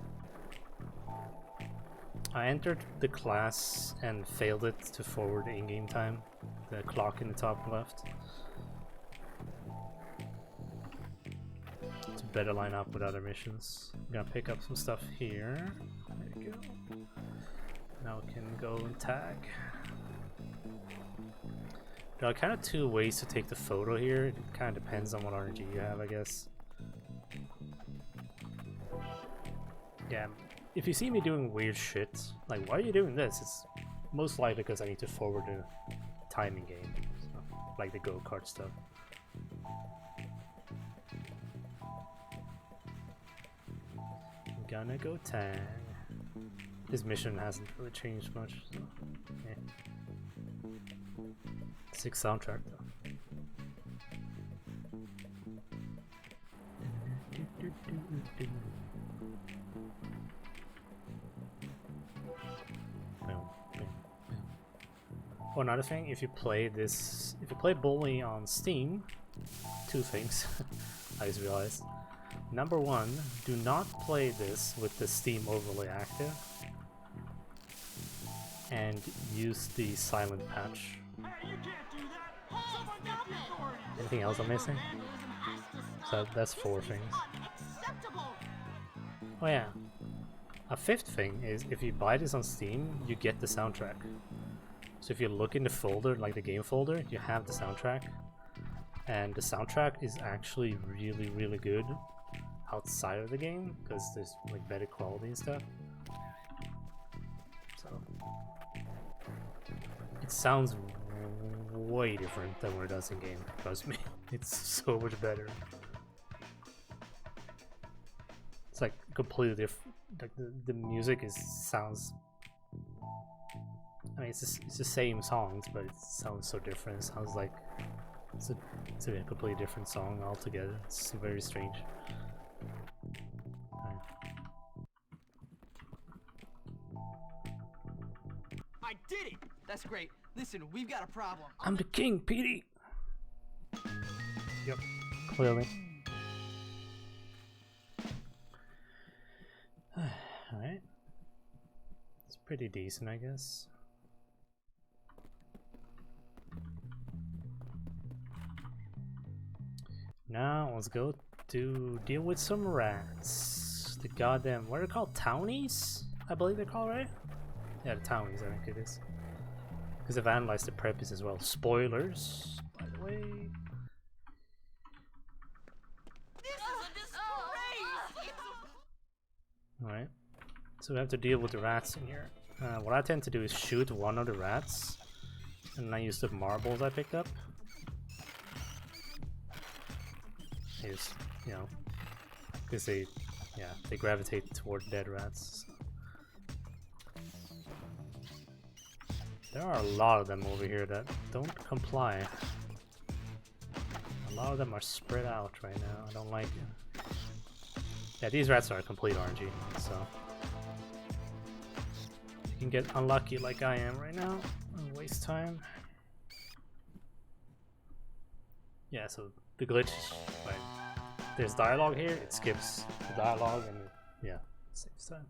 S1: I entered the class and failed it to forward the in-game time. The clock in the top left. To better line up with other missions. I'm gonna pick up some stuff here. There you go. Now we can go and tag. There are kind of two ways to take the photo here. It kind of depends on what RNG you have, I guess. Yeah, if you see me doing weird shit, like, why are you doing this? It's most likely because I need to forward the timing game, so, like the go-kart stuff. I'm gonna go tag. This mission hasn't really changed much. So, yeah. Sick soundtrack though. Oh, another thing, if you play Bully on Steam, two things I just realized. Number one, do not play this with the Steam overlay active, and use the silent patch. Anything else I'm missing? So that's 4 things. Oh yeah, a 5th thing is if you buy this on Steam, you get the soundtrack. So if you look in the folder, like the game folder, you have the soundtrack. And the soundtrack is actually really, really good outside of the game, because there's like better quality and stuff. So it sounds way different than what it does in game, trust me. It's so much better. It's like completely different. Like the music sounds. I mean, it's the same songs, but it sounds so different. It sounds like it's a completely different song altogether. It's very strange.
S5: I did it! That's great. Listen, we've got a problem.
S1: I'm the king, Petey! Yep, clearly. Alright. It's pretty decent, I guess. Now let's go to deal with some rats. The goddamn, what are they called? Townies? I believe they're called, right? Yeah, the townies, I think it is. Because I've analyzed the preppies as well. Spoilers, by the way.
S7: This is a disgrace!
S1: Alright. So we have to deal with the rats in here. What I tend to do is shoot one of the rats. And I use the marbles I picked up. Is, you know, because they gravitate toward dead rats. So. There are a lot of them over here that don't comply. A lot of them are spread out right now. I don't like it. Yeah, these rats are complete RNG, so you can get unlucky like I am right now and waste time. Yeah, so the glitch, right? There's dialogue here, it skips the dialogue and yeah, saves time.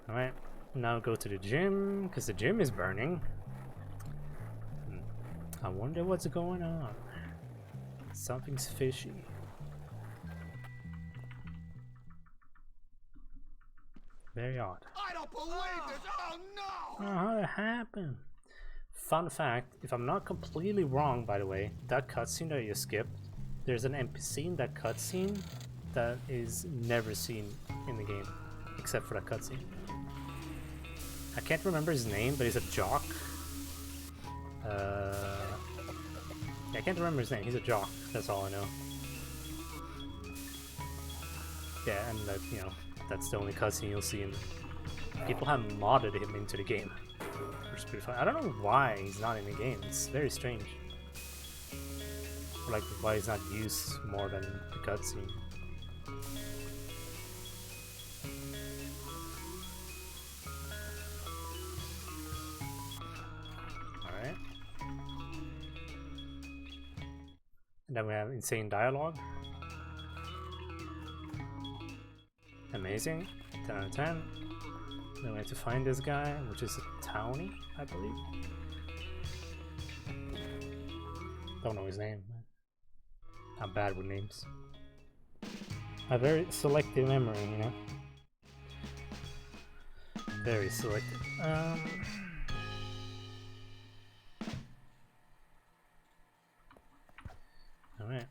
S1: Alright, now go to the gym, because the gym is burning. I wonder what's going on. Something's fishy. Very odd.
S3: I don't believe this! Oh no!
S1: Oh, how did it happen? Fun fact, if I'm not completely wrong, by the way, that cutscene that you skipped, there's an NPC in that cutscene that is never seen in the game, except for that cutscene. I can't remember his name, but he's a jock. I can't remember his name. He's a jock. That's all I know. Yeah, and that, you know, that's the only cutscene you'll see him. People have modded him into the game, which is pretty fun. I don't know why he's not in the game. It's very strange. Or like why he's not used more than the cutscene. Alright. And then we have insane dialogue. Amazing. 10 out of 10. Then we have to find this guy, which is a townie, I believe. Don't know his name. I'm bad with names. A very selective memory, you know? Very selective. Alright.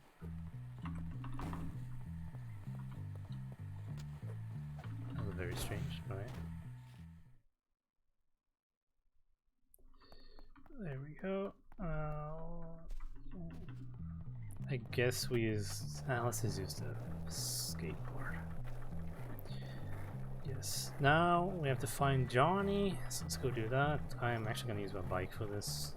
S1: That was very strange, alright. There we go. I guess we use. Let's just use the skateboard. Yes. Now we have to find Johnny. So let's go do that. I am actually gonna use my bike for this.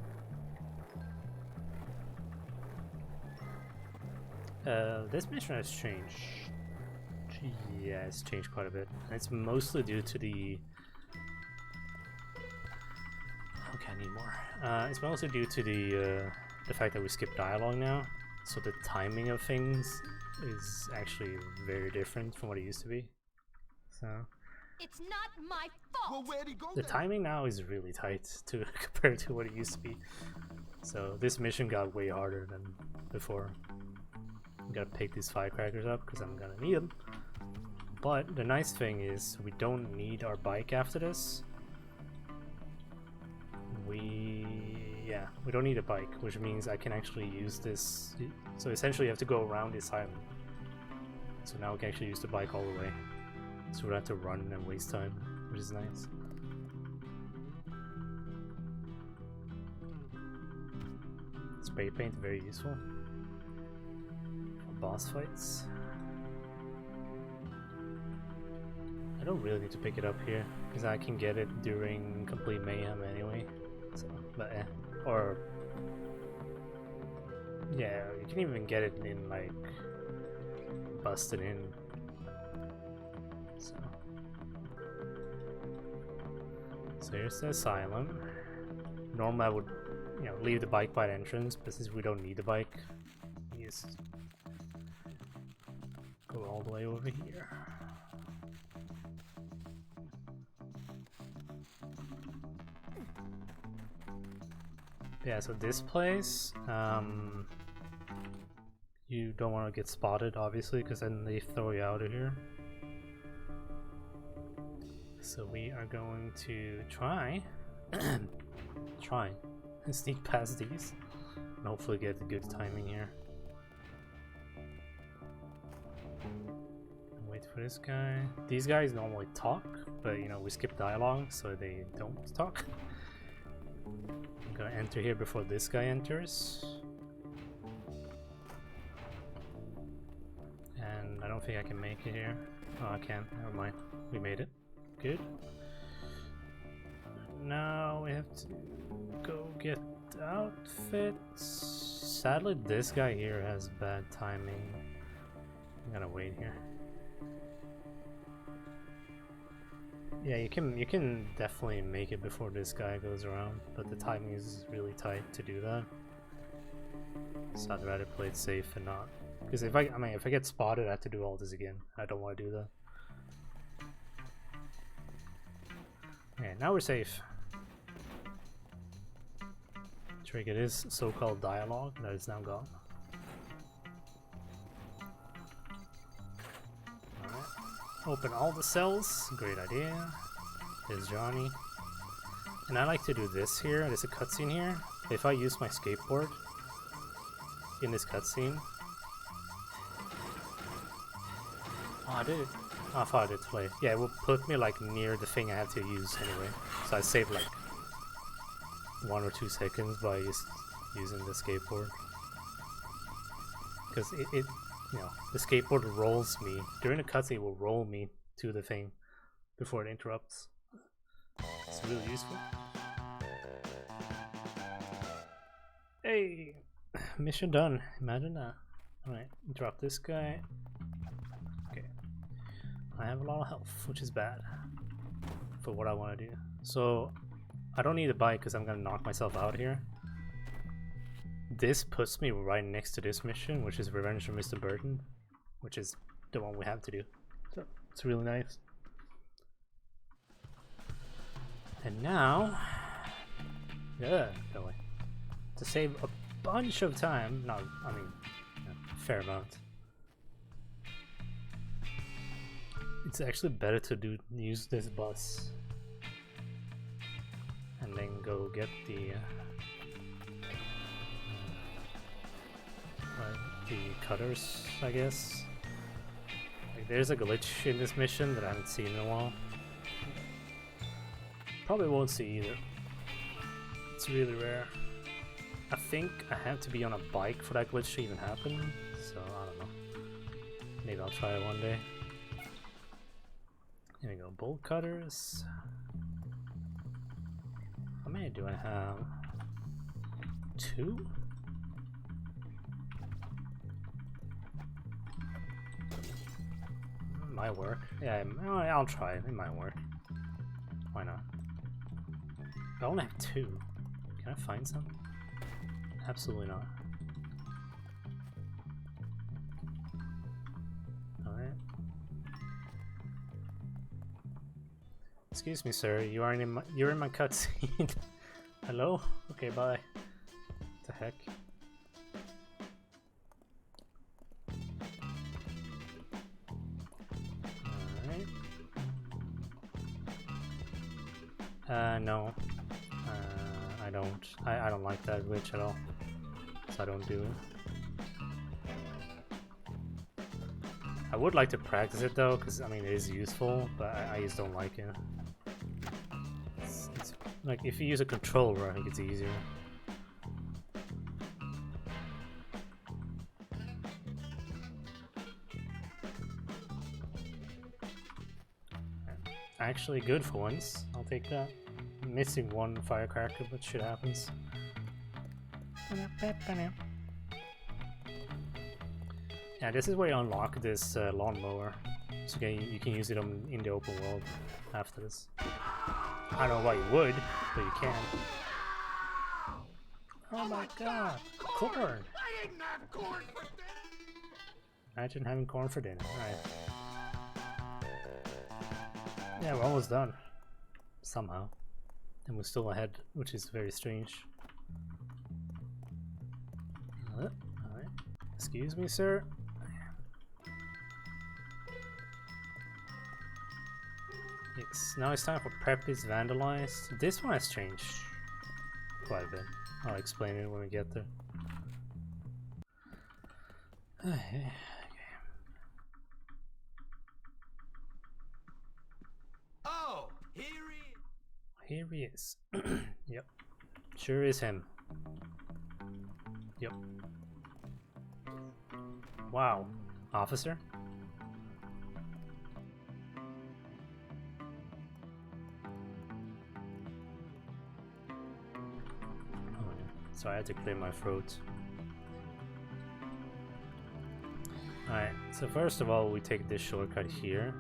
S1: This mission has changed. Yeah, it's changed quite a bit. It's mostly due to the. Okay, I need more. It's mostly due to the fact that we skip dialogue now. So the timing of things is actually very different from what it used to be. So
S6: It's not my fault.
S3: Well, where'd he go
S1: the
S3: then?
S1: timing now is really tight to compared to what it used to be. So this mission got way harder than before. I'm gonna pick these firecrackers up because I'm gonna need them. But the nice thing is we don't need our bike after this. We don't need a bike, which means I can actually use this. So essentially you have to go around the asylum. So now we can actually use the bike all the way. So we don't have to run and waste time, which is nice. Spray paint, very useful for boss fights. I don't really need to pick it up here because I can get it during complete mayhem anyway. So, but or yeah, you can even get it in like busted in. So here's the asylum. Normally I would, leave the bike by the entrance, but since we don't need the bike, we just go all the way over here. Yeah, so this place, you don't want to get spotted, obviously, because then they throw you out of here. So we are going to try and sneak past these and hopefully get the good timing here. Wait for this guy. These guys normally talk, but we skip dialogue so they don't talk. I'm gonna enter here before this guy enters. And I don't think I can make it here. Oh, I can't. Never mind. We made it. Good. Now we have to go get the outfits. Sadly, this guy here has bad timing. I'm gonna wait here. Yeah, you can definitely make it before this guy goes around, but the timing is really tight to do that. So I'd rather play it safe and not, because if I get spotted, I have to do all this again. I don't want to do that. Okay, now we're safe. Trigger this so-called dialogue that is now gone. Alright. Open all the cells. Great idea. There's Johnny. And I like to do this here. There's a cutscene here. If I use my skateboard in this cutscene. Oh, I did it. Oh, I thought I did play. Yeah, it will put me like near the thing I have to use anyway. So I saved like 1 or 2 seconds by just using the skateboard. Because it the skateboard rolls me. During the cutscene, it will roll me to the thing before it interrupts. It's really useful. Hey! Mission done. Imagine that. Alright, drop this guy. Okay. I have a lot of health, which is bad for what I want to do. So, I don't need a bike because I'm going to knock myself out here. This puts me right next to this mission, which is Revenge from Mr. Burton, which is the one we have to do. So, it's really nice. And now, to save a bunch of time, a fair amount. It's actually better to use this bus and then go get the cutters, I guess. Like, there's a glitch in this mission that I haven't seen in a while. Probably won't see either. It's really rare. I think I have to be on a bike for that glitch to even happen, so I don't know. Maybe I'll try it one day. Here we go, bolt cutters. How many do I have? 2? Might work. Yeah, I'll try it. It might work. Why not? I only have 2. Can I find some? Absolutely not. Alright. Excuse me, sir. You're in my cutscene. Hello? Okay, bye. What the heck? No. I don't like that glitch at all. So I don't do it. I would like to practice it though, because I mean it is useful, but I just don't like it. It's like if you use a controller, I think it's easier. Actually good for once. I'll take that. I'm missing one firecracker, but shit happens. Yeah, this is where you unlock this lawnmower. So you can use it in the open world after this. I don't know why you would, but you can. Oh my god! Corn!
S3: I didn't have corn for dinner!
S1: Imagine having corn for dinner. Alright. Yeah, we're almost done. Somehow. And we're still ahead, which is very strange. Alright. Excuse me, sir. Yes, now it's time for Prep is Vandalized. This one has changed quite a bit. I'll explain it when we get there. Okay.
S4: Oh,
S1: Here he is. Yep. Sure is him. Yep. Wow. Officer? Oh, yeah. So I had to clear my throat. Alright, so first of all we take this shortcut here.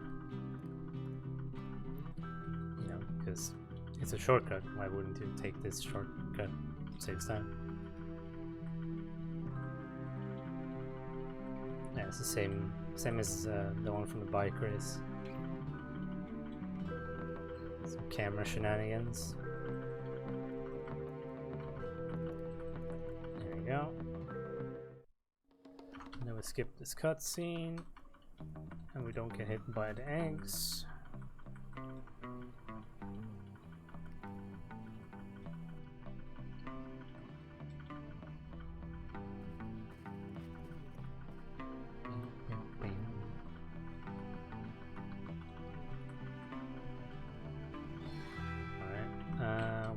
S1: You know, because it's a shortcut. Why wouldn't you take this shortcut? Saves time. Yeah, it's the same as the one from the bike race. Some camera shenanigans. There we go. And then we skip this cutscene, and we don't get hit by the eggs.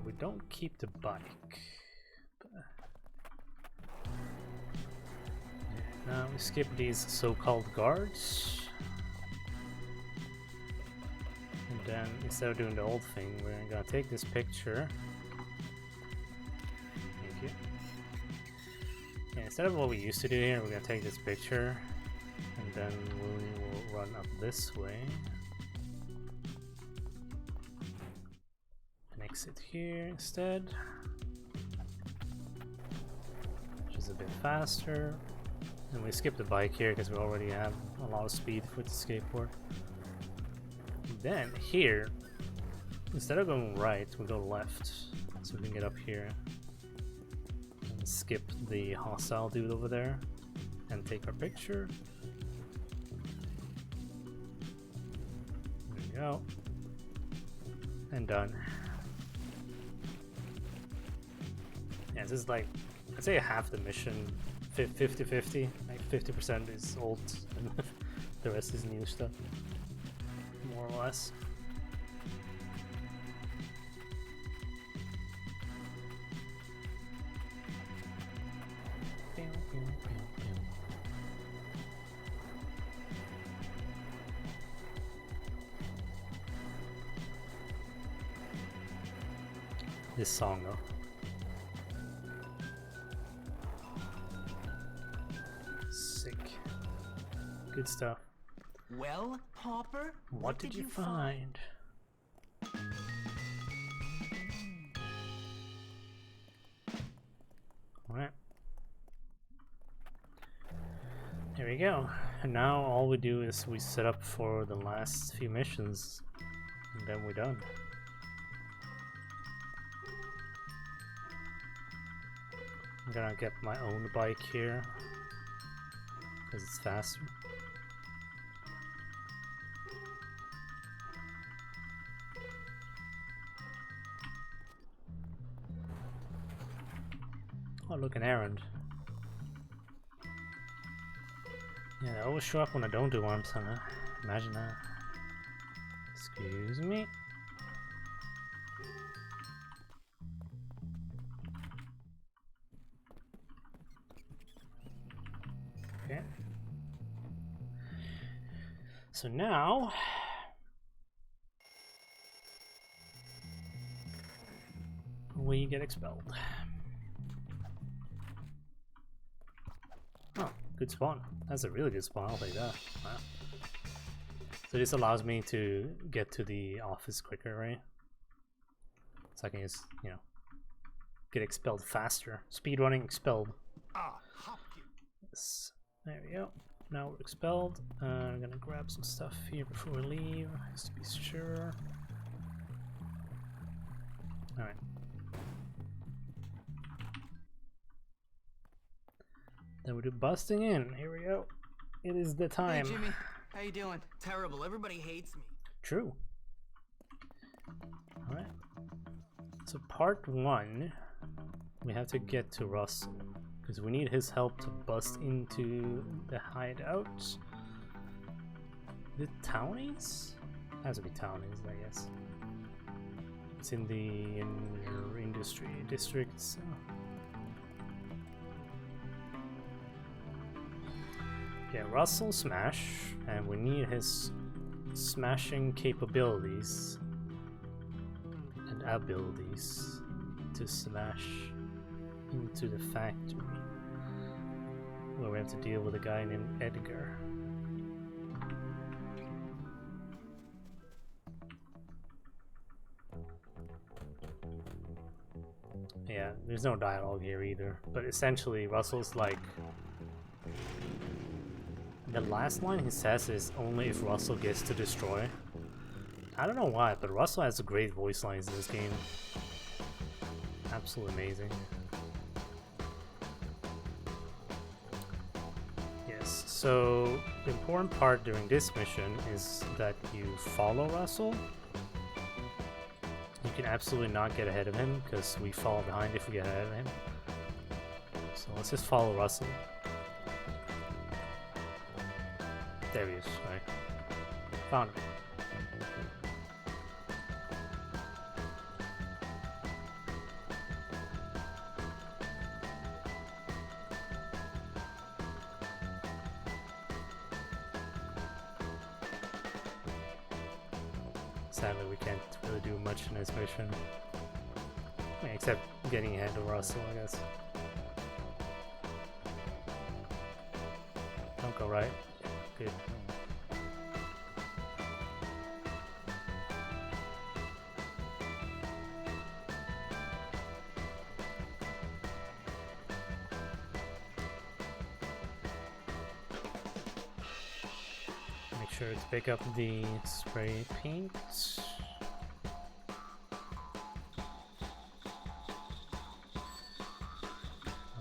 S1: We don't keep the bike. Now we skip these so-called guards. And then instead of doing the old thing, we're gonna take this picture. Thank you. Yeah, instead of what we used to do here, we're gonna take this picture and then we will run up this way. Exit here instead, which is a bit faster, and we skip the bike here because we already have a lot of speed with the skateboard. Then here, instead of going right, we go left, so we can get up here and skip the hostile dude over there and take our picture. There we go, and done. Yeah, this is like, I'd say half the mission, 50-50, like 50% is old and the rest is new stuff, more or less. this song though. Sick. Good stuff.
S5: Well, Pauper,
S1: What did you find? Alright. There we go. And now all we do is we set up for the last few missions, and then we're done. I'm gonna get my own bike here, because it's faster. Oh, look, an errand. Yeah, they always show up when I don't do one, so imagine that. Excuse me. Okay. So now we get expelled. Oh, good spawn. That's a really good spawn, I'll take that. Wow. So this allows me to get to the office quicker, right? So I can just, you know, get expelled faster. Speedrunning expelled. Yes. There we go. Now we're expelled. I'm gonna grab some stuff here before we leave, just to be sure. Alright. Then we do busting in. Here we go. It is the time.
S5: Hey, Jimmy. How you doing?
S2: Terrible. Everybody hates me.
S1: True. Alright. So part 1, we have to get to Russell, because we need his help to bust into the hideout. The townies? Has to be townies, I guess. It's in the industry district. So. Yeah, Russell smash, and we need his smashing capabilities and abilities to smash into the factory, where we have to deal with a guy named Edgar. Yeah, there's no dialogue here either, but essentially Russell's like, the last line he says is only if Russell gets to destroy. I don't know why, but Russell has great voice lines in this game. Absolutely amazing. Yes, so the important part during this mission is that you follow Russell. You can absolutely not get ahead of him, because we fall behind if we get ahead of him. So let's just follow Russell. There he is, right. Found him. Sadly, we can't really do much in this mission. Except getting ahead of Russell, I guess. Don't go right. Good. Make sure to pick up the spray paint.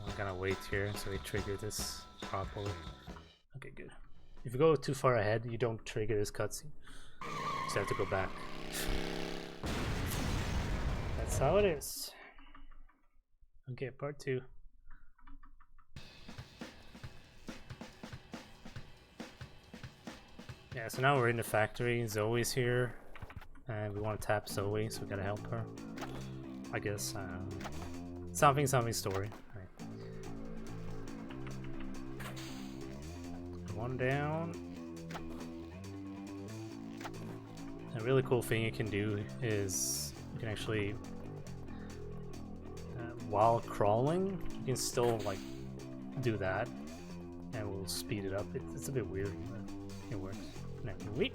S1: I'm gonna wait here so we trigger this properly. Okay, good. If you go too far ahead, you don't trigger this cutscene. So you have to go back. That's how it is. Okay, part 2. Yeah, so now we're in the factory. Zoe's here, and we want to tap Zoe, so we gotta help her. I guess. Something story. Right. One down. A really cool thing you can do is you can actually while crawling, you can still like do that, and we'll speed it up. It's a bit weird, but it works. Now, wait.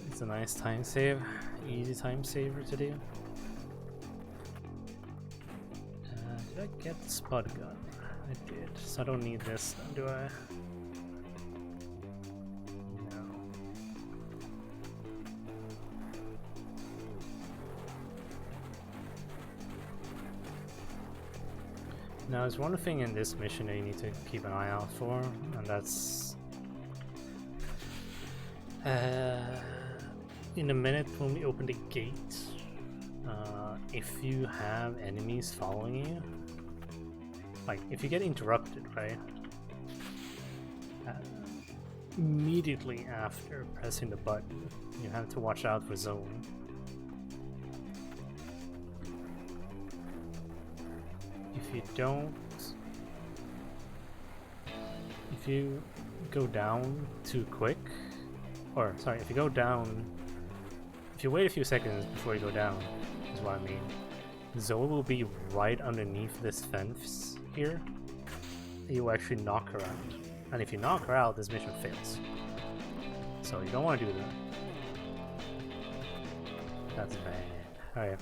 S1: It's a nice time save, easy time saver to do. Did I get the spud gun? I did, so I don't need this then, do I? No. Now there's one thing in this mission that you need to keep an eye out for, and that's in a minute when we open the gate, if you have enemies following you, like if you get interrupted, right, immediately after pressing the button, you have to watch out for zone. If you don't, if you go down too quick, or sorry, if you go down, if you wait a few seconds before you go down, is what I mean, Zoe will be right underneath this fence here. You will actually knock her out, and if you knock her out, this mission fails. So you don't want to do that. That's bad. Alright.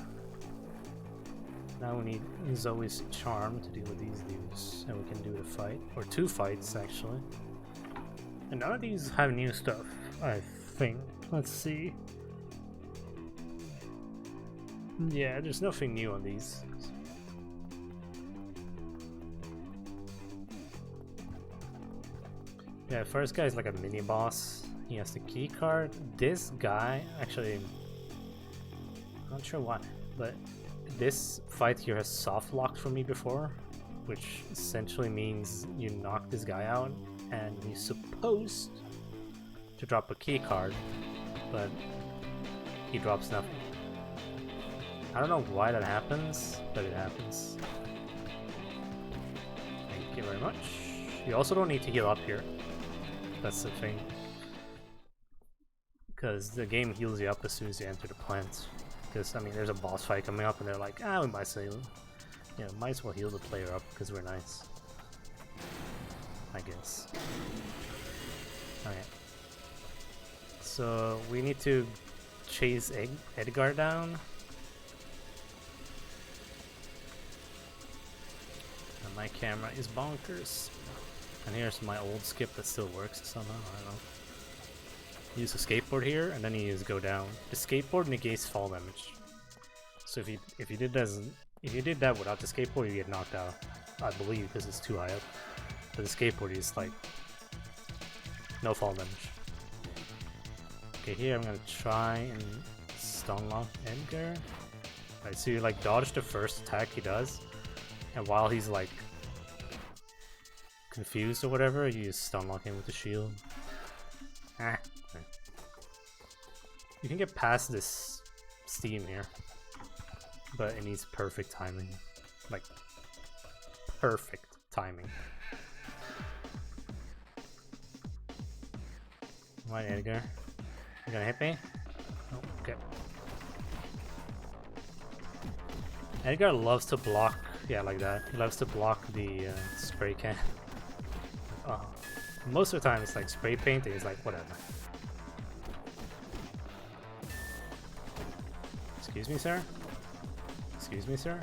S1: Now we need Zoe's charm to deal with these dudes, and we can do the fight, or two fights actually. And none of these have new stuff, I think. Let's see. Yeah, there's nothing new on these. Yeah, first guy is like a mini boss. He has the key card. This guy, actually, I'm not sure why, but this fight here has soft locked for me before, which essentially means you knock this guy out and he's supposed to drop a key card, but he drops nothing. I don't know why that happens, but it happens. Thank you very much. You also don't need to heal up here. That's the thing. Because the game heals you up as soon as you enter the plant. Because, I mean, there's a boss fight coming up and they're like, ah, we might say, you know, might as well heal the player up because we're nice. I guess. Okay. So, we need to chase Edgar down. And my camera is bonkers. And here's my old skip that still works somehow, I don't know. Use a skateboard here, and then you use go down. The skateboard negates fall damage. So if you did that without the skateboard, you get knocked out. I believe because it's too high up. But the skateboard is like no fall damage. Okay, here I'm gonna try and stun lock Edgar. Right, so you like dodge the first attack he does, and while he's like confused or whatever, you stun lock him with the shield. Ah. Okay. You can get past this steam here, but it needs perfect timing. Like, perfect timing. Alright, Edgar. You gonna hit me? Oh, okay. Edgar loves to block, yeah, like that. He loves to block the spray can. Oh. Most of the time it's like spray paint, and he's like, whatever. Excuse me, sir? Excuse me, sir?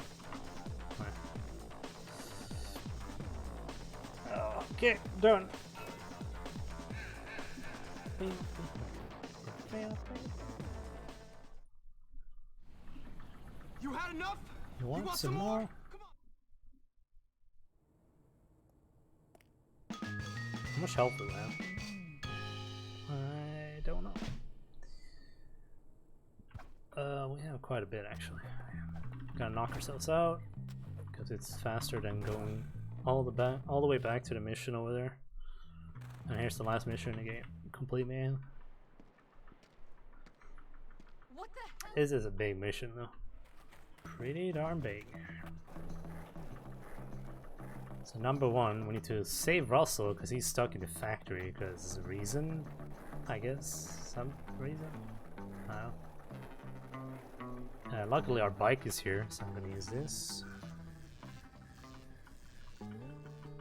S1: Okay, done.
S5: You had enough?
S1: You want some more? How much health do we have? I don't know. We have quite a bit actually. Gotta knock ourselves out because it's faster than going all the way back to the mission over there. And here's the last mission in the game. Complete, man.
S6: What the hell?
S1: This is a big mission though. Pretty darn big. So number one, we need to save Russell because he's stuck in the factory because reason, I guess, some reason. I don't know. Luckily our bike is here, so I'm gonna use this.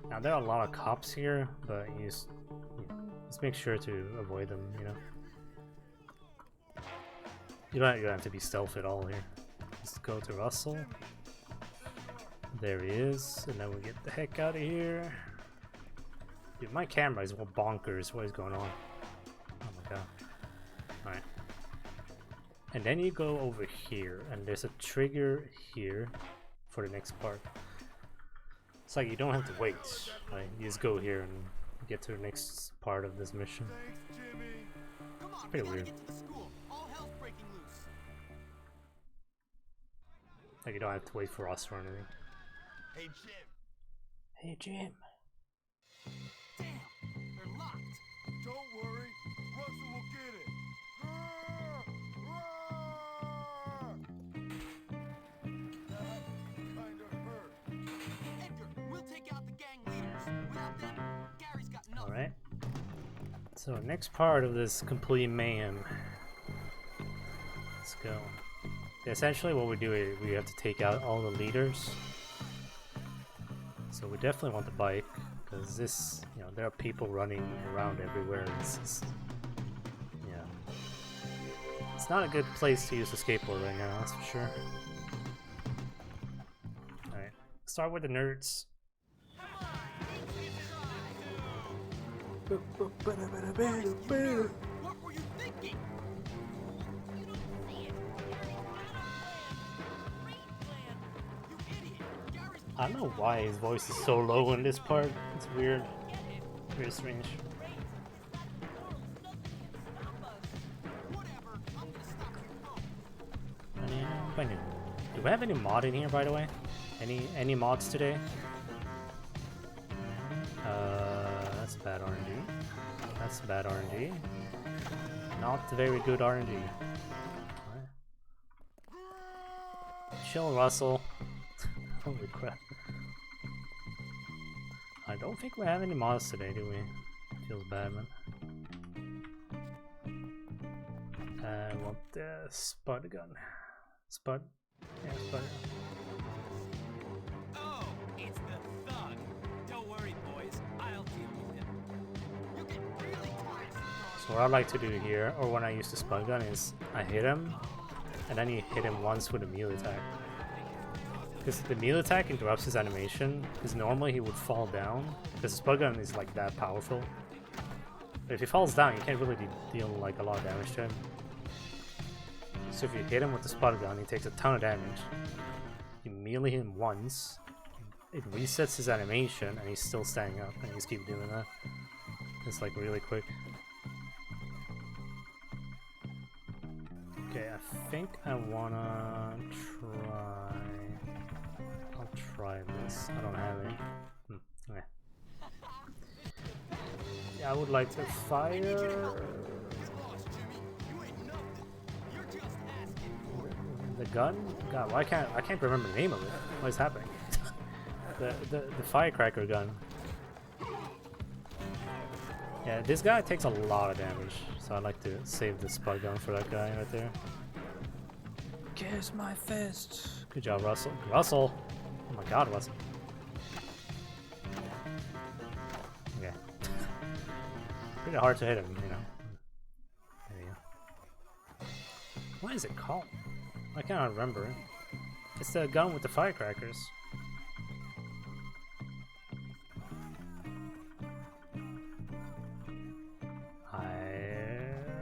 S1: Now there are a lot of cops here, but just make sure to avoid them, you know. You don't have to be stealth at all here. Just go to Russell. There he is, and then we get the heck out of here. Dude, my camera is bonkers. What is going on? Oh my god. Alright. And then you go over here, and there's a trigger here for the next part. It's like you don't have to wait. Right? You just go here and get to the next part of this mission. It's pretty weird. Like you don't have to wait for us or anything.
S3: Hey, Jim.
S1: Hey, Jim.
S2: Damn, they're locked.
S3: Don't worry. Russell will get it. That kinda hurt.
S2: Edgar, we'll take out the gang leaders. Without them, Gary's got nothing.
S1: Alright. So next part of this complete mayhem. Let's go. Essentially what we do is we have to take out all the leaders. So we definitely want the bike, because this, you know, there are people running around everywhere. It's not a good place to use a skateboard right now, that's for sure. Alright, start with the nerds.
S2: What were you thinking?
S1: I don't know why his voice is so low in this part. It's weird. Very strange. Do we have any mod in here, by the way? Any mods today? That's bad RNG. That's bad RNG. Not very good RNG. Right. Chill, Russell. Holy crap. I don't think we have any mods today, do we? Feels bad, man. I want the spud gun. Spud? Yeah, spud.
S4: Oh, it's the thug. Don't worry, boys. I'll deal with him.
S2: You get really tired.
S1: So what I like to do here, or when I use the spud gun, is I hit him, and then you hit him once with a melee attack. Because the melee attack interrupts his animation, because normally he would fall down, because the spud gun is like that powerful. But if he falls down, you can't really deal like a lot of damage to him. So if you hit him with the spud gun, he takes a ton of damage. You melee him once, it resets his animation, and he's still standing up, and you just keep doing that. It's like really quick. Okay, I think I wanna try... I'll try this. I don't have any. Okay. Yeah, I would like to fire... The gun? God, why can't I can't remember the name of it. What is happening? the Firecracker Gun. Yeah, this guy takes a lot of damage, so I'd like to save the spud gun for that guy right there. Kiss my fist. Good job, Russell. Russell! Oh my god, Russell. Okay. Pretty hard to hit him, you know. There you go. What is it called? I cannot remember it. It's the gun with the firecrackers.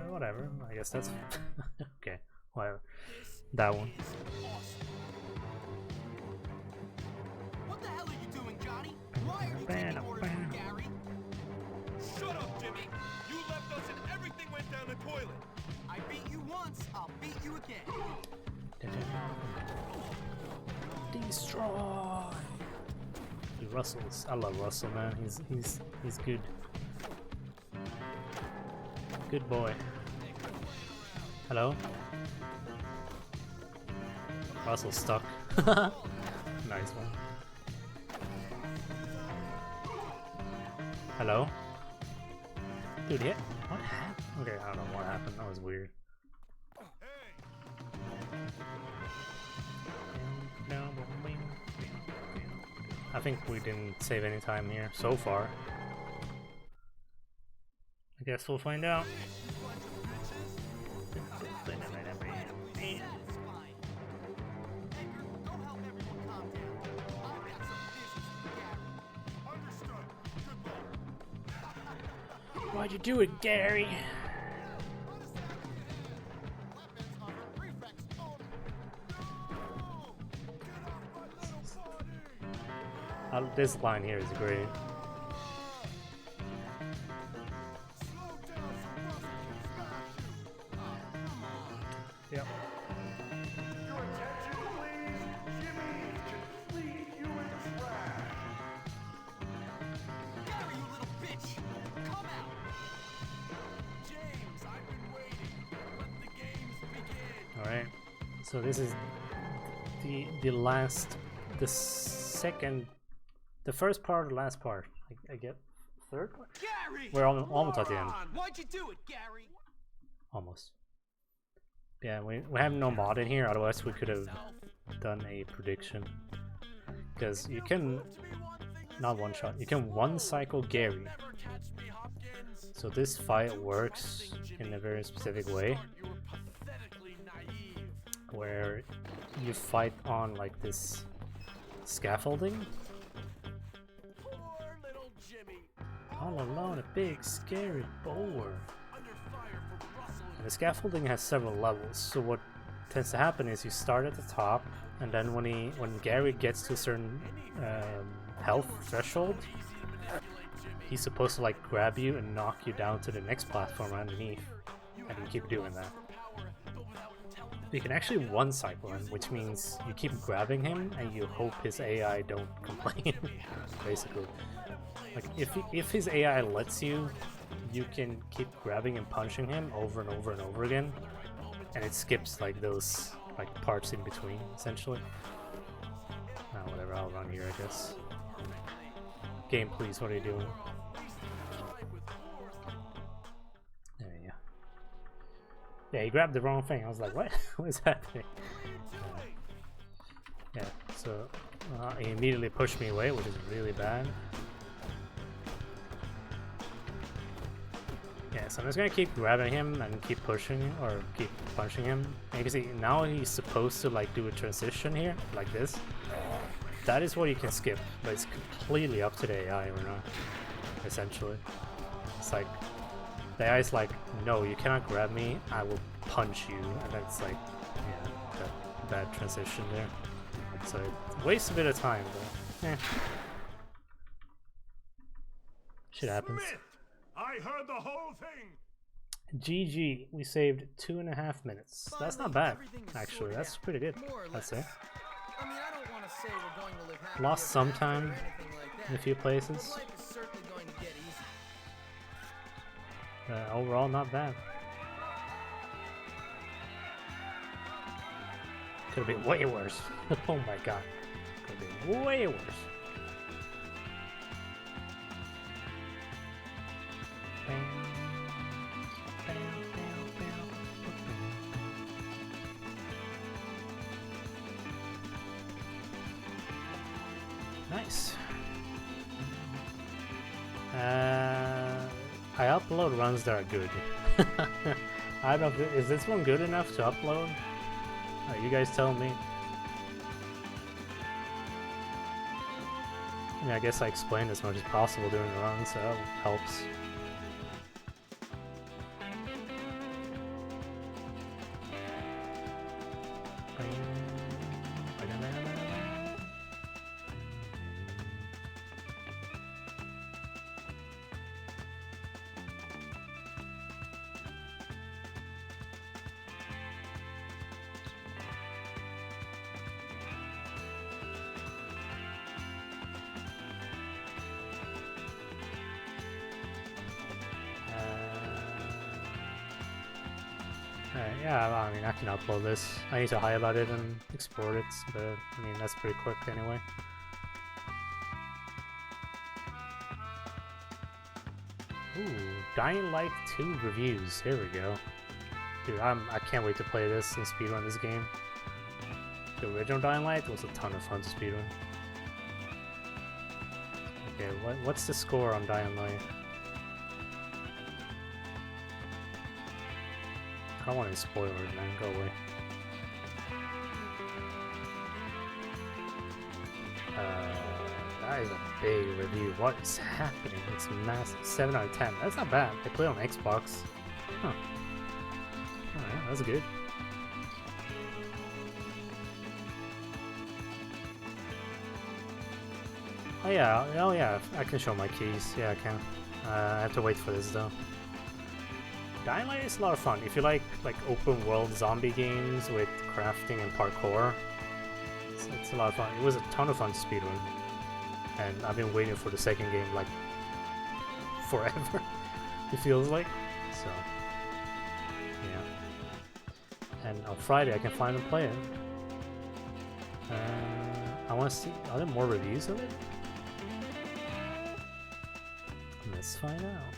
S1: Whatever. I guess that's okay. Whatever. That one.
S2: What the hell are you doing, Johnny? Why are you taking orders from Gary?
S3: Shut up, Jimmy. You left us and everything went down the toilet.
S2: I beat you once, I'll beat you again.
S1: Destroy. Dude, Russell's. I love Russell, man. He's good. Good boy. Hello? Russell's stuck. Nice one. Hello? Dude, yeah. What happened? Okay, I don't know what happened. That was weird. I think we didn't save any time here so far. I guess we'll find out. Why'd you do it, Gary? This line here is great. Yep.
S3: Your attention, please. Jimmy can lead you in trash.
S4: Gary, you little bitch! Come out! James, I've been waiting. Let the games begin.
S1: All right. So this is the first part, the last part. I get third part.
S4: Gary!
S1: We're almost at the end.
S4: Why'd you do it, Gary?
S1: Almost. Yeah, we have no mod in here, otherwise we could have done a prediction. Because you can, not one shot, you can one cycle Gary. So this fight works in a very specific way, where you fight on like this scaffolding. All alone, a big scary boar. And the scaffolding has several levels, so what tends to happen is you start at the top, and then when Gary gets to a certain health threshold, he's supposed to like grab you and knock you down to the next platform underneath, and you keep doing that. You can actually one cycle him, which means you keep grabbing him and you hope his AI don't complain, basically. Like if his AI lets you, you can keep grabbing and punching him over and over and over again, and it skips like those like parts in between, essentially. Whatever, I'll run here, I guess. Game, please, what are you doing? There you go. Yeah, he grabbed the wrong thing. I was like, what? What is happening? Yeah, so he immediately pushed me away, which is really bad. Yeah, so I'm just gonna keep grabbing him and keep pushing or keep punching him. And you can see now he's supposed to like do a transition here, like this. That is what you can skip, but it's completely up to the AI or not, essentially. It's like, the AI is like, no, you cannot grab me, I will punch you, and then it's like, yeah, that bad transition there. So it wastes a bit of time, but shit happens.
S3: Smith, I heard the whole thing.
S1: GG, we saved 2.5 minutes. That's not bad, actually. That's pretty good, I'd say.
S2: I mean, I don't want to say we're going to live happily
S1: Lost
S2: ever
S1: some
S2: after
S1: time
S2: or anything like that,
S1: in a few
S2: but
S1: places.
S2: life is certainly going to get easier.
S1: Overall, not bad. Could have been way worse. Oh my god. Could have been way worse. Nice. I upload runs that are good. I don't know, is this one good enough to upload? You guys tell me. Yeah, I guess I explained as much as possible during the run, so that helps. Yeah, I mean, I can upload this. I need to highlight it and export it, but I mean, that's pretty quick anyway. Ooh, Dying Light 2 reviews. Here we go. Dude, I can't wait to play this and speedrun this game. The original Dying Light was a ton of fun to speedrun. Okay, what's the score on Dying Light? I don't want any spoilers, man. Go away. That is a big review. What is happening? It's massive. 7 out of 10. That's not bad. They play on Xbox. Huh. Alright, that's good. Oh yeah, I can show my keys. Yeah, I can. I have to wait for this though. Dying Light is a lot of fun. If you like open world zombie games with crafting and parkour, it's a lot of fun. It was a ton of fun to speedrun. And I've been waiting for the second game like forever, it feels like. So yeah. And on Friday I can finally play it. I want to see, are there more reviews of it? Let's find out.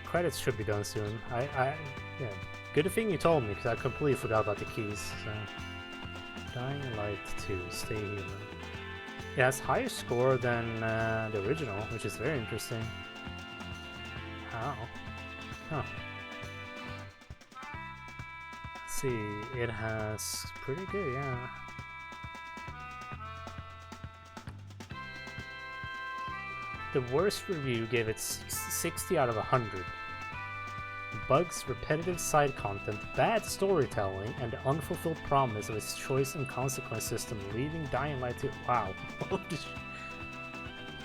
S1: Credits should be done soon. Yeah. Good thing you told me, because I completely forgot about the keys. So. Dying Light 2, Stay Human. It has higher score than the original, which is very interesting. How? Huh. Let's see, it has pretty good, yeah. The worst review gave it 60 out of 100. Bugs, repetitive side content, bad storytelling, and the unfulfilled promise of its choice and consequence system, leaving Dying Light 2. Wow.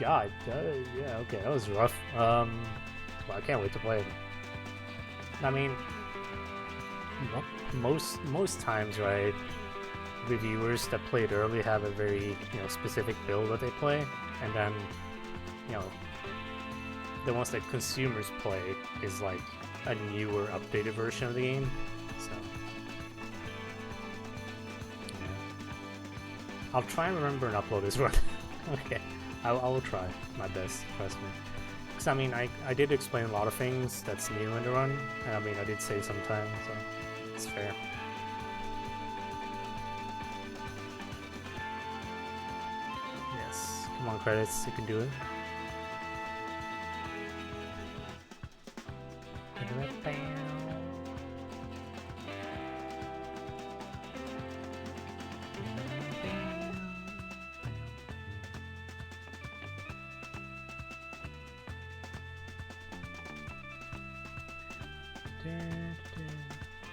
S1: God, yeah, okay, that was rough. Well, I can't wait to play it. I mean, most times, right, reviewers that played early have a very, specific build that they play, and then, the ones that consumers play is like a newer, updated version of the game. So, yeah. I'll try and remember and upload this run. Okay, I will try my best, trust me. Because, I mean, I did explain a lot of things that's new in the run, and I mean, I did say sometimes, so it's fair. Yes, come on, credits, you can do it.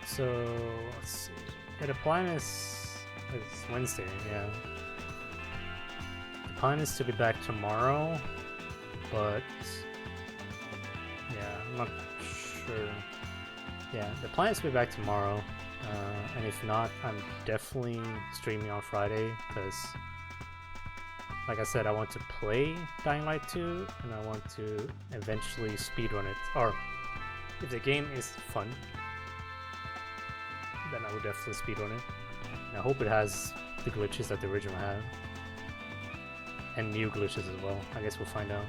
S1: So let's see. Yeah, the plan is it's Wednesday. Yeah, the plan is to be back tomorrow, but yeah, I'm not sure. Yeah, the plan is to be back tomorrow, and if not, I'm definitely streaming on Friday because, like I said, I want to play Dying Light 2, and I want to eventually speedrun it. Or if the game is fun, then I would definitely speedrun it. And I hope it has the glitches that the original had. And new glitches as well. I guess we'll find out.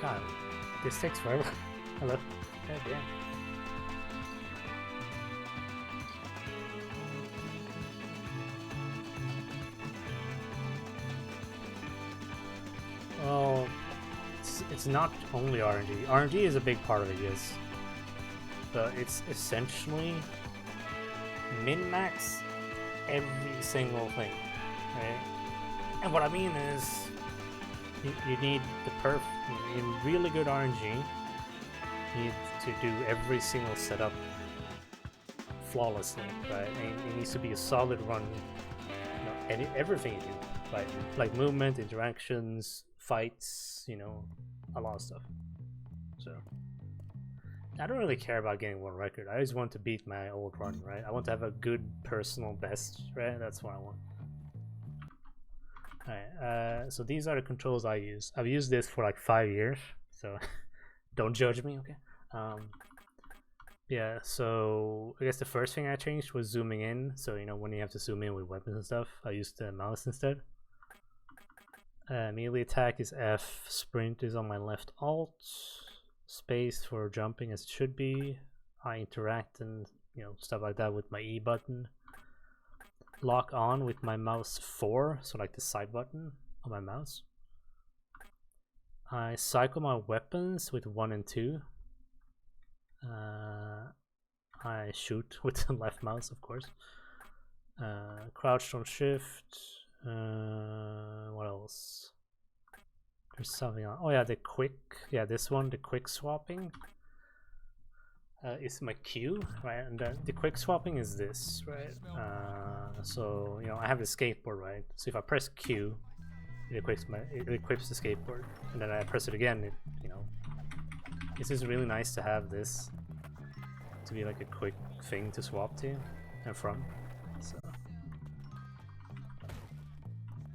S1: God, this takes forever. Hello. God damn. Well, it's not only RNG. RNG is a big part of it, yes. But it's essentially min-max every single thing, right? And what I mean is, you need you need really good RNG. You need to do every single setup flawlessly, right? And it needs to be a solid run, everything you do, right? Like movement, interactions, fights, a lot of stuff. So I don't really care about getting one record. I just want to beat my old run, right? I want to have a good personal best, right? That's what I want. Alright, so these are the controls I use. I've used this for like 5 years, so don't judge me, okay? Yeah, so I guess the first thing I changed was zooming in. So, you know, when you have to zoom in with weapons and stuff, I used the mouse instead. Melee attack is F, sprint is on my left alt, space for jumping as it should be. I interact and, you know, stuff like that with my E button. Lock on with my mouse 4, so like the side button on my mouse. I cycle my weapons with 1 and 2. I shoot with the left mouse, of course. Crouched on shift. What else? There's something on. Oh yeah, the quick. Yeah, this one, the quick swapping. Is my Q, right? And the quick swapping is this, right? So you know, I have the skateboard, right? So if I press Q, it equips the skateboard, and then I press it again. It, you know, it's just really nice to have this to be like a quick thing to swap to and from.